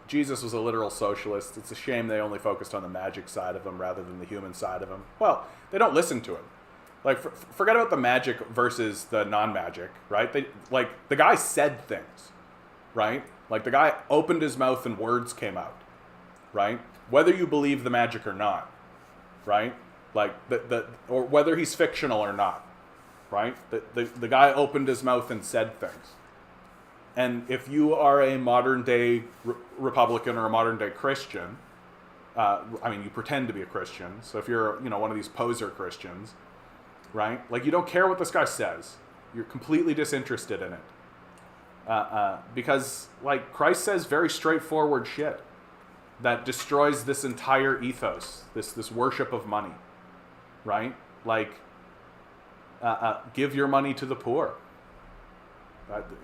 Jesus was a literal socialist. It's a shame they only focused on the magic side of him rather than the human side of him. Well, they don't listen to him. Like, forget about the magic versus the non-magic, right? The guy said things, right? Like, the guy opened his mouth and words came out, right? Whether you believe the magic or not, right? Like, or whether he's fictional or not, right? The guy opened his mouth and said things. And if you are a modern-day Republican or a modern-day Christian, you pretend to be a Christian, so if you're, one of these poser Christians, right? Like, you don't care what this guy says. You're completely disinterested in it. Because, like, Christ says very straightforward shit that destroys this entire ethos, this worship of money, right? Like, give your money to the poor.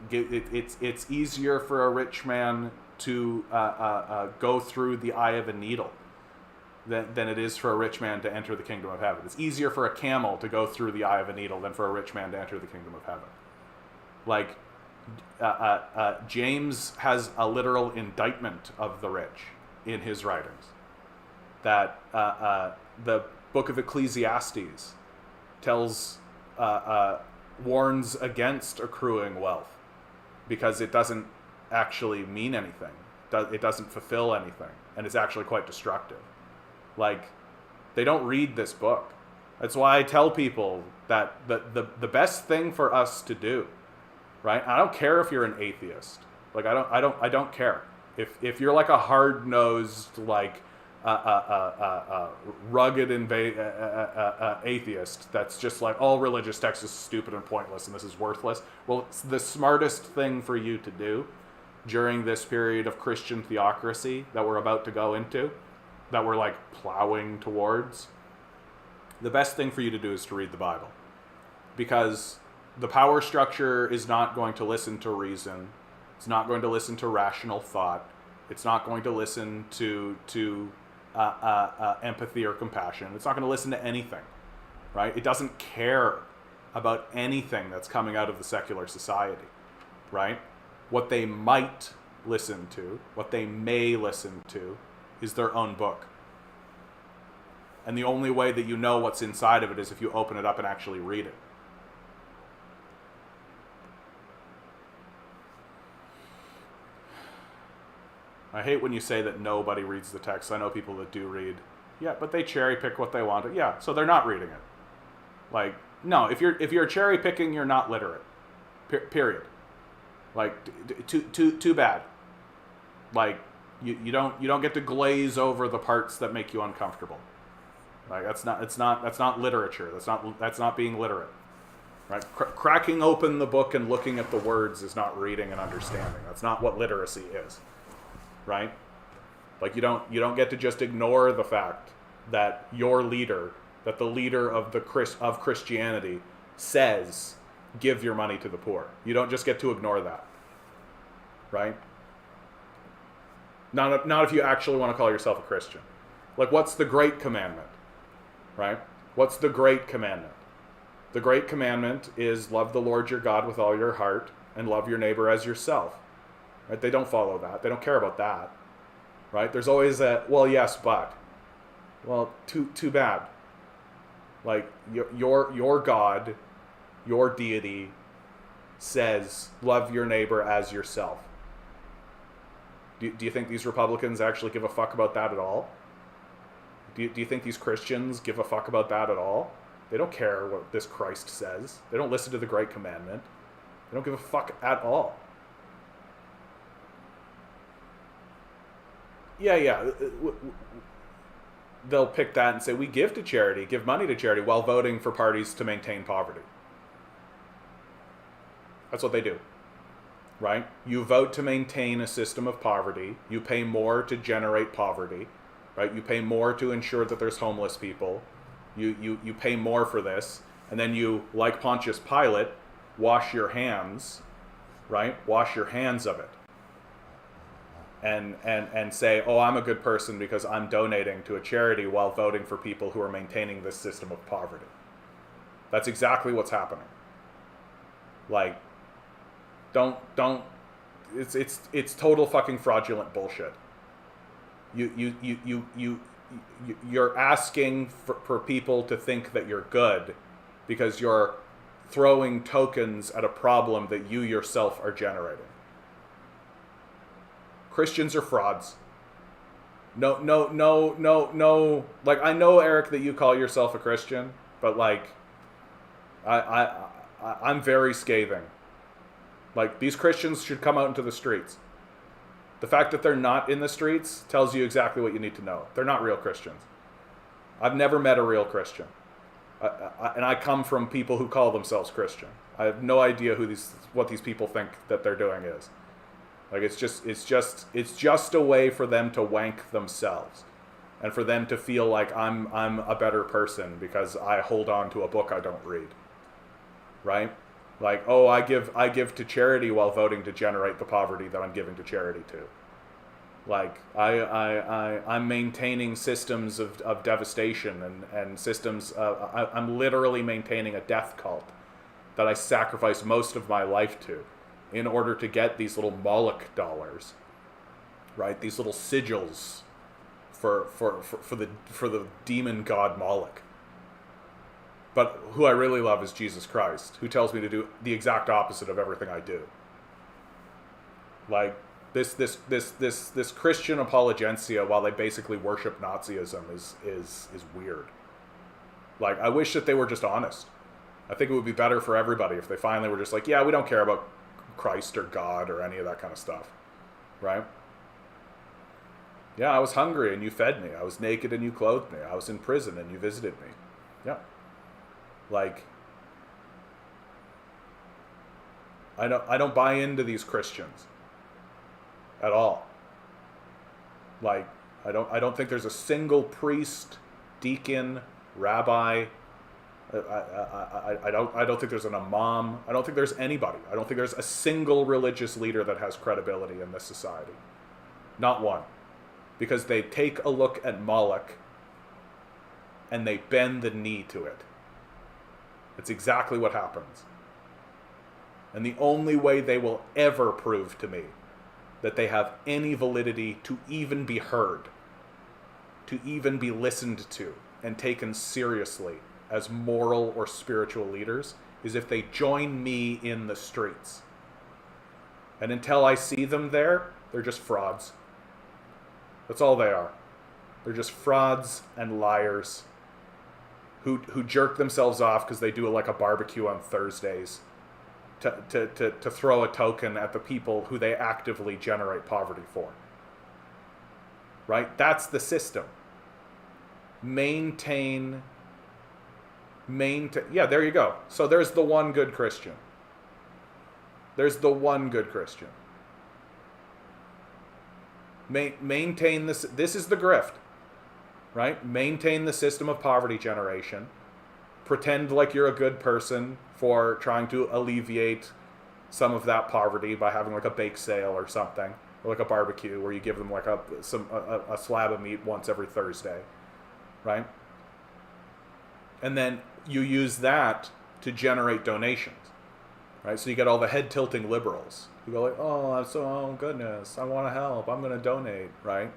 It's easier for a rich man to go through the eye of a needle than it is for a rich man to enter the kingdom of heaven. It's easier for a camel to go through the eye of a needle than for a rich man to enter the kingdom of heaven. Like, James has a literal indictment of the rich in his writings. That the book of Ecclesiastes warns against accruing wealth because it doesn't actually mean anything. It doesn't fulfill anything, and it's actually quite destructive. Like, they don't read this book. That's why I tell people that the best thing for us to do, right? I don't care if you're an atheist. Like, I don't care. If you're like a hard-nosed, like, rugged atheist that's just like, all religious text is stupid and pointless and this is worthless. Well, it's the smartest thing for you to do during this period of Christian theocracy that we're about to go into, that we're like plowing towards. The best thing for you to do is to read the Bible, because the power structure is not going to listen to reason. It's not going to listen to rational thought. It's not going to listen to empathy or compassion. It's not going to listen to anything, right? It doesn't care about anything that's coming out of the secular society, right? What they might listen to, what they may listen to, is their own book. And the only way that you know what's inside of it is if you open it up and actually read it. I hate when you say that nobody reads the text. I know people that do read. Yeah, but they cherry pick what they want. Yeah, so they're not reading it. Like, no, if you're cherry picking, you're not literate. Period. Like, too bad. Like, you don't get to glaze over the parts that make you uncomfortable. Like, that's not literature. That's not being literate. Right? Cracking open the book and looking at the words is not reading and understanding. That's not what literacy is. Right? Like, you don't get to just ignore the fact that your leader, that the leader of Christianity says, give your money to the poor. You don't just get to ignore that. Right? Not if you actually want to call yourself a Christian. Like, what's the great commandment? Right? What's the great commandment? The great commandment is love the Lord your God with all your heart and love your neighbor as yourself. Right? They don't follow that. They don't care about that. Right? There's always that, well, yes, but. Well, too bad. Like, your God, your deity, says, love your neighbor as yourself. Do you think these Republicans actually give a fuck about that at all? Do you think these Christians give a fuck about that at all? They don't care what this Christ says. They don't listen to the Great Commandment. They don't give a fuck at all. Yeah. They'll pick that and say, we give to charity, give money to charity, while voting for parties to maintain poverty. That's what they do. Right? You vote to maintain a system of poverty. You pay more to generate poverty. Right? You pay more to ensure that there's homeless people. You pay more for this. And then you, like Pontius Pilate, wash your hands, right? Wash your hands of it. And say, oh, I'm a good person because I'm donating to a charity while voting for people who are maintaining this system of poverty. That's exactly what's happening. Like, don't it's total fucking fraudulent bullshit. You're asking for people to think that you're good because you're throwing tokens at a problem that you yourself are generating. Christians are frauds. No. Like, I know, Eric, that you call yourself a Christian, but like, I'm very scathing. Like, these Christians should come out into the streets. The fact that they're not in the streets tells you exactly what you need to know. They're not real Christians. I've never met a real Christian. And I come from people who call themselves Christian. I have no idea what these people think that they're doing is. Like, it's just a way for them to wank themselves, and for them to feel like I'm a better person because I hold on to a book I don't read. Right? Like, oh, I give to charity while voting to generate the poverty that I'm giving to charity to. Like, I'm maintaining systems of devastation and systems. I'm literally maintaining a death cult that I sacrifice most of my life to, in order to get these little Moloch dollars, right? These little sigils for the demon god Moloch. But who I really love is Jesus Christ, who tells me to do the exact opposite of everything I do. Like, this Christian apologencia, while they basically worship Nazism, is weird. Like, I wish that they were just honest. I think it would be better for everybody if they finally were just like, yeah, we don't care about Christ or God or any of that kind of stuff, right? Yeah, I was hungry and you fed me. I was naked and you clothed me. I was in prison and you visited me. Yeah. Like, I don't buy into these Christians at all. Like, I don't think there's a single priest, deacon, rabbi. I don't think there's an imam. I don't think there's anybody. I don't think there's a single religious leader that has credibility in this society. Not one. Because they take a look at Moloch and they bend the knee to it. It's exactly what happens. And the only way they will ever prove to me that they have any validity to even be heard, to even be listened to and taken seriously as moral or spiritual leaders, is if they join me in the streets. And until I see them there, they're just frauds. That's all they are. They're just frauds and liars who jerk themselves off because they do like a barbecue on Thursdays to throw a token at the people who they actively generate poverty for. Right? That's the system. Maintain. Yeah, there you go. So there's the one good Christian. There's the one good Christian. Maintain this. This is the grift. Right? Maintain the system of poverty generation. Pretend like you're a good person for trying to alleviate some of that poverty by having like a bake sale or something, or like a barbecue where you give them like a slab of meat once every Thursday, right? And then you use that to generate donations, right? So you get all the head-tilting liberals who go like, oh goodness, I want to help, I'm going to donate, right?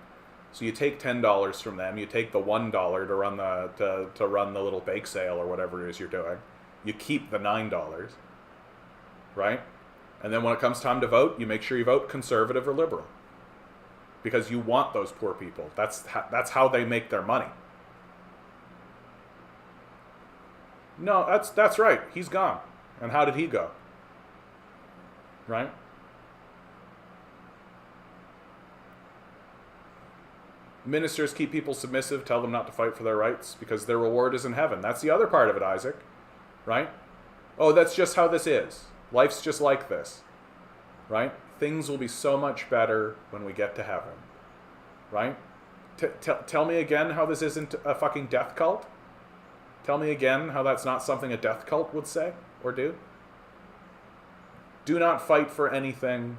So you take $10 from them, you take the $1 to run to run the little bake sale or whatever it is you're doing. You keep the $9, right? And then when it comes time to vote, you make sure you vote conservative or liberal, because you want those poor people. That's how they make their money. No, that's right. He's gone. And how did he go? Right? Ministers keep people submissive, tell them not to fight for their rights because their reward is in heaven. That's the other part of it, Isaac. Right? Oh, that's just how this is. Life's just like this. Right? Things will be so much better when we get to heaven. Right? Tell me again how this isn't a fucking death cult? Tell me again how that's not something a death cult would say or do? Do not fight for anything.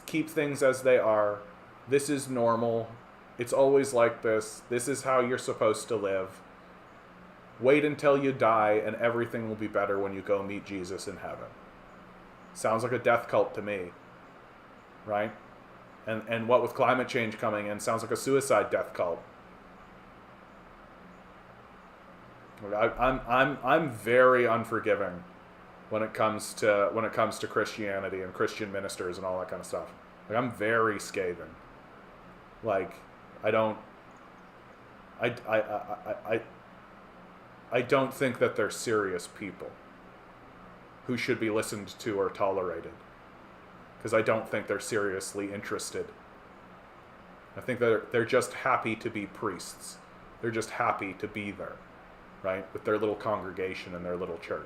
Keep things as they are. This is normal. It's always like this. This is how you're supposed to live. Wait until you die and everything will be better when you go meet Jesus in heaven. Sounds like a death cult to me, right? And what with climate change coming in, sounds like a suicide death cult. I'm very unforgiving when it comes to Christianity and Christian ministers and all that kind of stuff. Like, I'm very scathing. Like, I don't think that they're serious people who should be listened to or tolerated, because I don't think they're seriously interested. I think that they're just happy to be priests. They're just happy to be there, right, with their little congregation and their little church,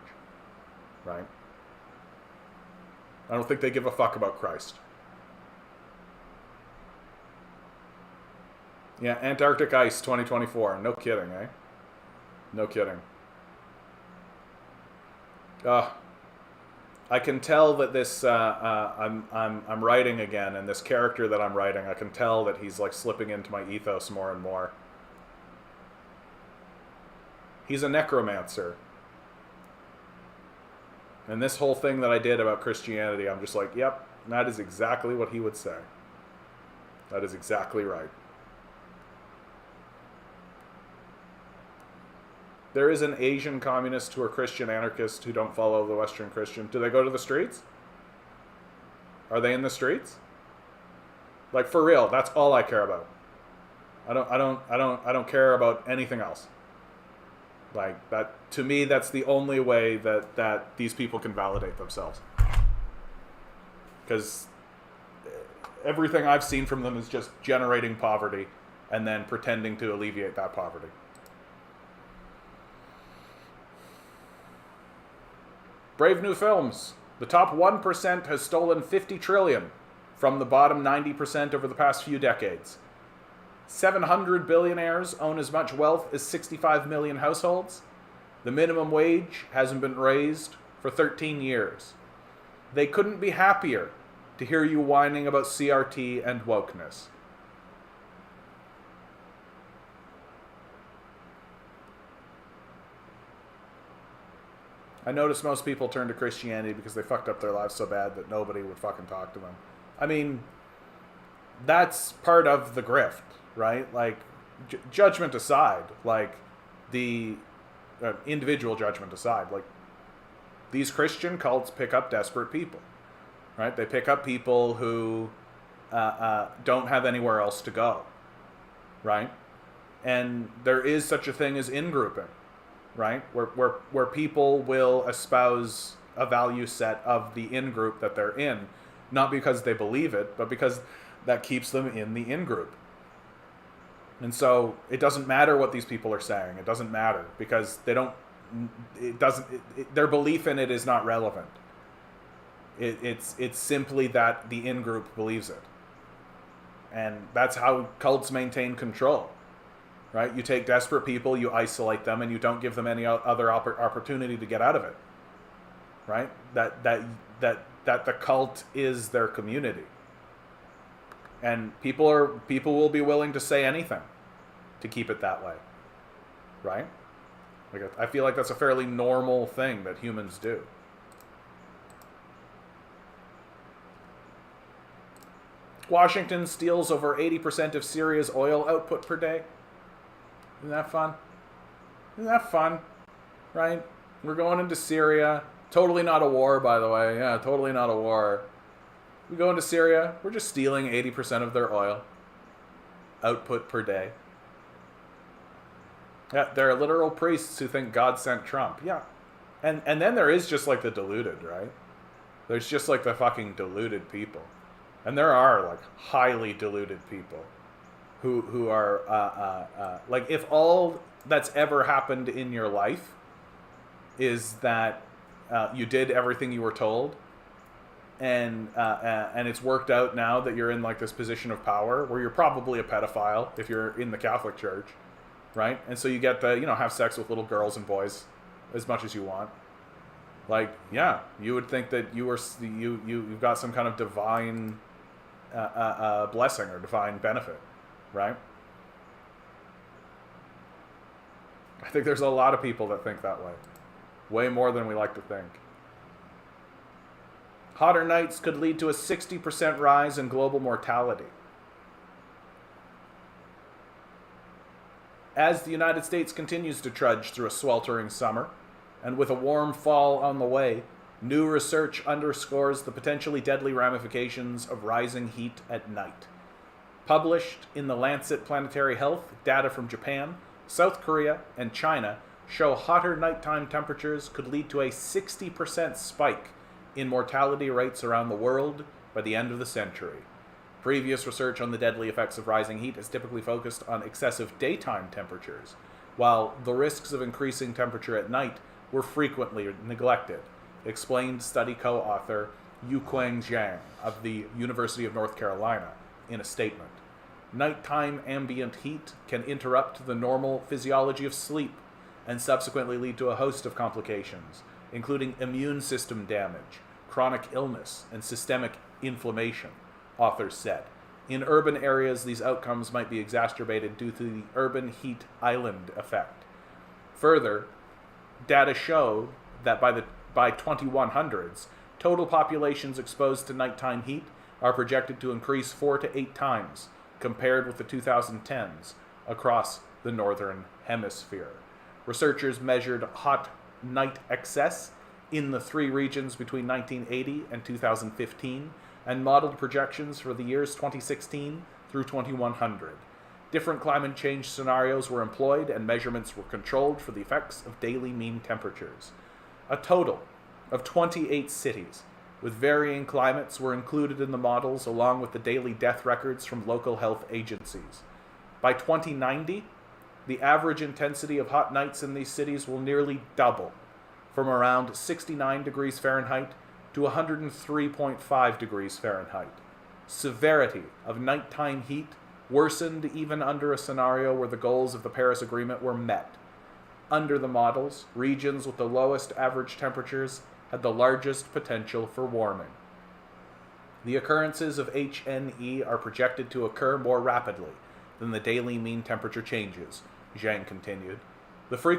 right? I don't think they give a fuck about Christ. Yeah, Antarctic ice 2024. No kidding, eh? No kidding. I can tell that this I'm writing again, and this character that I'm writing, I can tell that he's like slipping into my ethos more and more. He's a necromancer. And this whole thing that I did about Christianity, I'm just like, yep, that is exactly what he would say. That is exactly right. There is an Asian communist who are Christian anarchists who don't follow the Western Christian. Do they go to the streets? Are they in the streets? Like, for real, that's all I care about. I don't care about anything else. Like, that, to me, that's the only way that these people can validate themselves. Because everything I've seen from them is just generating poverty and then pretending to alleviate that poverty. Brave New Films. The top 1% has stolen 50 trillion from the bottom 90% over the past few decades. 700 billionaires own as much wealth as 65 million households. The minimum wage hasn't been raised for 13 years. They couldn't be happier to hear you whining about CRT and wokeness. I notice most people turn to Christianity because they fucked up their lives so bad that nobody would fucking talk to them. I mean, that's part of the grift, right? Like, judgment aside, like, the individual judgment aside, like, these Christian cults pick up desperate people, right? They pick up people who don't have anywhere else to go, right? And there is such a thing as in-grouping, right? Where people will espouse a value set of the in-group that they're in, not because they believe it, but because that keeps them in the in-group. And so it doesn't matter what these people are saying. It doesn't matter because their belief in it is not relevant. It's simply that the in-group believes it. And that's how cults maintain control. Right? You take desperate people, you isolate them, and you don't give them any other opportunity to get out of it. Right? That the cult is their community. And people will be willing to say anything to keep it that way. Right? Like, I feel like that's a fairly normal thing that humans do. Washington steals over 80% of Syria's oil output per day. Isn't that fun? Isn't that fun? Right? We're going into Syria. Totally not a war, by the way. Yeah, totally not a war. We go into Syria. We're just stealing 80% of their oil output per day. Yeah, there are literal priests who think God sent Trump. Yeah. And then there is just like the deluded, right? There's just like the fucking deluded people. And there are like highly deluded people who are like, if all that's ever happened in your life is that you did everything you were told, and it's worked out now that you're in like this position of power where you're probably a pedophile if you're in the Catholic Church, right? And so you get to have sex with little girls and boys as much as you want, Like, yeah, you would think that you've got some kind of divine blessing or divine benefit, right? I think there's a lot of people that think that way more than we like to think. Hotter nights could lead to a 60% rise in global mortality. As the United States continues to trudge through a sweltering summer, and with a warm fall on the way, new research underscores the potentially deadly ramifications of rising heat at night. Published in the Lancet Planetary Health, data from Japan, South Korea, and China show hotter nighttime temperatures could lead to a 60% spike in mortality rates around the world by the end of the century. Previous research on the deadly effects of rising heat has typically focused on excessive daytime temperatures, while the risks of increasing temperature at night were frequently neglected, explained study co-author Yuquang Zhang of the University of North Carolina in a statement. Nighttime ambient heat can interrupt the normal physiology of sleep and subsequently lead to a host of complications, including immune system damage, chronic illness, and systemic inflammation, authors said. In urban areas, these outcomes might be exacerbated due to the urban heat island effect. Further, data show that by 2100s, total populations exposed to nighttime heat are projected to increase 4 to 8 times compared with the 2010s across the northern hemisphere. Researchers measured hot night excess in the 3 regions between 1980 and 2015 and modeled projections for the years 2016 through 2100. Different climate change scenarios were employed and measurements were controlled for the effects of daily mean temperatures. A total of 28 cities with varying climates were included in the models, along with the daily death records from local health agencies. By 2090, the average intensity of hot nights in these cities will nearly double, from around 69 degrees Fahrenheit to 103.5 degrees Fahrenheit. Severity of nighttime heat worsened even under a scenario where the goals of the Paris Agreement were met. Under the models, regions with the lowest average temperatures had the largest potential for warming. The occurrences of HNE are projected to occur more rapidly than the daily mean temperature changes, Zhang continued. The frequency